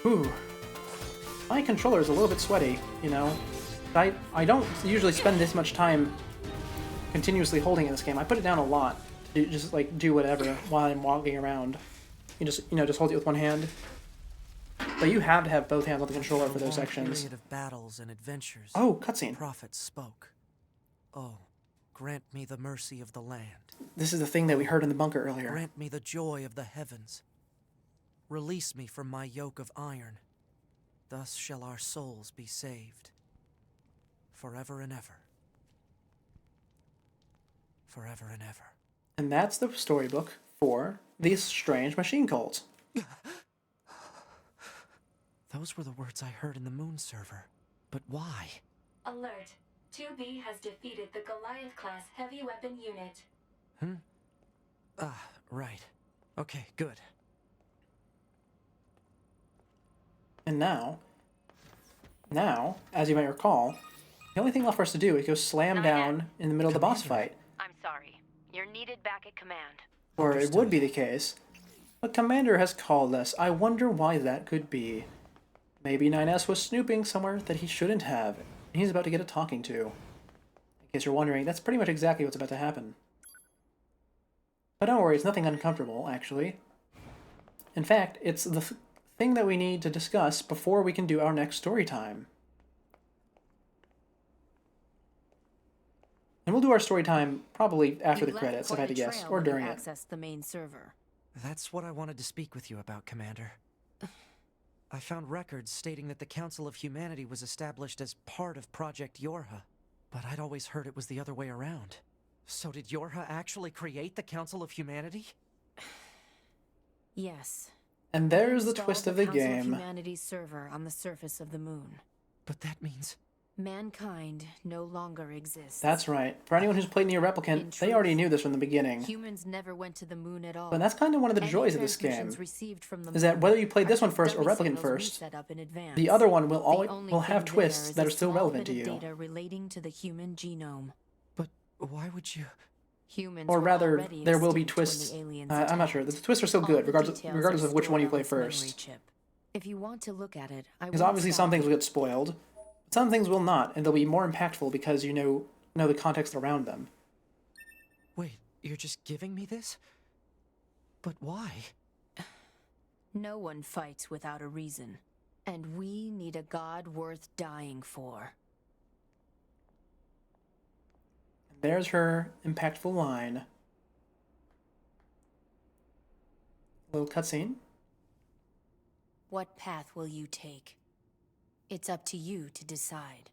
S1: Whew. My controller is a little bit sweaty, you know. I don't usually spend this much time continuously holding in this game. I put it down a lot to just like do whatever while I'm walking around. You just hold it with one hand. But you have to have both hands on the controller for those sections.
S3: Of battles and adventures.
S1: Oh, cutscene.
S3: The prophet spoke. Oh, grant me the mercy of the land.
S1: This is the thing that we heard in the bunker earlier.
S3: Grant me the joy of the heavens. Release me from my yoke of iron. Thus shall our souls be saved. Forever and ever. Forever and ever.
S1: And that's the storybook for these strange machine cults.
S3: Those were the words I heard in the moon server. But why?
S6: Alert. 2B has defeated the Goliath-class heavy weapon unit.
S3: Ah, right. Okay, good.
S1: And now, as you might recall, the only thing left for us to do is go slam down in the middle of the boss fight.
S5: I'm sorry. You're needed back at command.
S1: Or it would be the case. But Commander has called us. I wonder why that could be. Maybe 9S was snooping somewhere that he shouldn't have. And he's about to get a talking to. In case you're wondering, that's pretty much exactly what's about to happen. But don't worry, it's nothing uncomfortable, actually. In fact, it's the thing that we need to discuss before we can do our next story time. And we'll do our story time probably after the credits, if I had to guess, or during it.
S7: Access the main server.
S3: That's what I wanted to speak with you about, Commander. I found records stating that the Council of Humanity was established as part of Project Yorha, but I'd always heard it was the other way around. So did Yorha actually create the Council of Humanity?
S7: Yes.
S1: And there's the twist of the
S7: Council
S1: game.
S7: Of Humanity's server on the surface of the moon.
S3: But that means
S7: mankind no longer exists.
S1: That's right. For anyone who's played Nier Replicant, they already knew this from the beginning.
S7: Humans never went to the moon at all.
S1: But that's kind of one of the joys of this game, is that whether you played this one first or Replicant first, the other one will have twists that are still relevant to you.
S7: Data relating to the human genome.
S3: But why would you?
S7: Humans
S1: or rather, there will be twists. I'm not sure. The twists are still good, regardless of which one you play first.
S7: If you want to look at it, I
S1: Because
S7: won't
S1: obviously
S7: stop
S1: some things
S7: you.
S1: will get spoiled, but some things will not, and they'll be more impactful because you know the context around them.
S3: Wait, you're just giving me this? But why?
S7: No one fights without a reason. And we need a god worth dying for.
S1: There's her impactful line. Little cutscene.
S7: What path will you take? It's up to you to decide.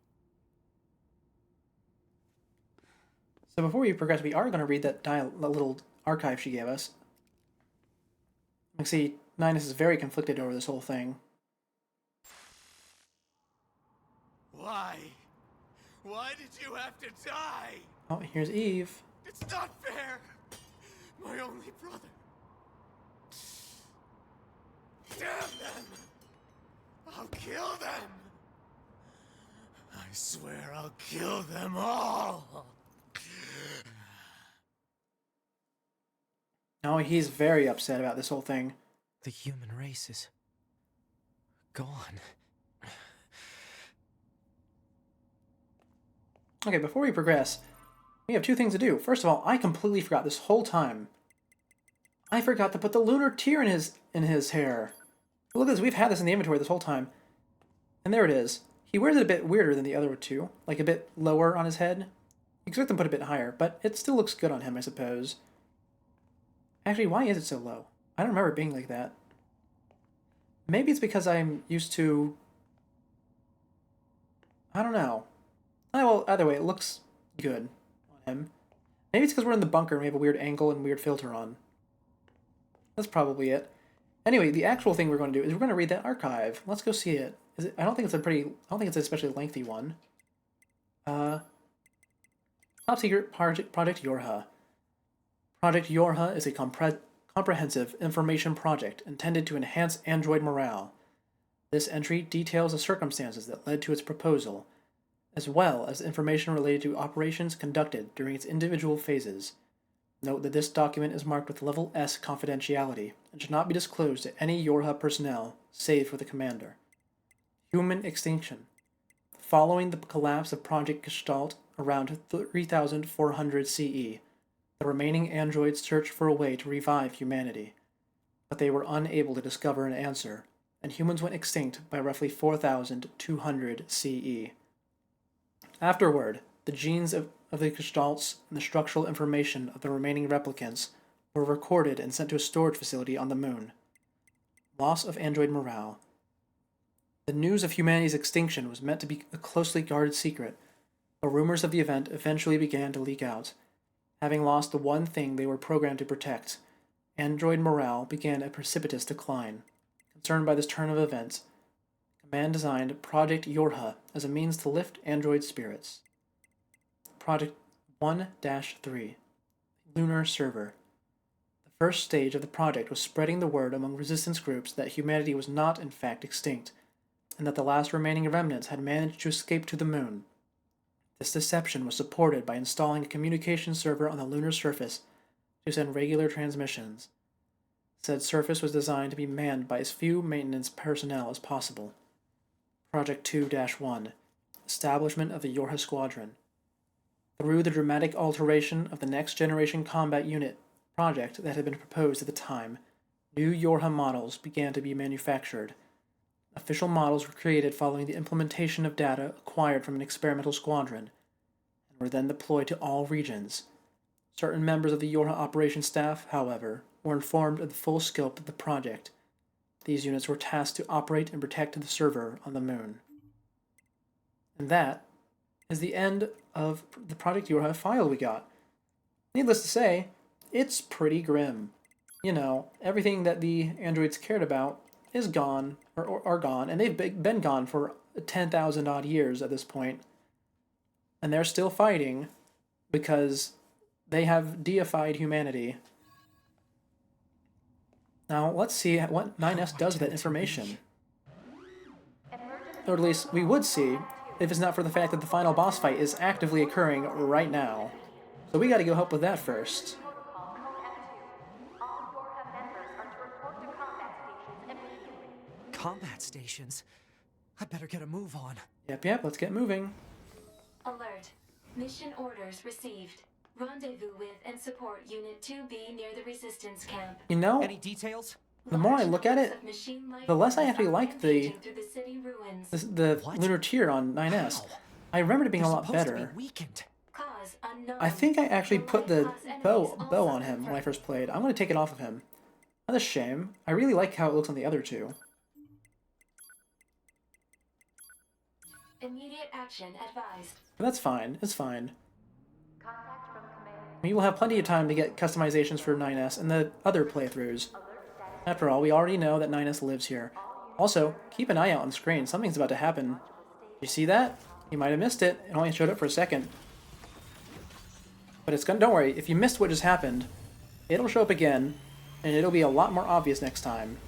S1: So before we progress, we are going to read that little archive she gave us. You can see Ninus is very conflicted over this whole thing.
S15: Why? Why did you have to die?
S1: Oh, here's Eve.
S15: It's not fair! My only brother. Damn them! I'll kill them! I swear I'll kill them all!
S1: Oh, he's very upset about this whole thing.
S3: The human race is gone.
S1: Okay, before we progress, we have two things to do. First of all, I completely forgot this whole time. I forgot to put the lunar tear in his hair. Look at this, we've had this in the inventory this whole time. And there it is. He wears it a bit weirder than the other two, like a bit lower on his head. You expect them to put it a bit higher, but it still looks good on him, I suppose. Actually, why is it so low? I don't remember it being like that. Maybe it's because I'm used to... I don't know. Oh, well, either way, it looks good on him. Maybe it's because we're in the bunker and we have a weird angle and weird filter on. That's probably it. Anyway, the actual thing we're going to do is we're going to read that archive. Let's go see it. I don't think it's an especially lengthy one. Top secret Project Yorha. Project Yorha is a comprehensive information project intended to enhance android morale. This entry details the circumstances that led to its proposal, as well as information related to operations conducted during its individual phases. Note that this document is marked with Level S confidentiality and should not be disclosed to any Yorha personnel, save for the commander. Human extinction. Following the collapse of Project Gestalt around 3400 CE, the remaining androids searched for a way to revive humanity, but they were unable to discover an answer, and humans went extinct by roughly 4200 CE. Afterward, the genes of the Gestalts and the structural information of the remaining replicants were recorded and sent to a storage facility on the moon. Loss of android morale. The news of humanity's extinction was meant to be a closely guarded secret, but rumors of the event eventually began to leak out. Having lost the one thing they were programmed to protect, android morale began a precipitous decline. Concerned by this turn of events, Command designed Project Yorha as a means to lift android spirits. Project 1-3, Lunar Server. The first stage of the project was spreading the word among resistance groups that humanity was not in fact extinct, and that the last remaining remnants had managed to escape to the moon. This deception was supported by installing a communication server on the lunar surface to send regular transmissions. Said surface was designed to be manned by as few maintenance personnel as possible. Project 2-1, Establishment of the Yorha Squadron. Through the dramatic alteration of the Next Generation Combat Unit project that had been proposed at the time, new Yorha models began to be manufactured. Official models were created following the implementation of data acquired from an experimental squadron, and were then deployed to all regions. Certain members of the Yorha operation staff, however, were informed of the full scope of the project. These units were tasked to operate and protect the server on the moon. And that is the end of the Project Yorha file we got. Needless to say, it's pretty grim. You know, everything that the androids cared about is gone, or are gone, and they've been gone for 10,000 odd years at this point. And they're still fighting because they have deified humanity. Now, let's see what 9S does with that information. Or at least, we would see, if it's not for the fact that the final boss fight is actively occurring right now. So we gotta go help with that first.
S3: Combat gas stations. I better get a move on.
S1: Yep, let's get moving.
S6: Alert. Mission orders received. Rendezvous with and support Unit 2B near the resistance camp.
S1: You know,
S3: any details?
S1: The more I look at it, the less I actually like the lunar tier on 9S. I remember it being a lot better. I think I actually put the bow on him when I first played. I'm going to take it off of him. That's a shame. I really like how it looks on the other two.
S6: Immediate action advised.
S1: But that's fine. It's fine. We will have plenty of time to get customizations for 9S and the other playthroughs. After all, we already know that 9S lives here. Also, keep an eye out on the screen. Something's about to happen. You see that? You might have missed it. It only showed up for a second. But it's gonna. Don't worry. If you missed what just happened, it'll show up again, and it'll be a lot more obvious next time.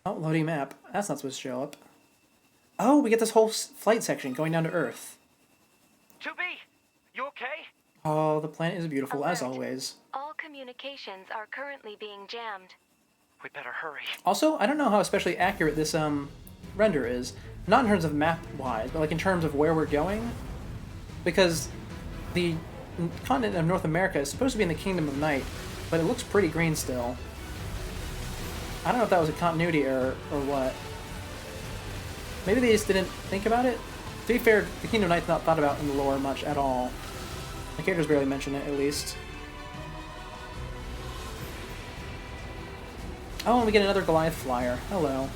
S1: Oh, loading map. That's not supposed to show up. Oh, we get this whole flight section going down to Earth.
S10: 2B, you okay?
S1: Oh, the planet is beautiful,
S6: Alert.
S1: as always.
S6: All communications are currently being jammed.
S10: We better hurry.
S1: Also, I don't know how especially accurate this render is. Not in terms of map-wise, but like in terms of where we're going. Because the continent of North America is supposed to be in the Kingdom of Night, but it looks pretty green still. I don't know if that was a continuity error or what. Maybe they just didn't think about it. To be fair, the Kingdom of Night's not thought about in the lore much at all. The characters barely mention it, at least. Oh, and we get another Goliath flyer. Hello.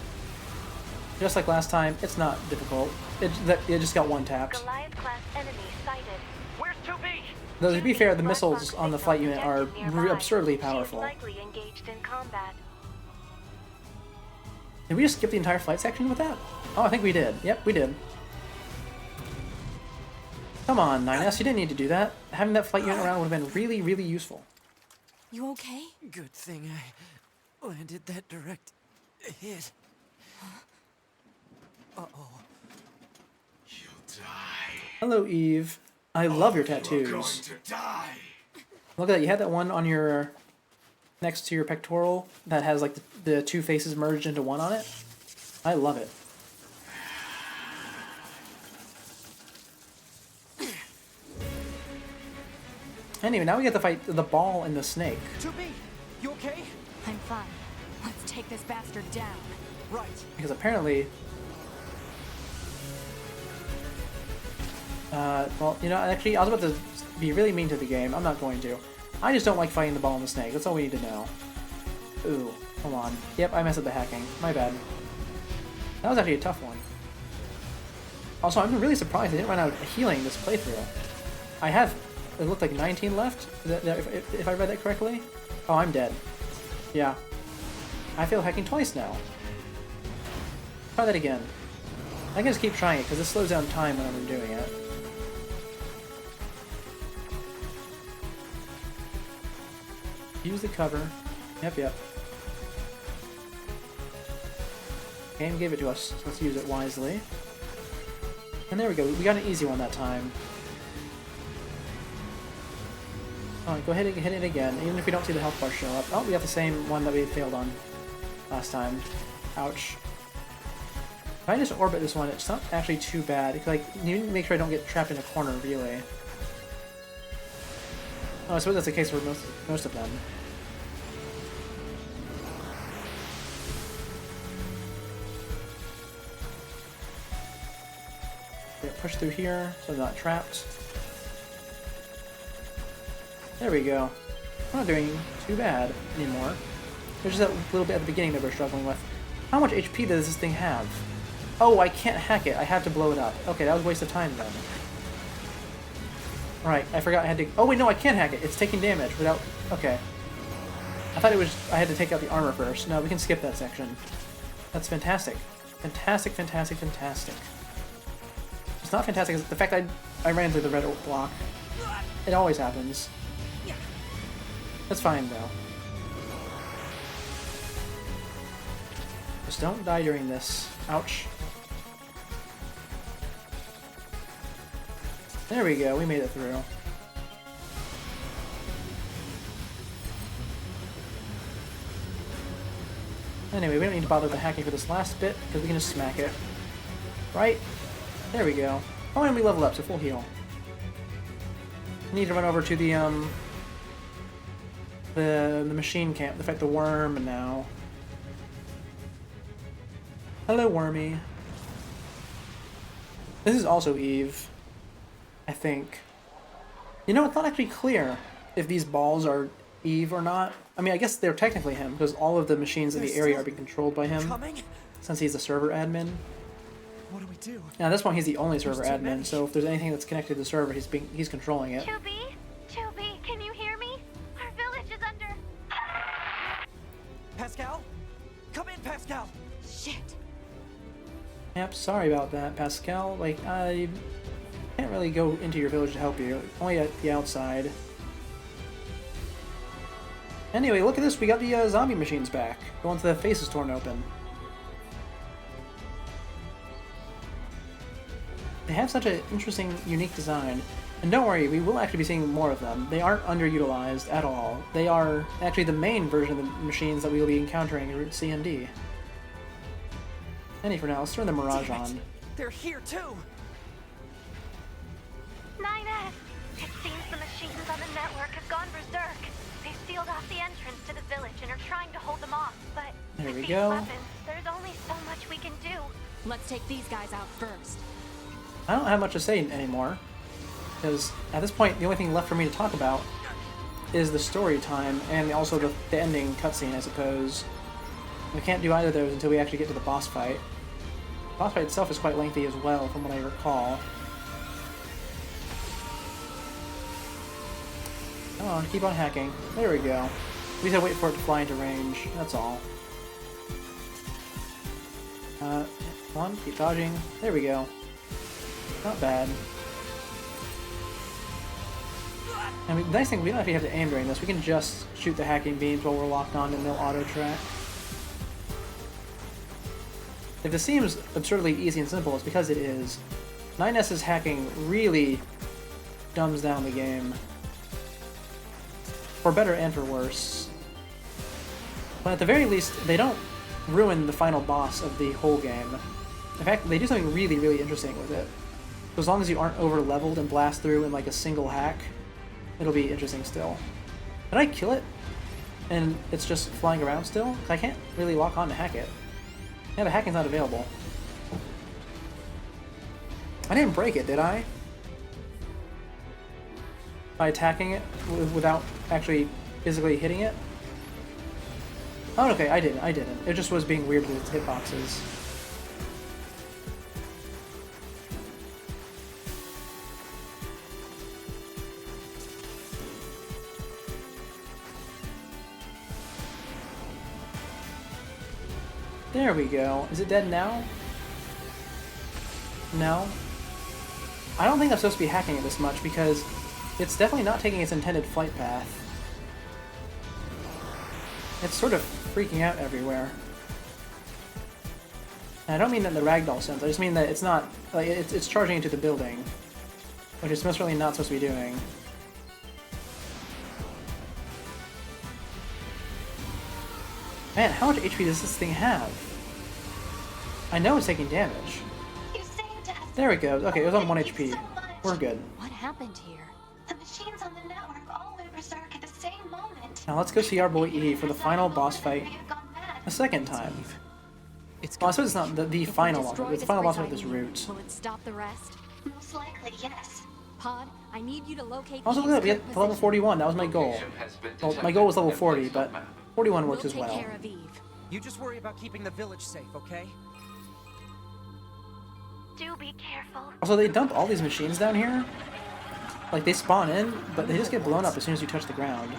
S1: Just like last time, it's not difficult. It just got one tapped.
S6: Goliath-class enemy sighted.
S10: Where's 2B?
S1: Though to be fair, the missiles on the flight unit are absurdly powerful.
S6: Likely engaged in combat.
S1: Did we just skip the entire flight section with that? Oh, I think we did. Yep, we did. Come on, 9S, you didn't need to do that. Having that flight unit around would have been really, really useful.
S7: You okay?
S3: Good thing I landed that direct hit. Uh-oh.
S15: You'll die.
S1: Hello, Eve. I love your
S15: You're
S1: tattoos.
S15: going to die.
S1: Look at that, you had that one on your... next to your pectoral that has like the two faces merged into one on it. I love it. Anyway, now we get to fight the ball and the snake.
S3: 2B, you okay?
S7: I'm fine. Let's take this bastard down.
S3: Right.
S1: Because apparently... well, you know, actually, I was about to be really mean to the game. I'm not going to. I just don't like fighting the ball and the snake. That's all we need to know. Ooh, come on. Yep, I messed up the hacking. My bad. That was actually a tough one. Also, I'm really surprised I didn't run out of healing this playthrough. I have, it looked like 19 left, if I read that correctly. Oh, I'm dead. Yeah. I failed hacking twice now. Try that again. I can just keep trying it, because this slows down time when I'm doing it. Use the cover. Yep. Game gave it to us, so let's use it wisely. And there we go, we got an easy one that time. Alright, go ahead and hit it again, even if we don't see the health bar show up. Oh, we got the same one that we failed on last time. Ouch. If I just orbit this one, it's not actually too bad. Like, you need to make sure I don't get trapped in a corner, really. Oh, I suppose that's the case for most of them. Push through here, so I'm not trapped. There we go. We're not doing too bad anymore. There's just that little bit at the beginning that we're struggling with. How much HP does this thing have? Oh, I can't hack it. I have to blow it up. Okay, that was a waste of time then. Right, I forgot I had to... Oh wait, no, I can't hack it. It's taking damage without... Okay. I thought it was... I had to take out the armor first. No, we can skip that section. That's fantastic. Fantastic. It's not fantastic. It's the fact that I ran through the red block. It always happens. That's fine, though. Just don't die during this. Ouch. There we go. We made it through. Anyway, we don't need to bother with the hacking for this last bit, because we can just smack it. Right? There we go. Oh, and we level up, so full heal. Need to run over to the machine camp to fight the worm now. Hello, Wormy. This is also Eve, I think. You know, it's not actually clear if these balls are Eve or not. I mean, I guess they're technically him, because all of the machines in the area are being controlled by him, since he's the server admin.
S3: What do we do?
S1: Now, at this point, he's the only server admin, so if there's anything that's connected to the server, he's controlling it.
S16: Chubby, can you hear me? Our village is under...
S3: Pascal? Come in, Pascal!
S16: Shit.
S1: Yep, sorry about that, Pascal. Like, I can't really go into your village to help you. Only at the outside. Anyway, look at this. We got the zombie machines back. Going to the faces torn open. They have such an interesting, unique design. And don't worry, we will actually be seeing more of them. They aren't underutilized at all. They are actually the main version of the machines that we will be encountering in Route C and D. For now, let's turn the Mirage on.
S3: They're here too!
S16: 9S! It seems the machines on the network have gone berserk. They sealed off the entrance to the village and are trying to hold them off, but
S1: there we
S16: with these
S1: go.
S16: weapons, there's only so much we can do.
S4: Let's take these guys out first.
S1: I don't have much to say anymore, because at this point, the only thing left for me to talk about is the story time, and also the ending cutscene, I suppose. We can't do either of those until we actually get to the boss fight. The boss fight itself is quite lengthy as well, from what I recall. Come on, keep on hacking. There we go. We just gotta wait for it to fly into range, that's all. Come on, keep dodging. There we go. Not bad. And the nice thing, we don't actually have to aim during this. We can just shoot the hacking beams while we're locked on and they'll auto-track. If this seems absurdly easy and simple, it's because it is. 9S's hacking really dumbs down the game. For better and for worse. But at the very least, they don't ruin the final boss of the whole game. In fact, they do something really, really interesting with it. So as long as you aren't over-leveled and blast through in like a single hack, it'll be interesting still. Did I kill it? And it's just flying around still? 'Cause I can't really lock on to hack it. Yeah, the hacking's not available. I didn't break it, did I? By attacking it without actually physically hitting it? Oh, okay, I didn't. It just was being weird with its hitboxes. There we go. Is it dead now? No? I don't think I'm supposed to be hacking it this much because it's definitely not taking its intended flight path. It's sort of freaking out everywhere. And I don't mean that in the ragdoll sense, I just mean that it's not, like, it's charging into the building, which it's most certainly not supposed to be doing. Man, how much HP does this thing have? I know it's taking damage.
S6: You saved us.
S1: There it goes. Okay, it was on 1 HP. We're good.
S4: What happened here?
S6: The machines on the network all went berserk at the same moment.
S1: Now let's go see our boy E for the final boss fight a second time. Well, I suppose it's not the final boss fight, it's the final boss fight of this route.
S4: Will it stop the rest?
S6: Most likely, yes.
S4: Pod, I need you to locate
S1: Also, look at that, we get to level 41. That was my goal. Well, my goal was level 40, but 41 works as well.
S4: Take care of Eve.
S3: You just worry about keeping the village safe, okay?
S16: Do be careful.
S1: Also, they dump all these machines down here. Like, they spawn in, but they just get blown up as soon as you touch the ground.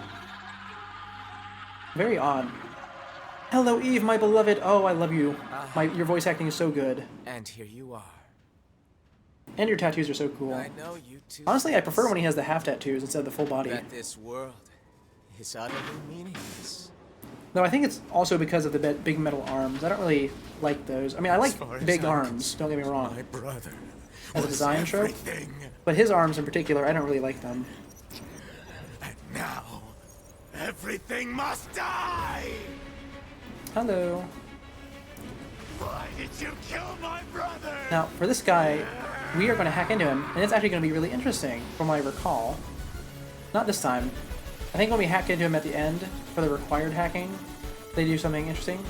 S1: Very odd. Hello, Eve, my beloved. Oh, I love you. Your voice acting is so good.
S9: And here you are.
S1: And your tattoos are so cool.
S9: I know you too.
S1: Honestly, I prefer when he has the half tattoos instead of the full body.
S9: That this world is utterly meaningless.
S1: Though I think it's also because of the big metal arms. I don't really like those. I mean, I like big arms, don't get me wrong.
S15: My brother
S1: as a design trope.
S15: everything.
S1: But his arms in particular, I don't really like them.
S15: And now, everything must die!
S1: Hello.
S15: did you kill my brother?
S1: Now, for this guy, we are going to hack into him, and it's actually going to be really interesting, from what I recall. Not this time. I think when we hack into him at the end, for the required hacking, they do something interesting.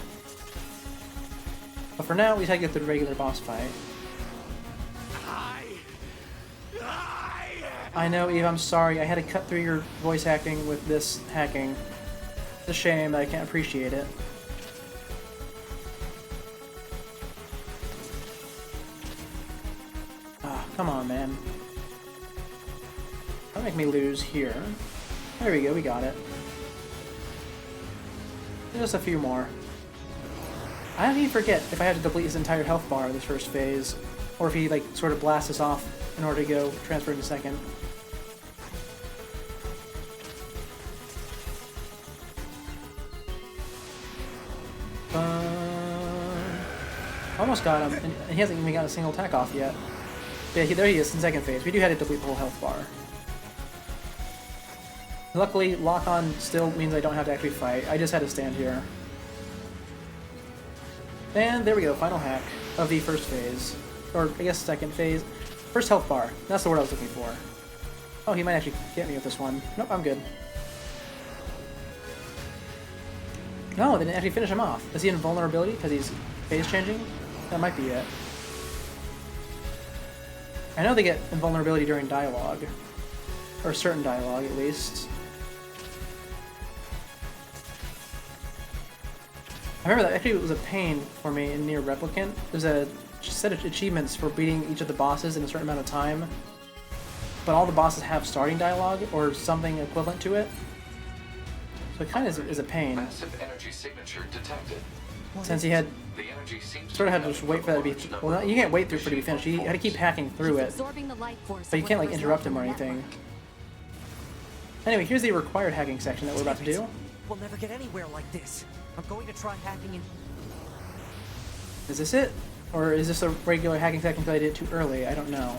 S1: But for now, we just have to get the regular boss fight. I know, Eve, I'm sorry. I had to cut through your voice acting with this hacking. It's a shame that I can't appreciate it. Ah, come on, man. Don't make me lose here. There we go, we got it. Just a few more. I don't even forget if I had to deplete his entire health bar this first phase, or if he, like, sort of blasts us off in order to go transfer into second. Almost got him, and he hasn't even got a single attack off yet. Yeah, there he is in second phase. We do have to deplete the whole health bar. Luckily, lock-on still means I don't have to actually fight. I just had to stand here. And there we go, final hack of the first phase. Or, I guess, second phase. First health bar. That's the word I was looking for. Oh, he might actually get me with this one. Nope, I'm good. No, they didn't actually finish him off. Is he invulnerability because he's phase changing? That might be it. I know they get invulnerability during dialogue. Or certain dialogue, at least. I remember that actually was a pain for me in Nier Replicant. There's a set of achievements for beating each of the bosses in a certain amount of time. But all the bosses have starting dialogue, or something equivalent to it. So it kind of is a pain.
S11: Massive energy signature detected.
S1: Since he had sort of had to just wait for that to be. Well, you can't wait for it to be finished. You had to keep hacking through it, but you can't like interrupt him or anything. Anyway, here's the required hacking section that we're about to do.
S3: We'll never get anywhere like this. I'm going to try hacking in.
S1: Is this it, or is this a regular hacking section because I did it too early? I don't know.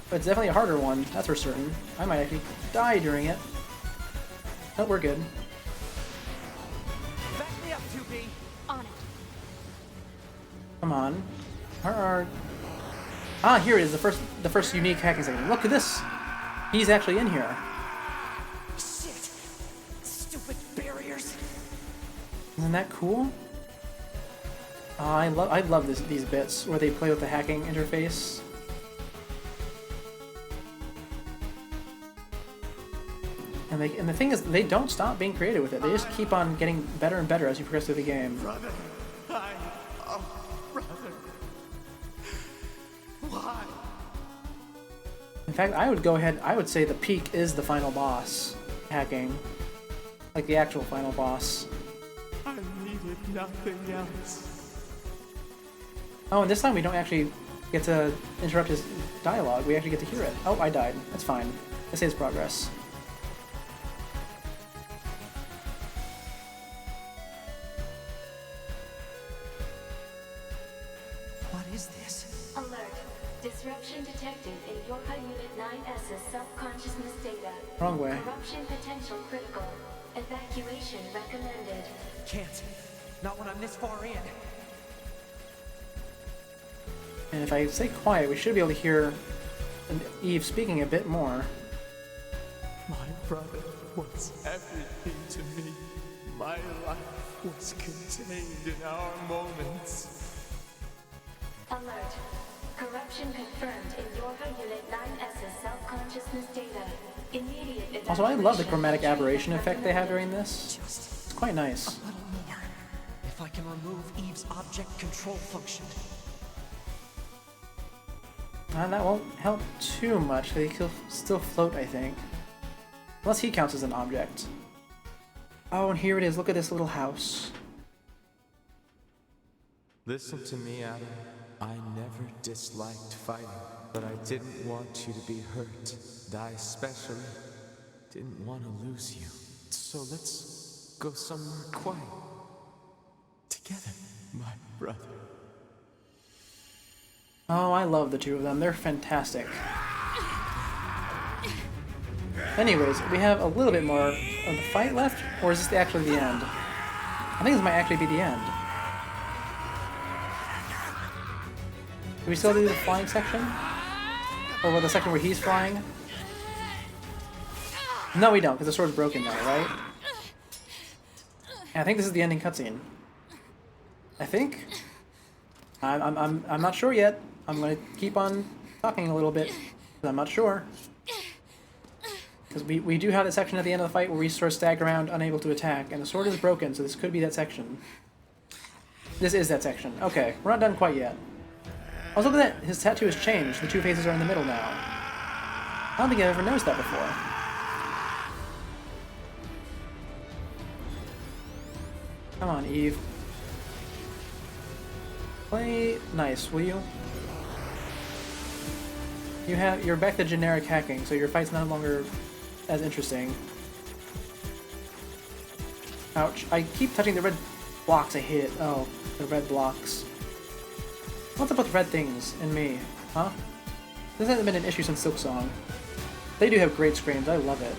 S1: But it's definitely a harder one. That's for certain. I might actually die during it. No, we're good.
S3: Back me up, 2B.
S4: On it.
S1: Come on. Ah, here it is, the first unique hacking section. Look at this! He's actually in here.
S3: Shit! Stupid barriers!
S1: Isn't that cool? I love these bits where they play with the hacking interface. And the thing is, they don't stop being creative with it. They just keep on getting better and better as you progress through the game.
S15: Brother, brother. Why?
S1: In fact, I would say the peak is the final boss hacking. Like the actual final boss.
S15: I needed nothing else.
S1: Oh, and this time we don't actually get to interrupt his dialogue. We actually get to hear it. Oh, I died. That's fine. This is progress.
S3: What is this?
S6: Alert. Disruption detected in Yorha Unit 9S's self-consciousness data.
S1: Wrong way.
S6: Corruption potential critical. Evacuation recommended.
S3: Can't. Not when I'm this far in.
S1: And if I stay quiet, we should be able to hear Eve speaking a bit more.
S15: My brother was everything to me. My life was contained in our moments.
S6: Alert. Corruption confirmed in Yorha Unit 9S's self-consciousness data. Immediate
S1: Also, I love the chromatic aberration effect they have during this. It's quite nice.
S3: A little more. If I can remove Eve's object control function.
S1: That won't help too much, because he'll still float, I think. Unless he counts as an object. Oh, and here it is. Look at this little house.
S9: Listen to me, Adam. I never disliked fighting, but I didn't want you to be hurt. And I especially didn't want to lose you. So let's go somewhere quiet. Together, my brother.
S1: Oh, I love the two of them. They're fantastic. Anyways, we have a little bit more of the fight left, or is this actually the end? I think this might actually be the end. Do we still do the flying section? Or the section where he's flying? No, we don't, because the sword's broken now, right? And I think this is the ending cutscene. I think. I'm not sure yet. I'm gonna keep on talking a little bit, because I'm not sure. Because we do have that section at the end of the fight where we sort of stagger around, unable to attack, and the sword is broken, so this could be that section. This is that section. Okay, we're not done quite yet. Also, look at that. His tattoo has changed. The two faces are in the middle now. I don't think I've ever noticed that before. Come on, Eve. Play nice, will you? You're back to generic hacking, so your fight's no longer as interesting. Ouch. I keep touching the red blocks I hit. Oh, the red blocks. What's up with red things in me? Huh? This hasn't been an issue since Silksong. They do have great screams. I love it.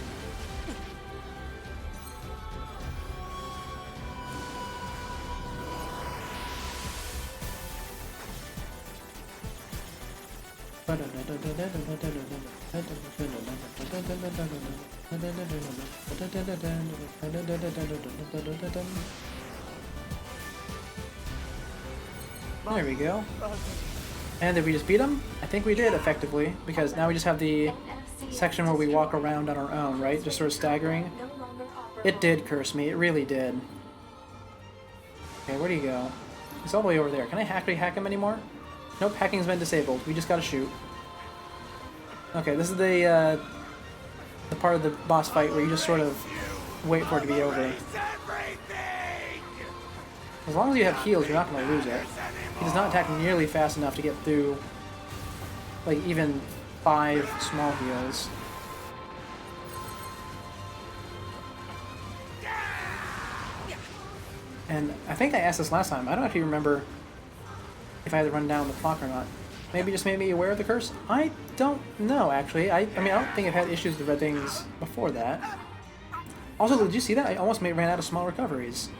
S1: There we go. And did we just beat him? I think we did, effectively, because now we just have the section where we walk around on our own, right? Just sort of staggering. It did curse me, it really did. Okay, where do you go? He's all the way over there. Can I actually hack him anymore? Nope, hacking's been disabled. We just gotta shoot. Okay, this is the part of the boss fight where you just sort of wait for it to be over. As long as you have heals, you're not gonna lose it. He does not attack nearly fast enough to get through, like, even 5 small heals. And I think I asked this last time. I don't actually remember if I had to run down the clock or not. Maybe just made me aware of the curse? I don't know, actually. I mean, I don't think I've had issues with red things before that. Also, did you see that? I almost ran out of small recoveries.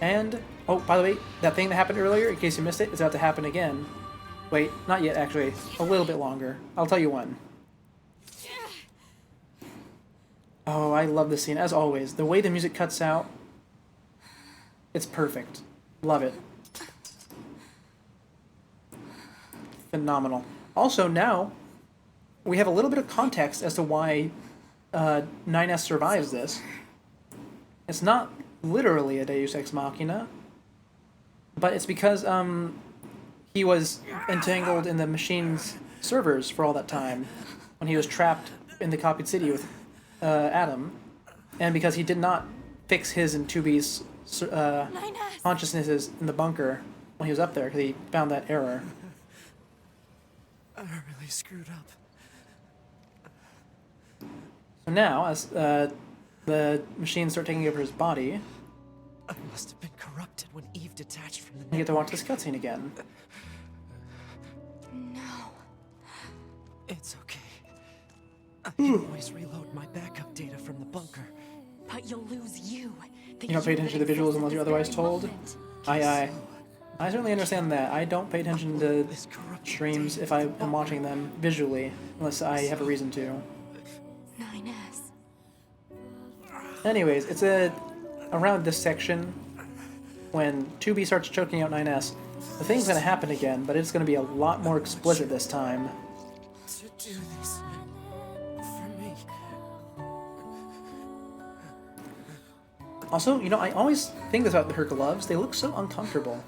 S1: And, oh, by the way, that thing that happened earlier, in case you missed it, is about to happen again. Wait, not yet, actually. A little bit longer. I'll tell you when. Oh, I love this scene, as always. The way the music cuts out, it's perfect. Love it. Phenomenal. Also, now, we have a little bit of context as to why 9S survives this. It's not literally a Deus Ex Machina, but it's because he was entangled in the machine's servers for all that time when he was trapped in the copied city with Adam, and because he did not fix his and 2B's consciousnesses in the bunker when he was up there, because he found that error.
S3: I really screwed up.
S1: So now, as the machines start taking over his body,
S3: I must have been corrupted when Eve detached from the
S1: you get to watch this cutscene again.
S7: No.
S3: It's okay. I can always reload my backup data from the bunker.
S7: But you'll lose you.
S1: You don't pay attention to the visuals unless you're otherwise told? Aye. I certainly understand that. I don't pay attention to streams if I am watching them visually, unless I have a reason to.
S7: 9S.
S1: Anyways, it's around this section, when 2B starts choking out 9S, the thing's gonna happen again, but it's gonna be a lot more explicit this time.
S3: To do this for me.
S1: Also, you know, I always think this about her gloves. They look so uncomfortable.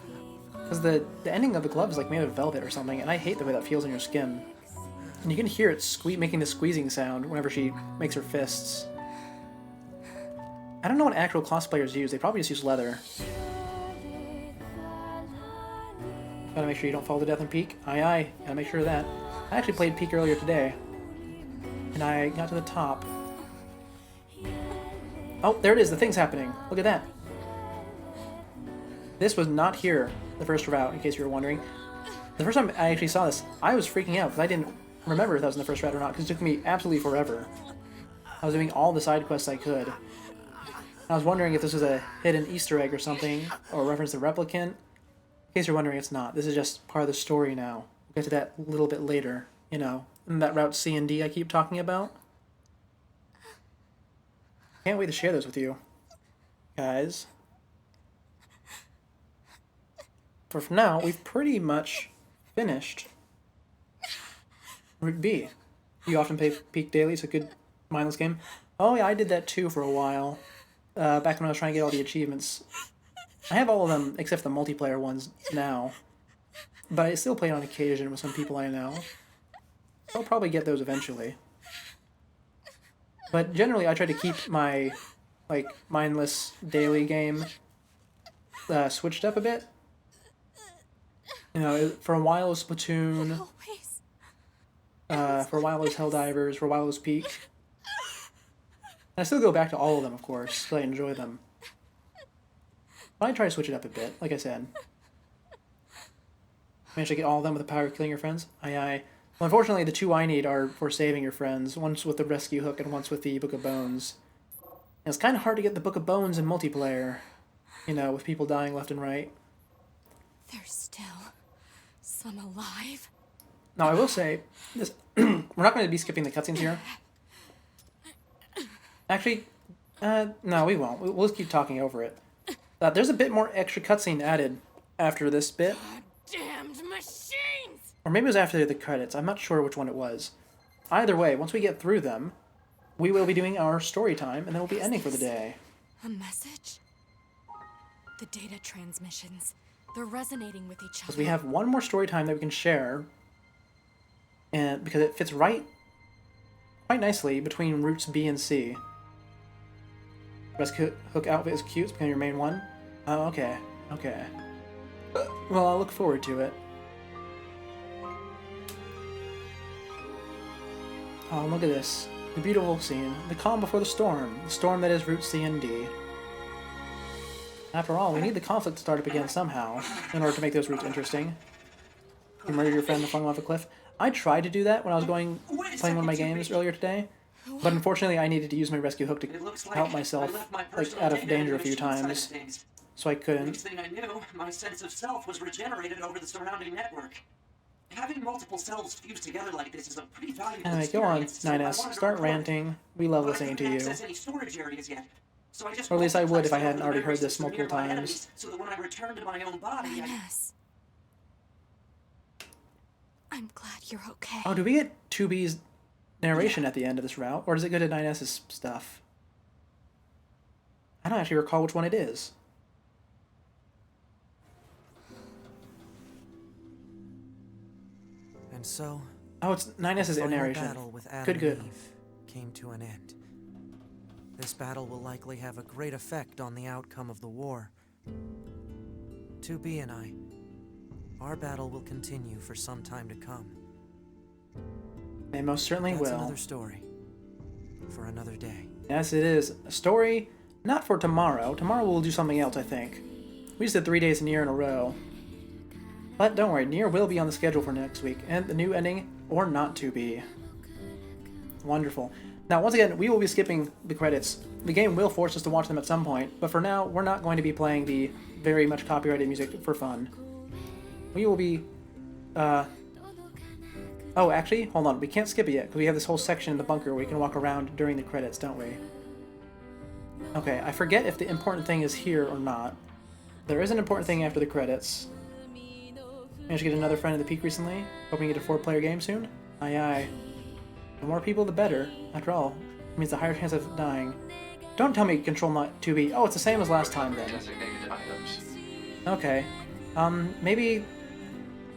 S1: Because the ending of the glove is like made of velvet or something, and I hate the way that feels in your skin. And you can hear it making the squeezing sound whenever she makes her fists. I don't know what actual cosplayers use. They probably just use leather. Gotta make sure you don't fall to death in Peak. Aye. Gotta make sure of that. I actually played Peak earlier today. And I got to the top. Oh, there it is. The thing's happening. Look at that. This was not here the first route, in case you were wondering. The first time I actually saw this, I was freaking out because I didn't remember if that was in the first route or not, because it took me absolutely forever. I was doing all the side quests I could. I was wondering if this was a hidden Easter egg or something, or a reference to Replicant, case you're wondering, it's not. This is just part of the story now. We'll get to that a little bit later, you know, in that Route C and D I keep talking about. Can't wait to share those with you, guys. For now, we've pretty much finished Route B. You often pay peak daily, it's a good mindless game. Oh yeah, I did that too for a while. Back when I was trying to get all the achievements. I have all of them except the multiplayer ones now. But I still play it on occasion with some people I know. I'll probably get those eventually. But generally I try to keep my, like, mindless daily game switched up a bit. You know, for a while it was Splatoon. For a while it was Helldivers. For a while it was Peak. And I still go back to all of them, of course, because I enjoy them. But I try to switch it up a bit, like I said. Managed to get all of them with the power of killing your friends? Aye aye. Well, unfortunately, the two I need are for saving your friends. Once with the rescue hook and once with the Book of Bones. And it's kind of hard to get the Book of Bones in multiplayer. You know, with people dying left and right.
S7: There's still some alive.
S1: Now, I will say, this we're not going to be skipping the cutscenes here. Actually, no, we won't. We'll just keep talking over it. There's a bit more extra cutscene added after this bit.
S12: Damned machines!
S1: Or maybe it was after the credits. I'm not sure which one it was. Either way, once we get through them, we will be doing our story time, and then we'll be ending for the day.
S7: A message? The data transmissions. They're resonating with each other.
S1: Because we have one more story time that we can share. And because it fits quite nicely between routes B and C. Rescue hook outfit is cute. It's becoming your main one. Oh, okay. Okay. Well, I'll look forward to it. Oh, look at this. The beautiful scene. The calm before the storm. The storm that is Route C and D. After all, we need the conflict to start up again somehow, in order to make those routes interesting. You murdered your friend and flung him off a cliff. I tried to do that when I was playing one of my games earlier today, but unfortunately I needed to use my rescue hook to help myself, like, out of danger a few times, so I couldn't.
S13: Next thing I knew, my sense of self was regenerated over the surrounding network. Having multiple selves fused together like this is a pretty valuable
S1: Anyway, go on,
S13: experience,
S1: 9S. Start ranting. We love listening to you.
S13: Access any storage areas yet. So I just
S1: Or at least I would if I
S13: multiplexed
S1: hadn't
S13: over
S1: already
S13: the
S1: heard this
S13: memory
S1: multiple
S13: system near my
S1: times.
S13: enemies, so that when I return to my own body,
S7: Yes. I'm glad you're okay.
S1: Oh, do we get 2B's narration at the end of this route? Or does it go to 9S's stuff? I don't actually recall which one it is.
S3: And so,
S1: Oh, it's 9S's
S3: the final
S1: narration.
S3: battle with Adam
S1: Good, good.
S3: and Eve came to an end. This battle will likely have a great effect on the outcome of the war. 2B and I, our battle will continue for some time to come.
S1: They most certainly
S3: That's
S1: will.
S3: another story for another day.
S1: Yes, it is. A story not for tomorrow. Tomorrow we'll do something else, I think. We just did 3 days of Nier in a row. But don't worry, Nier will be on the schedule for next week, and the new ending, or not to be. Wonderful. Now, once again, we will be skipping the credits. The game will force us to watch them at some point, but for now, we're not going to be playing the very much copyrighted music for fun. We will be, Oh, actually, hold on, we can't skip it yet, because we have this whole section in the bunker where we can walk around during the credits, don't we? Okay, I forget if the important thing is here or not. There is an important thing after the credits. Managed to get another friend in the peak recently. Hoping to get a 4-player game soon? Aye aye. The more people, the better. After all, it means the higher chance of dying. Don't tell me control not 2B. Oh, it's the same as last time then. Okay. Maybe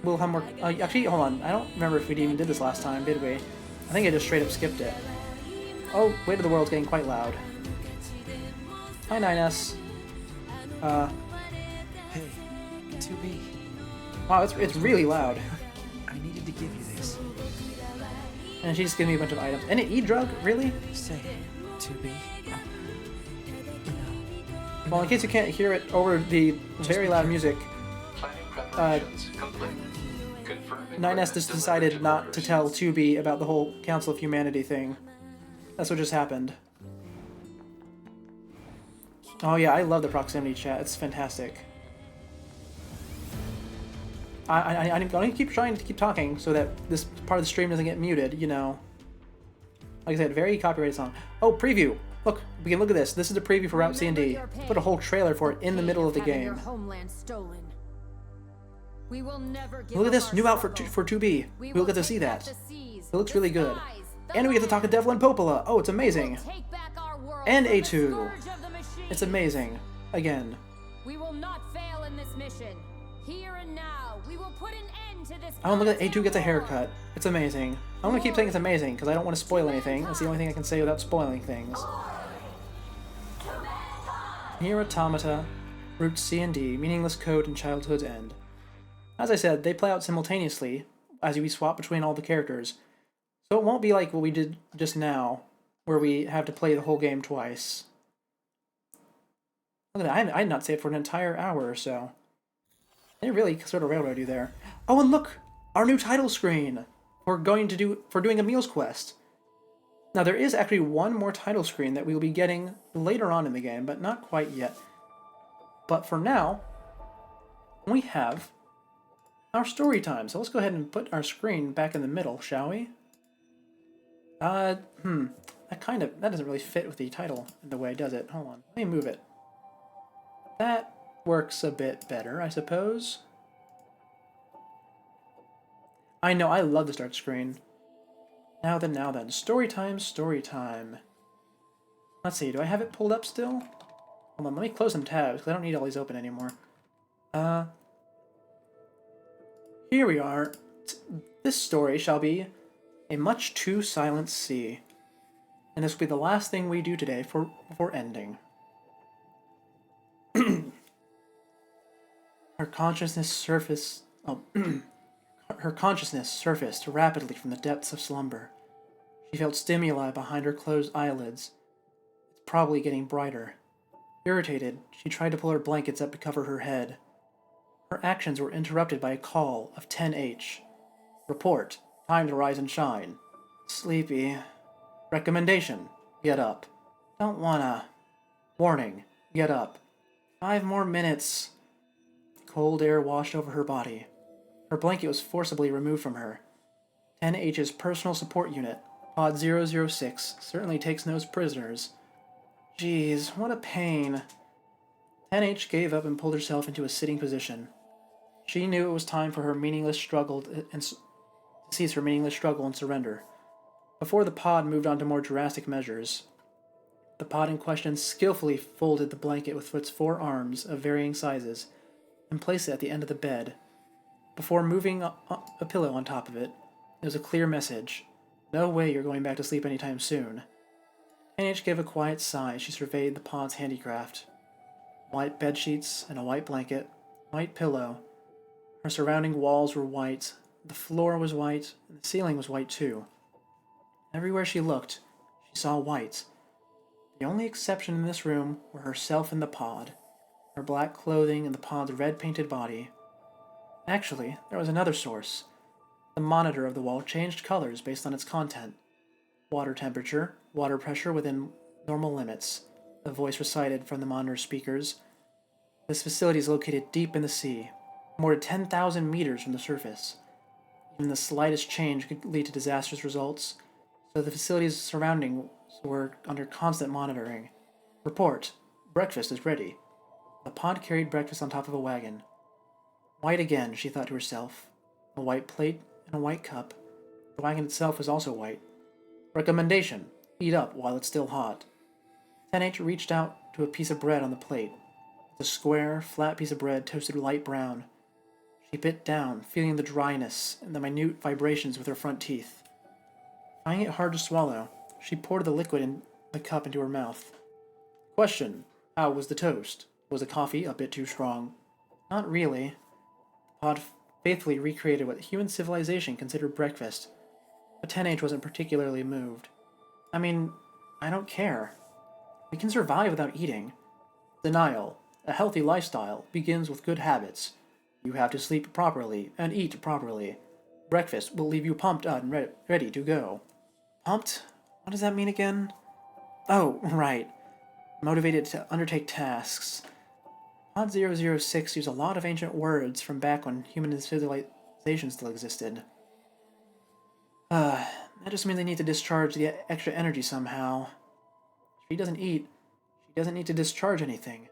S1: we'll have more... actually, hold on. I don't remember if we even did this last time, did we? I think I just straight up skipped it. Oh, Weight of the World's getting quite loud. Hi, 9S.
S3: Hey, 2B.
S1: Wow, it's really loud.
S3: I needed to give you this.
S1: And she's giving me a bunch of items. And an E-drug? Really?
S3: Say, 2B.
S1: Well, in case you can't hear it over the very loud music, 9S just decided not to tell 2B about the whole Council of Humanity thing. That's what just happened. Oh yeah, I love the proximity chat. It's fantastic. I'm going to keep trying to keep talking so that this part of the stream doesn't get muted, you know. Like I said, very copyrighted song. Oh, preview! Look, we can look at this. This is a preview for Route C&D. Put a whole trailer for it in the middle of the game.
S12: Your homeland stolen. We will never give
S1: Look at
S12: up
S1: this,
S12: our
S1: new out
S12: struggle.
S1: for 2B. We'll get to see that.
S12: The seas,
S1: It looks
S12: the
S1: really good.
S12: skies, the
S1: And we get to talk to Devlin Popola. Oh, it's amazing.
S12: take back our world
S1: And
S12: from the
S1: A2.
S12: scourge of the machine.
S1: It's amazing. Again.
S12: We will not fail in this mission. Here and now, we will put an end to this.
S1: Oh, look at A2 gets a haircut. It's amazing. I'm gonna keep saying it's amazing because I don't want to spoil anything. That's the only thing I can say without spoiling things. Near Automata, Route C and D, Meaningless Code and Childhood's End. As I said, they play out simultaneously as we swap between all the characters. So it won't be like what we did just now, where we have to play the whole game twice. Look at that, I did not say it for an entire hour or so. They really sort of railroad you there. Oh, and look! Our new title screen! For doing a meals quest. Now, there is actually one more title screen that we will be getting later on in the game, but not quite yet. But for now, we have our story time. So let's go ahead and put our screen back in the middle, shall we? That doesn't really fit with the title in the way, does it? Hold on, let me move it. That works a bit better, I suppose. I know, I love the start screen. Now then. Story time, story time. Let's see, do I have it pulled up still? Hold on, let me close some tabs, because I don't need all these open anymore. Here we are. This story shall be A Much Too Silent Sea. And this will be the last thing we do today before ending. Her consciousness surfaced rapidly from the depths of slumber. She felt stimuli behind her closed eyelids. It's probably getting brighter. Irritated, she tried to pull her blankets up to cover her head. Her actions were interrupted by a call of 10H. Report. Time to rise and shine. Sleepy. Recommendation. Get up. Don't wanna. Warning. Get up. 5 more minutes. Cold air washed over her body. Her blanket was forcibly removed from her. 10H's personal support unit, Pod 006, certainly takes no prisoners. Jeez, what a pain. 10H gave up and pulled herself into a sitting position. She knew it was time for her meaningless struggle to cease her meaningless struggle and surrender. Before the pod moved on to more drastic measures, the pod in question skillfully folded the blanket with its 4 arms of varying sizes and placed it at the end of the bed. Before moving a pillow on top of it, there was a clear message. No way you're going back to sleep anytime soon. 10H gave a quiet sigh as she surveyed the pod's handicraft. White bedsheets and a white blanket, white pillow. Her surrounding walls were white, the floor was white, and the ceiling was white too. Everywhere she looked, she saw white. The only exception in this room were herself and the pod, her black clothing and the pod's red-painted body. Actually, there was another source. The monitor of the wall changed colors based on its content. Water temperature, water pressure within normal limits, the voice recited from the monitor speakers. This facility is located deep in the sea, more than 10,000 meters from the surface. Even the slightest change could lead to disastrous results, so the facility's surroundings were under constant monitoring. Report. Breakfast is ready. The pod carried breakfast on top of a wagon. White again, she thought to herself. A white plate and a white cup. The wagon itself was also white. Recommendation. Eat up while it's still hot. 10H reached out to a piece of bread on the plate. It's a square, flat piece of bread toasted light brown. She bit down, feeling the dryness and the minute vibrations with her front teeth. Finding it hard to swallow, she poured the liquid in the cup into her mouth. Question. How was the toast? Was the coffee a bit too strong? Not really. The pod faithfully recreated what human civilization considered breakfast, but 10H wasn't particularly moved. I mean, I don't care. We can survive without eating. Denial. A healthy lifestyle begins with good habits. You have to sleep properly and eat properly. Breakfast will leave you pumped up and ready to go. Pumped? What does that mean again? Oh, right. Motivated to undertake tasks. Pod 006 used a lot of ancient words from back when human civilization still existed. That just means they need to discharge the extra energy somehow. If she doesn't eat, she doesn't need to discharge anything.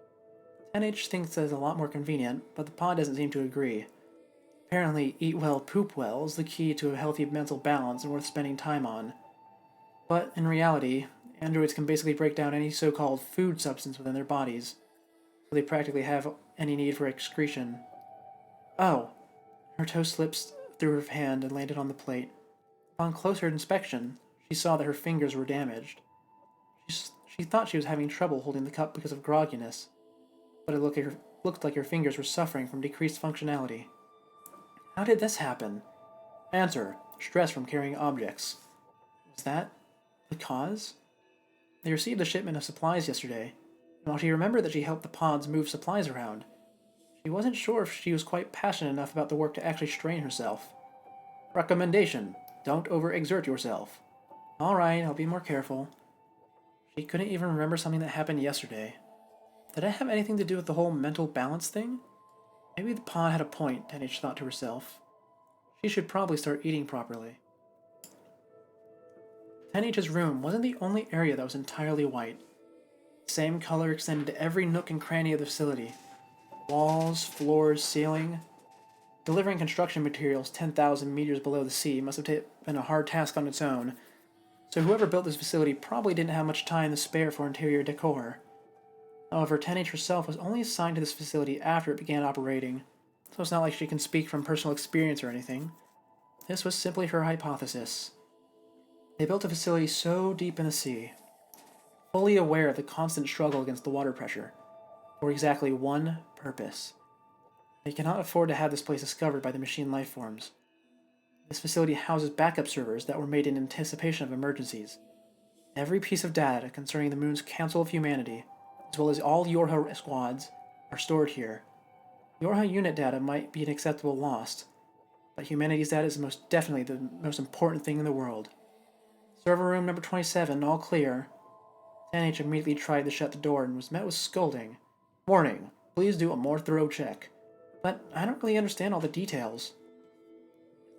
S1: 10H thinks that is a lot more convenient, but the pod doesn't seem to agree. Apparently, eat well, poop well is the key to a healthy mental balance and worth spending time on. But in reality, androids can basically break down any so-called food substance within their bodies, so they practically have any need for excretion. Oh! Her toe slipped through her hand and landed on the plate. Upon closer inspection, she saw that her fingers were damaged. She thought she was having trouble holding the cup because of grogginess, but it looked like her fingers were suffering from decreased functionality. How did this happen? Answer: stress from carrying objects. Was that the cause? They received a shipment of supplies yesterday, and while she remembered that she helped the pods move supplies around, she wasn't sure if she was quite passionate enough about the work to actually strain herself. Recommendation: don't overexert yourself. Alright, I'll be more careful. She couldn't even remember something that happened yesterday. Did it have anything to do with the whole mental balance thing? Maybe the pod had a point, 10H thought to herself. She should probably start eating properly. 10H's room wasn't the only area that was entirely white. The same color extended to every nook and cranny of the facility. Walls, floors, ceiling. Delivering construction materials 10,000 meters below the sea must have been a hard task on its own, so whoever built this facility probably didn't have much time to spare for interior decor. However, 10H herself was only assigned to this facility after it began operating, so it's not like she can speak from personal experience or anything. This was simply her hypothesis. They built a facility so deep in the sea, fully aware of the constant struggle against the water pressure, for exactly one purpose. They cannot afford to have this place discovered by the machine lifeforms. This facility houses backup servers that were made in anticipation of emergencies. Every piece of data concerning the moon's Council of Humanity, as well as all Yorha squads, are stored here. Yorha unit data might be an acceptable loss, but humanity's data is most definitely the most important thing in the world. Server room number 27, all clear. 10H immediately tried to shut the door and was met with scolding. Warning, please do a more thorough check. But I don't really understand all the details.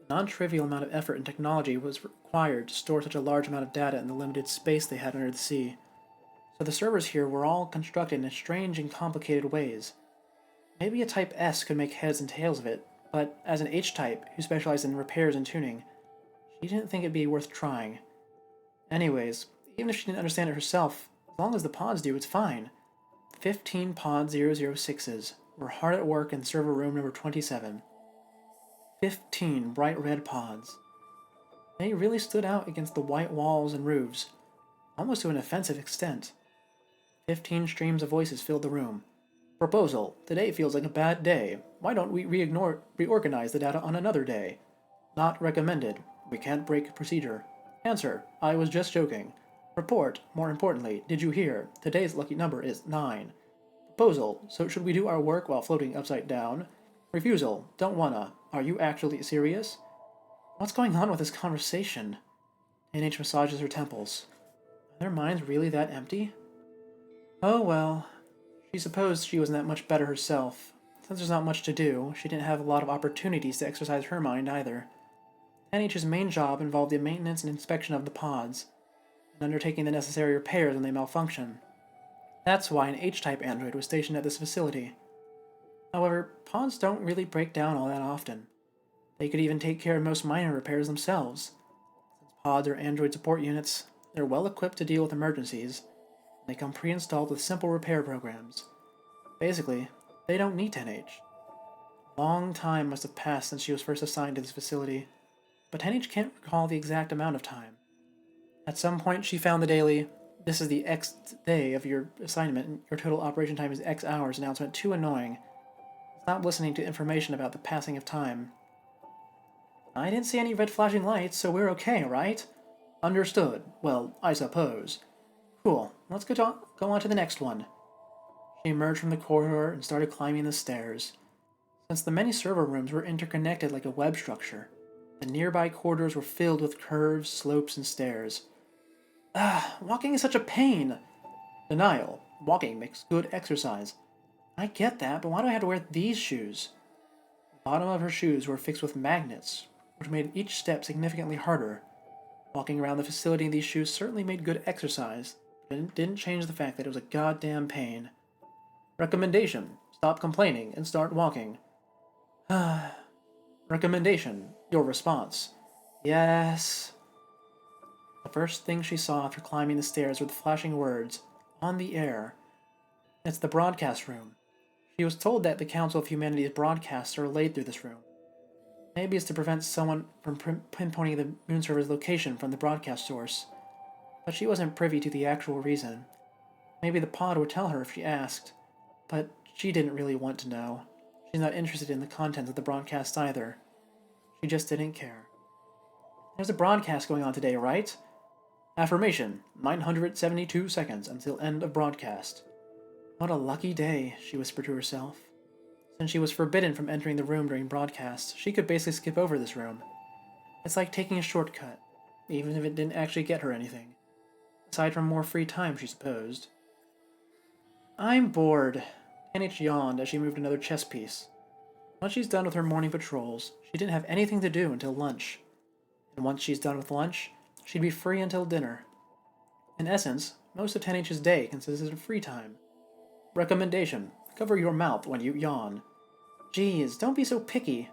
S1: A non-trivial amount of effort and technology was required to store such a large amount of data in the limited space they had under the sea. So the servers here were all constructed in strange and complicated ways. Maybe a Type S could make heads and tails of it, but as an H-Type who specialized in repairs and tuning, she didn't think it'd be worth trying. Anyways, even if she didn't understand it herself, as long as the pods do, it's fine. 15 Pod 006s were hard at work in server room number 27. 15 bright red pods. They really stood out against the white walls and roofs, almost to an offensive extent. 15 streams of voices filled the room. Proposal: today feels like a bad day. Why don't we reorganize the data on another day? Not recommended. We can't break procedure. Answer: I was just joking. Report: more importantly, did you hear? Today's lucky number is 9. Proposal: so should we do our work while floating upside down? Refusal: don't wanna. Are you actually serious? What's going on with this conversation? NH massages her temples. Are their minds really that empty? Oh well. She supposed she wasn't that much better herself. Since there's not much to do, she didn't have a lot of opportunities to exercise her mind either. NH's main job involved the maintenance and inspection of the pods, and undertaking the necessary repairs when they malfunction. That's why an H-type android was stationed at this facility. However, pods don't really break down all that often. They could even take care of most minor repairs themselves. Since pods are android support units, they're well equipped to deal with emergencies. They come pre-installed with simple repair programs. Basically, they don't need 10H. A long time must have passed since she was first assigned to this facility, but 10H can't recall the exact amount of time. At some point she found the daily, "This is the X day of your assignment, and your total operation time is X hours" announcement too annoying. Stop listening to information about the passing of time. I didn't see any red flashing lights, so we're okay, right? Understood. Well, I suppose. Cool. Let's go on to the next one. She emerged from the corridor and started climbing the stairs. Since the many server rooms were interconnected like a web structure, the nearby corridors were filled with curves, slopes, and stairs. Walking is such a pain! Denial. Walking makes good exercise. I get that, but why do I have to wear these shoes? The bottom of her shoes were fixed with magnets, which made each step significantly harder. Walking around the facility in these shoes certainly made good exercise, but it didn't change the fact that it was a goddamn pain. Recommendation: stop complaining and start walking. Recommendation: your response. Yes. The first thing she saw after climbing the stairs were the flashing words, "On the air." It's the broadcast room. She was told that the Council of Humanity's broadcasts are relayed through this room. Maybe it's to prevent someone from pinpointing the moon server's location from the broadcast source. But she wasn't privy to the actual reason. Maybe the pod would tell her if she asked. But she didn't really want to know. She's not interested in the contents of the broadcast either. She just didn't care. There's a broadcast going on today, right? Affirmation: 972 seconds until end of broadcast. What a lucky day, she whispered to herself. Since she was forbidden from entering the room during broadcasts, she could basically skip over this room. It's like taking a shortcut, even if it didn't actually get her anything. Aside from more free time, she supposed. I'm bored. NH yawned as she moved another chess piece. Once she's done with her morning patrols, she didn't have anything to do until lunch. And once she's done with lunch, she'd be free until dinner. In essence, most of 10H's day consisted of free time. Recommendation: cover your mouth when you yawn. Geez, don't be so picky.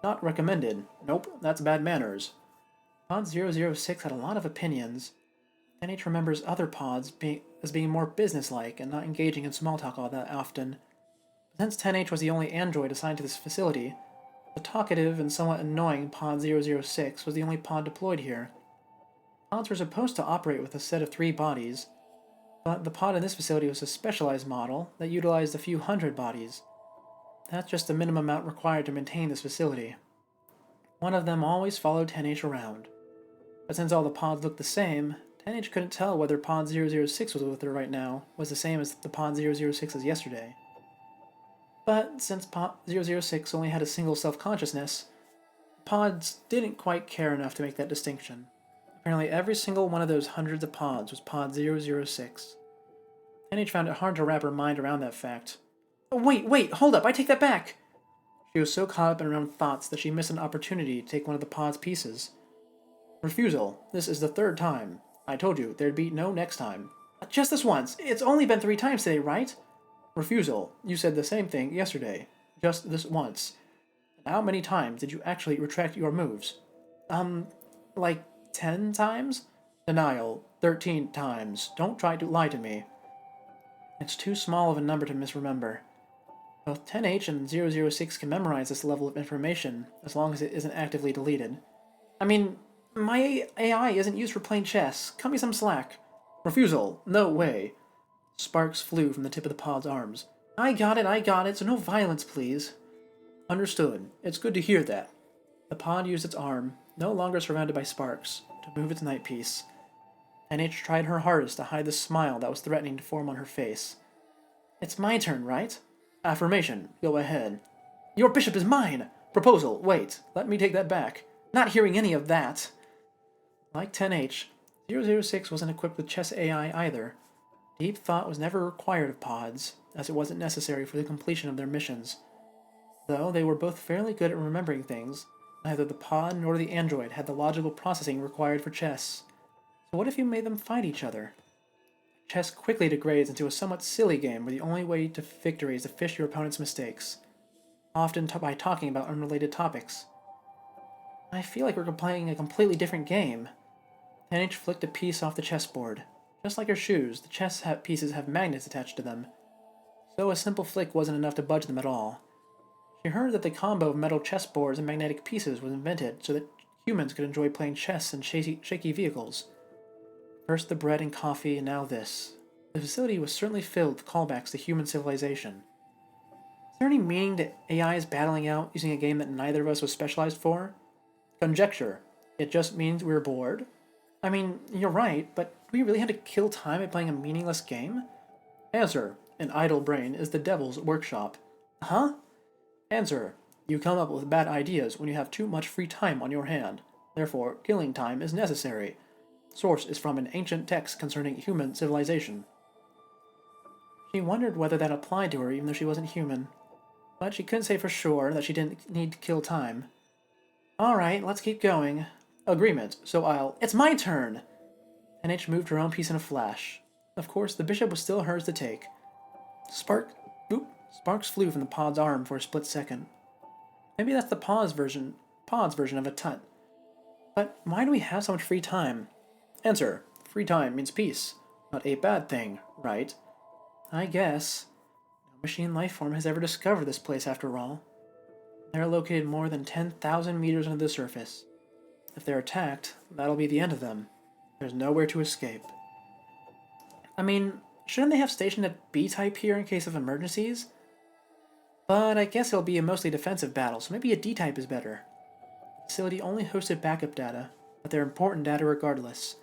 S1: Not recommended. Nope, that's bad manners. Pod 006 had a lot of opinions. 10H remembers other pods as being more businesslike and not engaging in small talk all that often. But since 10H was the only android assigned to this facility, the talkative and somewhat annoying Pod 006 was the only pod deployed here. Pods were supposed to operate with a set of 3 bodies, but the pod in this facility was a specialized model that utilized a few hundred bodies. That's just the minimum amount required to maintain this facility. One of them always followed 10H around. But since all the pods looked the same, 10H couldn't tell whether Pod 006 was with her right now was the same as the Pod 006 as yesterday. But since Pod 006 only had a single self-consciousness, pods didn't quite care enough to make that distinction. Apparently every single one of those hundreds of pods was Pod 006. 10H found it hard to wrap her mind around that fact. Oh, wait, hold up, I take that back! She was so caught up in her own thoughts that she missed an opportunity to take one of the pod's pieces. Refusal. This is the 3rd time. I told you, there'd be no next time. Just this once. It's only been 3 times today, right? Refusal. You said the same thing yesterday. Just this once. And how many times did you actually retract your moves? Like 10 times? Denial. 13 times. Don't try to lie to me. It's too small of a number to misremember. Both 10H and 006 can memorize this level of information, as long as it isn't actively deleted. I mean, my AI isn't used for playing chess. Cut me some slack. Refusal. No way. Sparks flew from the tip of the pod's arms. I got it, so no violence, please. Understood. It's good to hear that. The pod used its arm, no longer surrounded by sparks, to move its night piece. 10H tried her hardest to hide the smile that was threatening to form on her face. It's my turn, right? Affirmation. Go ahead. Your bishop is mine! Proposal. Wait, let me take that back. Not hearing any of that. Like 10H, 006 wasn't equipped with chess AI either. Deep thought was never required of pods, as it wasn't necessary for the completion of their missions. Though they were both fairly good at remembering things, neither the pod nor the android had the logical processing required for chess. So what if you made them fight each other? Chess quickly degrades into a somewhat silly game where the only way to victory is to fish your opponent's mistakes, often by talking about unrelated topics. I feel like we're playing a completely different game. 10H flicked a piece off the chessboard. Just like her shoes, the chess pieces have magnets attached to them, so a simple flick wasn't enough to budge them at all. She heard that the combo of metal chessboards and magnetic pieces was invented so that humans could enjoy playing chess in shaky vehicles. First the bread and coffee, and now this. The facility was certainly filled with callbacks to human civilization. Is there any meaning to AIs battling out using a game that neither of us was specialized for? Conjecture. It just means we're bored? I mean, you're right, but do we really have to kill time by playing a meaningless game? Answer. An idle brain is the devil's workshop. Huh? Answer. You come up with bad ideas when you have too much free time on your hand. Therefore, killing time is necessary. Source is from an ancient text concerning human civilization. She wondered whether that applied to her even though she wasn't human. But she couldn't say for sure that she didn't need to kill time. Alright, let's keep going. Agreement, so It's my turn! NH moved her own piece in a flash. Of course, the bishop was still hers to take. Sparks flew from the pod's arm for a split second. Maybe that's the pod's version of a tut. But why do we have so much free time? Answer. Free time means peace. Not a bad thing, right? I guess. No machine life form has ever discovered this place after all. They're located more than 10,000 meters under the surface. If they're attacked, that'll be the end of them. There's nowhere to escape. I mean, shouldn't they have stationed a B-type here in case of emergencies? But I guess it'll be a mostly defensive battle, so maybe a D-type is better. The facility only hosted backup data, but they're important data regardless.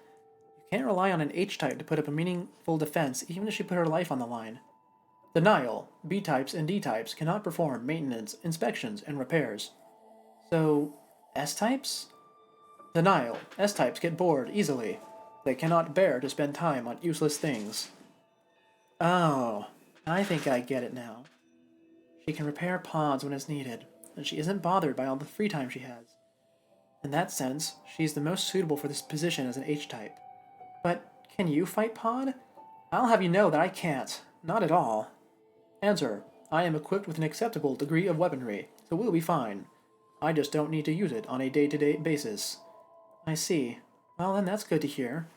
S1: You can't rely on an H-type to put up a meaningful defense even if she put her life on the line. Denial. B-types and D-types cannot perform maintenance, inspections, and repairs. So, S-types? Denial. S-types get bored easily. They cannot bear to spend time on useless things. Oh, I think I get it now. She can repair pods when it's needed, and she isn't bothered by all the free time she has. In that sense, she's the most suitable for this position as an H-type. But can you fight pod? I'll have you know that I can't. Not at all. Answer. I am equipped with an acceptable degree of weaponry, so we'll be fine. I just don't need to use it on a day-to-day basis. I see. Well, then that's good to hear.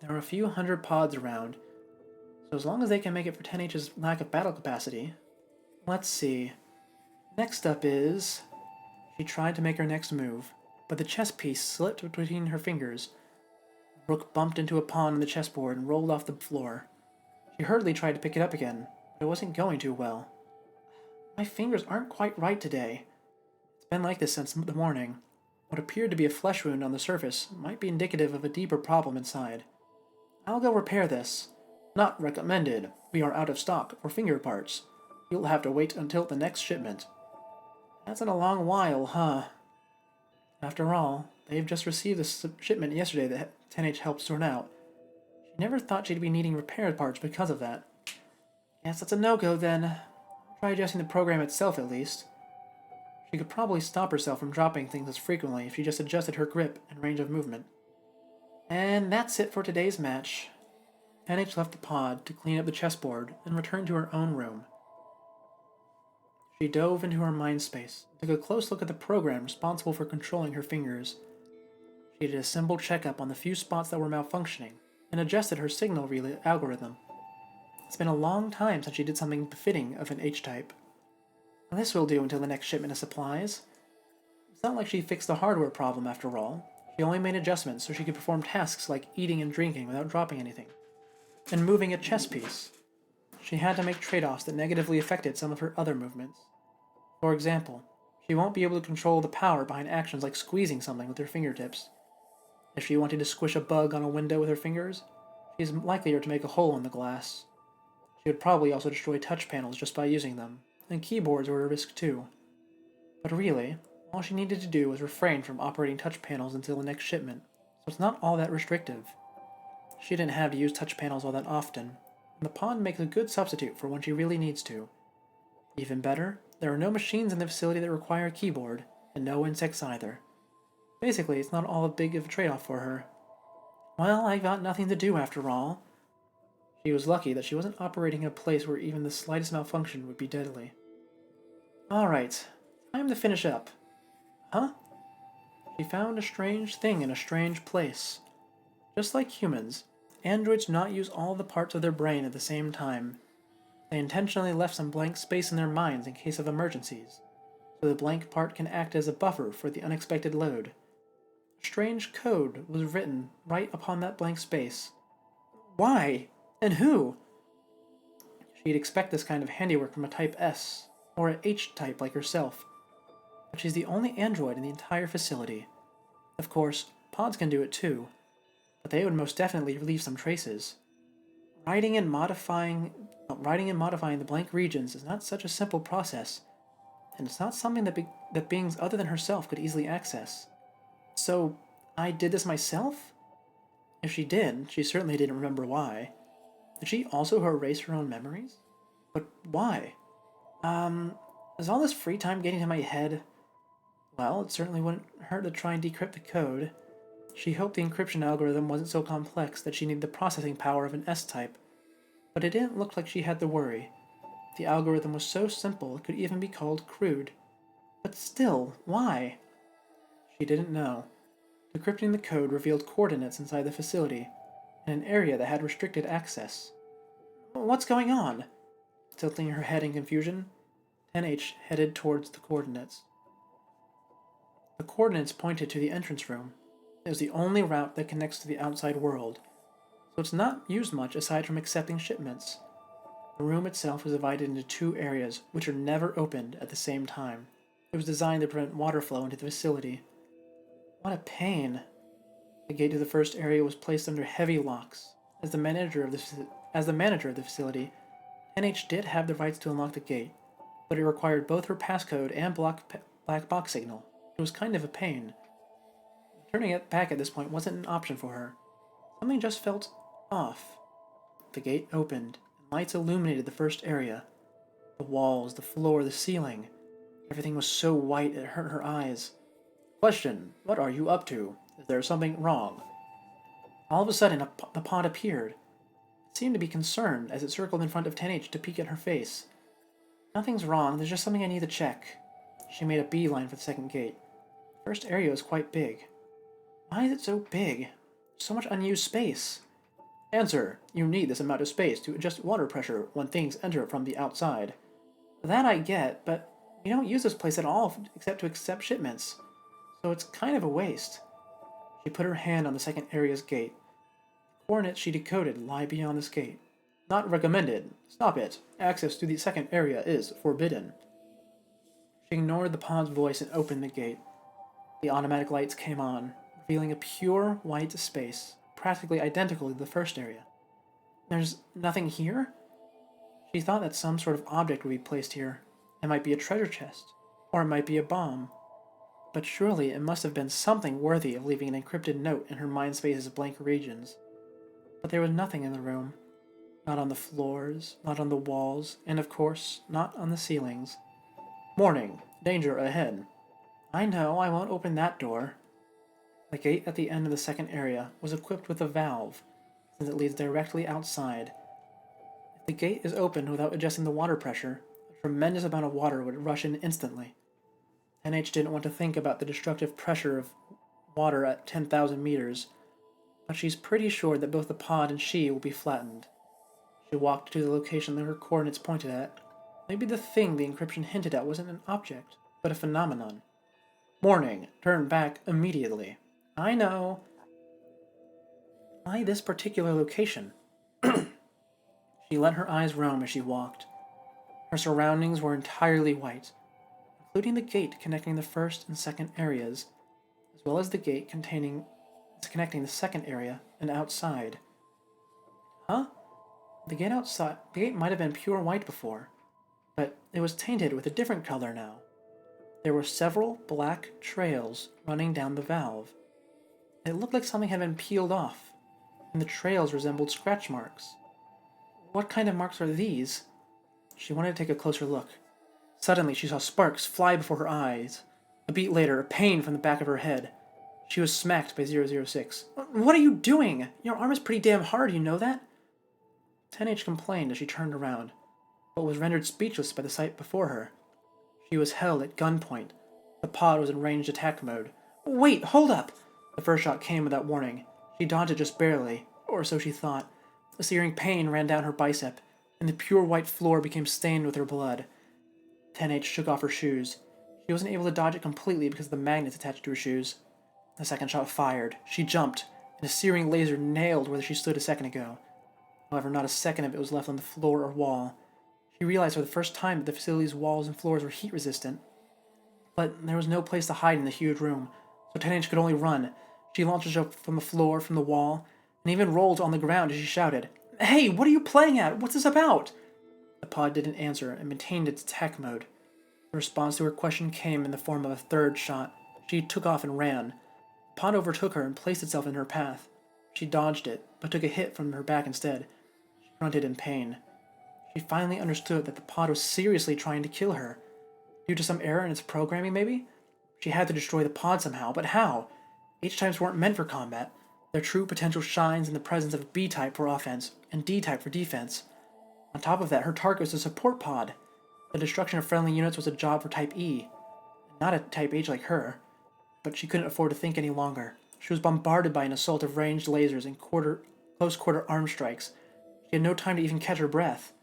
S1: There are a few hundred pods around, so as long as they can make it for 10H's lack of battle capacity. Let's see. Next up is... She tried to make her next move, but the chess piece slipped between her fingers. Rook bumped into a pawn on the chessboard and rolled off the floor. She hurriedly tried to pick it up again, but it wasn't going too well. My fingers aren't quite right today. It's been like this since the morning. What appeared to be a flesh wound on the surface might be indicative of a deeper problem inside. I'll go repair this. Not recommended. We are out of stock for finger parts. You'll have to wait until the next shipment. That's in a long while, huh? After all, they've just received a shipment yesterday that 10H helped sort out. She never thought she'd be needing repair parts because of that. Guess that's a no-go then. I'll try adjusting the program itself at least. She could probably stop herself from dropping things as frequently if she just adjusted her grip and range of movement. And that's it for today's match. 10H left the pod to clean up the chessboard and returned to her own room. She dove into her mind space and took a close look at the program responsible for controlling her fingers. She did a simple checkup on the few spots that were malfunctioning and adjusted her signal relay algorithm. It's been a long time since she did something befitting of an H-type. This will do until the next shipment of supplies. It's not like she fixed the hardware problem after all. She only made adjustments so she could perform tasks like eating and drinking without dropping anything, and moving a chess piece. She had to make trade-offs that negatively affected some of her other movements. For example, she won't be able to control the power behind actions like squeezing something with her fingertips. If she wanted to squish a bug on a window with her fingers, she is likelier to make a hole in the glass. She would probably also destroy touch panels just by using them, and keyboards were a risk too. But really, all she needed to do was refrain from operating touch panels until the next shipment, so it's not all that restrictive. She didn't have to use touch panels all that often, and the pod makes a good substitute for when she really needs to. Even better, there are no machines in the facility that require a keyboard, and no insects either. Basically, it's not all a big of a trade-off for her. Well, I got nothing to do after all. She was lucky that she wasn't operating in a place where even the slightest malfunction would be deadly. Alright, time to finish up. Huh? She found a strange thing in a strange place. Just like humans, androids do not use all the parts of their brain at the same time. They intentionally left some blank space in their minds in case of emergencies, so the blank part can act as a buffer for the unexpected load. A strange code was written right upon that blank space. Why? And who? She'd expect this kind of handiwork from a Type S, or an H-type like herself, but she's the only android in the entire facility. Of course, pods can do it too, but they would most definitely leave some traces. Writing and modifying the blank regions is not such a simple process, and it's not something that beings other than herself could easily access. So, I did this myself? If she did, she certainly didn't remember why. Did she also erase her own memories? But why? Is all this free time getting to my head? Well, it certainly wouldn't hurt to try and decrypt the code. She hoped the encryption algorithm wasn't so complex that she needed the processing power of an S-type. But it didn't look like she had to worry. The algorithm was so simple it could even be called crude. But still, why? She didn't know. Decrypting the code revealed coordinates inside the facility, in an area that had restricted access. What's going on? Tilting her head in confusion, 10H headed towards the coordinates. The coordinates pointed to the entrance room. It was the only route that connects to the outside world, so it's not used much aside from accepting shipments. The room itself was divided into 2 areas, which are never opened at the same time. It was designed to prevent water flow into the facility. What a pain. The gate to the first area was placed under heavy locks. As the manager of the facility, NH did have the rights to unlock the gate, but it required both her passcode and black box signal. It was kind of a pain. Turning it back at this point wasn't an option for her. Something just felt off. The gate opened, and lights illuminated the first area. The walls, the floor, the ceiling. Everything was so white it hurt her eyes. Question, what are you up to? Is there something wrong? All of a sudden, the pod appeared. It seemed to be concerned as it circled in front of 10H to peek at her face. Nothing's wrong, there's just something I need to check. She made a beeline for the second gate. The first area was quite big. Why is it so big? So much unused space. Answer, you need this amount of space to adjust water pressure when things enter from the outside. That I get, but we don't use this place at all except to accept shipments, so it's kind of a waste. She put her hand on the second area's gate. The coordinates she decoded lie beyond this gate. Not recommended. Stop it. Access to the second area is forbidden. She ignored the pod's voice and opened the gate. The automatic lights came on, revealing a pure white space, practically identical to the first area. There's nothing here? She thought that some sort of object would be placed here. It might be a treasure chest, or it might be a bomb. But surely it must have been something worthy of leaving an encrypted note in her mind space's blank regions. But there was nothing in the room. Not on the floors, not on the walls, and of course, not on the ceilings. Warning, danger ahead. I know, I won't open that door. The gate at the end of the second area was equipped with a valve, since it leads directly outside. If the gate is opened without adjusting the water pressure, a tremendous amount of water would rush in instantly. NH didn't want to think about the destructive pressure of water at 10,000 meters, but she's pretty sure that both the pod and she will be flattened. She walked to the location that her coordinates pointed at. Maybe the thing the encryption hinted at wasn't an object, but a phenomenon. Warning, turn back immediately. I know. Why this particular location? She let her eyes roam as she walked. Her surroundings were entirely white, including the gate connecting the first and second areas, as well as the gate connecting the second area and outside. Huh? The gate might have been pure white before, but it was tainted with a different color now. There were several black trails running down the valve. It looked like something had been peeled off, and the trails resembled scratch marks. What kind of marks are these? She wanted to take a closer look. Suddenly, she saw sparks fly before her eyes. A beat later, a pain from the back of her head. She was smacked by 006. What are you doing? Your arm is pretty damn hard, you know that? 10H complained as she turned around, but was rendered speechless by the sight before her. She was held at gunpoint. The pod was in ranged attack mode. Wait, hold up! The first shot came without warning. She dodged it just barely, or so she thought. A searing pain ran down her bicep, and the pure white floor became stained with her blood. 10H shook off her shoes. She wasn't able to dodge it completely because of the magnets attached to her shoes. The second shot fired. She jumped, and a searing laser nailed where she stood a second ago. However, not a second of it was left on the floor or wall. She realized for the first time that the facility's walls and floors were heat-resistant. But there was no place to hide in the huge room, so 10H could only run. She launched herself from the floor, from the wall, and even rolled on the ground as she shouted, Hey, what are you playing at? What's this about? The pod didn't answer and maintained its attack mode. The response to her question came in the form of a third shot. She took off and ran. The pod overtook her and placed itself in her path. She dodged it, but took a hit from her back instead. She grunted in pain. She finally understood that the pod was seriously trying to kill her. Due to some error in its programming, maybe? She had to destroy the pod somehow, but how? H-types weren't meant for combat. Their true potential shines in the presence of B-type for offense and D-type for defense. On top of that, her target was a support pod. The destruction of friendly units was a job for Type E, not a Type H like her. But she couldn't afford to think any longer. She was bombarded by an assault of ranged lasers and close-quarter arm strikes. She had no time to even catch her breath.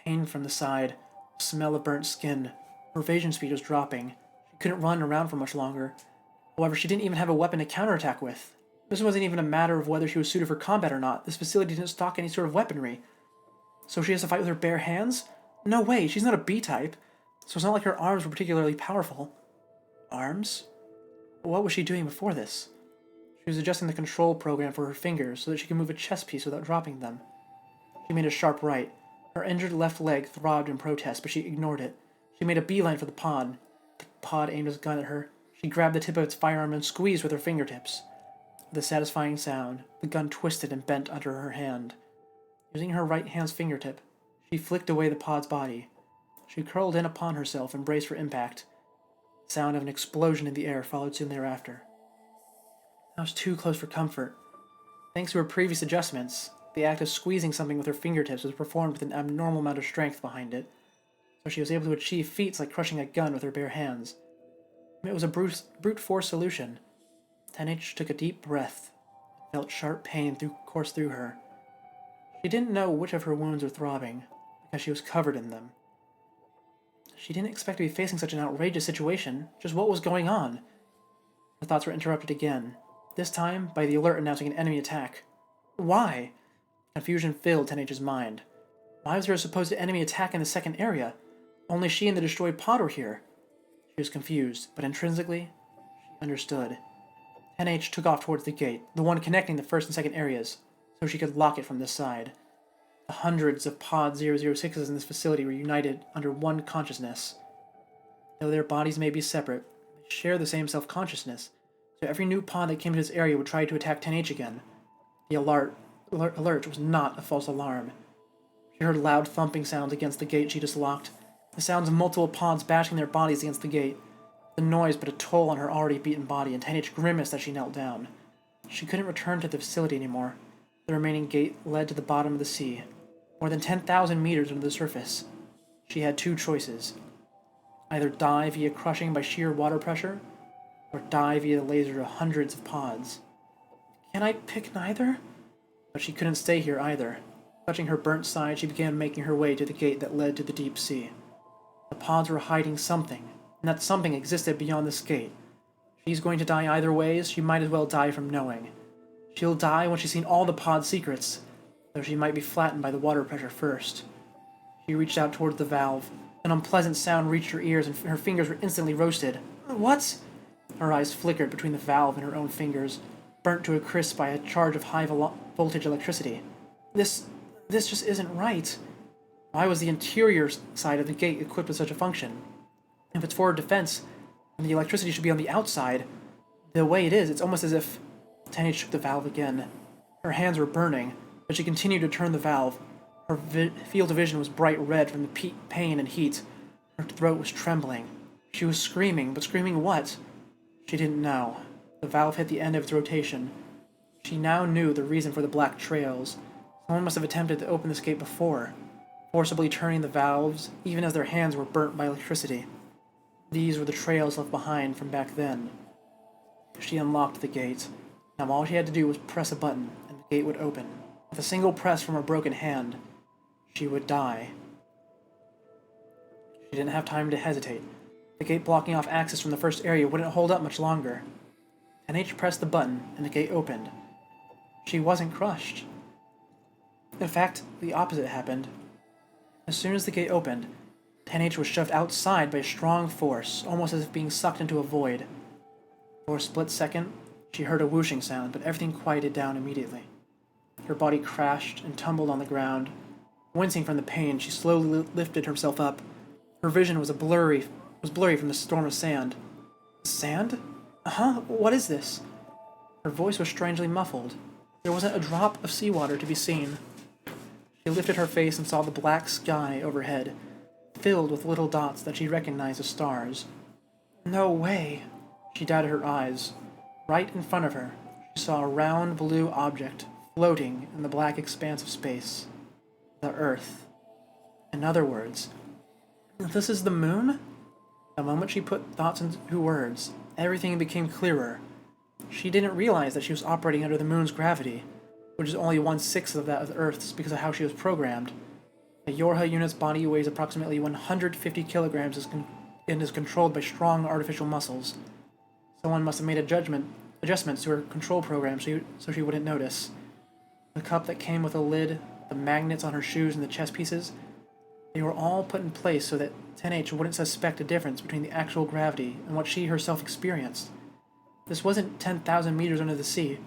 S1: Pain from the side, smell of burnt skin. Her evasion speed was dropping. She couldn't run around for much longer. However, she didn't even have a weapon to counterattack with. This wasn't even a matter of whether she was suited for combat or not. This facility didn't stock any sort of weaponry. So she has to fight with her bare hands? No way, she's not a B-type. So it's not like her arms were particularly powerful. Arms? What was she doing before this? She was adjusting the control program for her fingers so that she could move a chess piece without dropping them. She made a sharp right. Her injured left leg throbbed in protest, but she ignored it. She made a beeline for the pod. The pod aimed his gun at her. She grabbed the tip of its firearm and squeezed with her fingertips. With a satisfying sound, the gun twisted and bent under her hand. Using her right hand's fingertip, she flicked away the pod's body. She curled in upon herself and braced for impact. The sound of an explosion in the air followed soon thereafter. That was too close for comfort. Thanks to her previous adjustments, the act of squeezing something with her fingertips was performed with an abnormal amount of strength behind it, so she was able to achieve feats like crushing a gun with her bare hands. It was a brute force solution. 10H took a deep breath and felt sharp pain course through her. She didn't know which of her wounds were throbbing, because she was covered in them. She didn't expect to be facing such an outrageous situation. Just what was going on? Her thoughts were interrupted again, this time by the alert announcing an enemy attack. Why? Confusion filled 10H's mind. Why was there a supposed enemy attack in the second area? Only she and the destroyed pod were here. She was confused, but intrinsically, she understood. 10H took off towards the gate, the one connecting the first and second areas, so she could lock it from this side. The hundreds of Pod 006s in this facility were united under one consciousness. Though their bodies may be separate, they share the same self-consciousness, so every new pod that came to this area would try to attack 10H again. The alert was not a false alarm. She heard loud thumping sounds against the gate she just locked, the sounds of multiple pods bashing their bodies against the gate. The noise put a toll on her already beaten body, and 10H grimaced as she knelt down. She couldn't return to the facility anymore. The remaining gate led to the bottom of the sea, more than 10,000 meters under the surface. She had two choices. Either die via crushing by sheer water pressure, or die via the laser of hundreds of pods. Can I pick neither? But she couldn't stay here either. Touching her burnt side, she began making her way to the gate that led to the deep sea. The pods were hiding something, and that something existed beyond this gate. She's going to die either ways, she might as well die from knowing. She'll die when she's seen all the pod secrets, though she might be flattened by the water pressure first. She reached out towards the valve. An unpleasant sound reached her ears, and her fingers were instantly roasted. What? Her eyes flickered between the valve and her own fingers, burnt to a crisp by a charge of high-voltage electricity. This just isn't right. Why was the interior side of the gate equipped with such a function? If it's for defense, and the electricity should be on the outside, the way it is, it's almost as if... 10H shook the valve again. Her hands were burning, but she continued to turn the valve. Her field of vision was bright red from the pain and heat. Her throat was trembling. She was screaming, but screaming what? She didn't know. The valve hit the end of its rotation. She now knew the reason for the black trails. Someone must have attempted to open this gate before, forcibly turning the valves, even as their hands were burnt by electricity. These were the trails left behind from back then. She unlocked the gate. Now all she had to do was press a button, and the gate would open. With a single press from her broken hand, she would die. She didn't have time to hesitate. The gate blocking off access from the first area wouldn't hold up much longer. 10H pressed the button, and the gate opened. She wasn't crushed. In fact, the opposite happened. As soon as the gate opened, 10H was shoved outside by a strong force, almost as if being sucked into a void. For a split second, she heard a whooshing sound, but everything quieted down immediately. Her body crashed and tumbled on the ground. Wincing from the pain, she slowly lifted herself up. Her vision was blurry from the storm of sand. Sand? Huh? What is this? Her voice was strangely muffled. There wasn't a drop of seawater to be seen. She lifted her face and saw the black sky overhead, filled with little dots that she recognized as stars. No way! She doubted her eyes. Right in front of her, she saw a round blue object floating in the black expanse of space. The Earth. In other words, this is the moon? The moment she put thoughts into words, everything became clearer. She didn't realize that she was operating under the moon's gravity, which is only 1/6 of that of the Earth's because of how she was programmed. A Yorha unit's body weighs approximately 150 kilograms and is controlled by strong artificial muscles. Someone must have made adjustments to her control program so she wouldn't notice. The cup that came with a lid, the magnets on her shoes and the chess pieces, they were all put in place so that 10H wouldn't suspect a difference between the actual gravity and what she herself experienced. This wasn't 10,000 meters under the sea.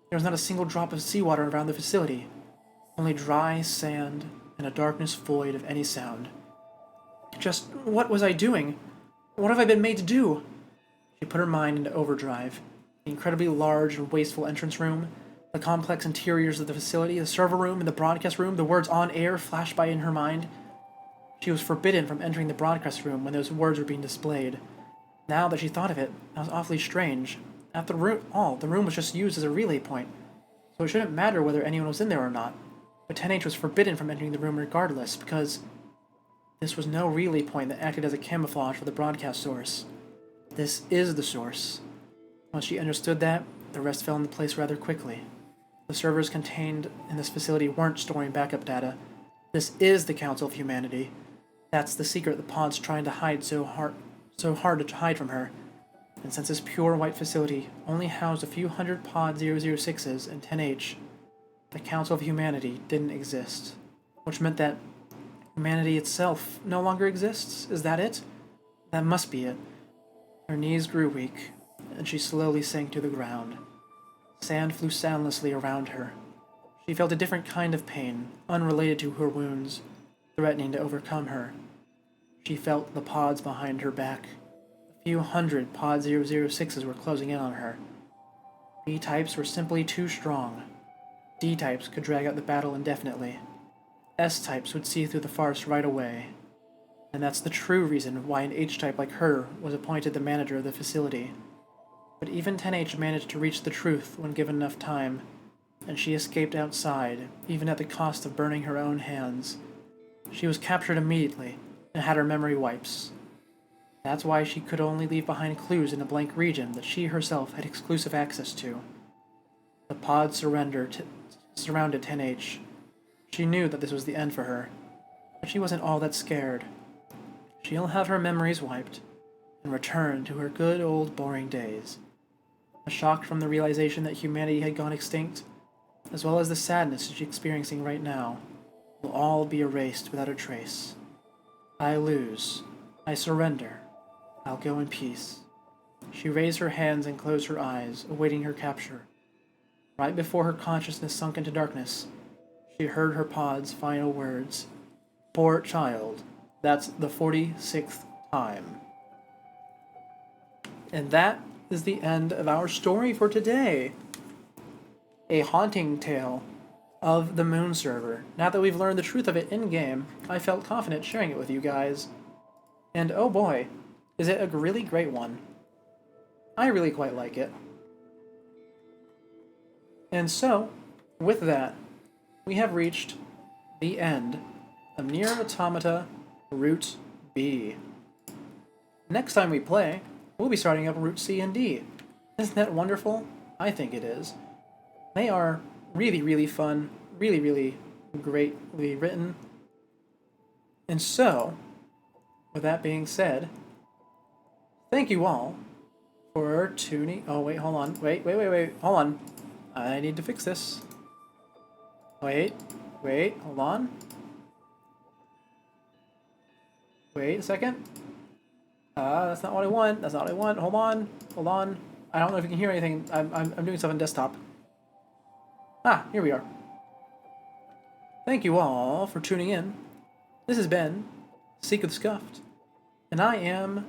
S1: There was not a single drop of seawater around the facility. Only dry sand and a darkness void of any sound. Just what was I doing? What have I been made to do? She put her mind into overdrive. The incredibly large and wasteful entrance room, the complex interiors of the facility, the server room and the broadcast room, the words on air flashed by in her mind. She was forbidden from entering the broadcast room when those words were being displayed. Now that she thought of it, that was awfully strange. After all, the room was just used as a relay point, so it shouldn't matter whether anyone was in there or not. But 10H was forbidden from entering the room regardless, because this was no relay point that acted as a camouflage for the broadcast source. This is the source. Once she understood that, the rest fell into place rather quickly. The servers contained in this facility weren't storing backup data. This is the Council of Humanity. That's the secret the pod's trying to hide so hard to hide from her. And since this pure white facility only housed a few hundred Pod 006s and 10H, the Council of Humanity didn't exist. Which meant that humanity itself no longer exists? Is that it? That must be it. Her knees grew weak, and she slowly sank to the ground. Sand flew soundlessly around her. She felt a different kind of pain, unrelated to her wounds, threatening to overcome her. She felt the pods behind her back. A few hundred Pod 006s were closing in on her. B-types were simply too strong. D-types could drag out the battle indefinitely. S-types would see through the farce right away. And that's the true reason why an H-type like her was appointed the manager of the facility. But even 10H managed to reach the truth when given enough time, and she escaped outside, even at the cost of burning her own hands. She was captured immediately, and had her memory wipes. That's why she could only leave behind clues in a blank region that she herself had exclusive access to. The pod surrounded 10H. She knew that this was the end for her, but she wasn't all that scared. She'll have her memories wiped, and return to her good old boring days. The shock from the realization that humanity had gone extinct, as well as the sadness she's experiencing right now, will all be erased without a trace. I lose. I surrender. I'll go in peace. She raised her hands and closed her eyes, awaiting her capture. Right before her consciousness sunk into darkness, she heard her pod's final words. Poor child. That's the 46th time. And that is the end of our story for today. A haunting tale of the Moon server. Now that we've learned the truth of it in-game, I felt confident sharing it with you guys. And oh boy, is it a really great one. I really quite like it. And so, with that, we have reached the end of Nier Automata Route B. Next time we play, we'll be starting up Route C and D. Isn't that wonderful? I think it is. They are really, really fun, really, really greatly written. And so, with that being said, thank you all for tuning... Oh, wait, hold on. Wait, hold on. I need to fix this. Wait, hold on. Wait a second. That's not what I want. That's not what I want. Hold on. I don't know if you can hear anything. I'm doing stuff on desktop. Ah, here we are. Thank you all for tuning in. This has been Siku the Scuffed, and I am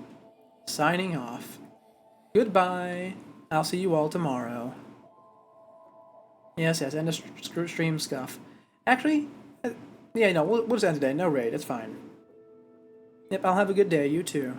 S1: signing off. Goodbye. I'll see you all tomorrow. Yes, end of stream scuff. Actually, Yeah, no, we'll just end today. No raid. It's fine. Yep, I'll have a good day. You too.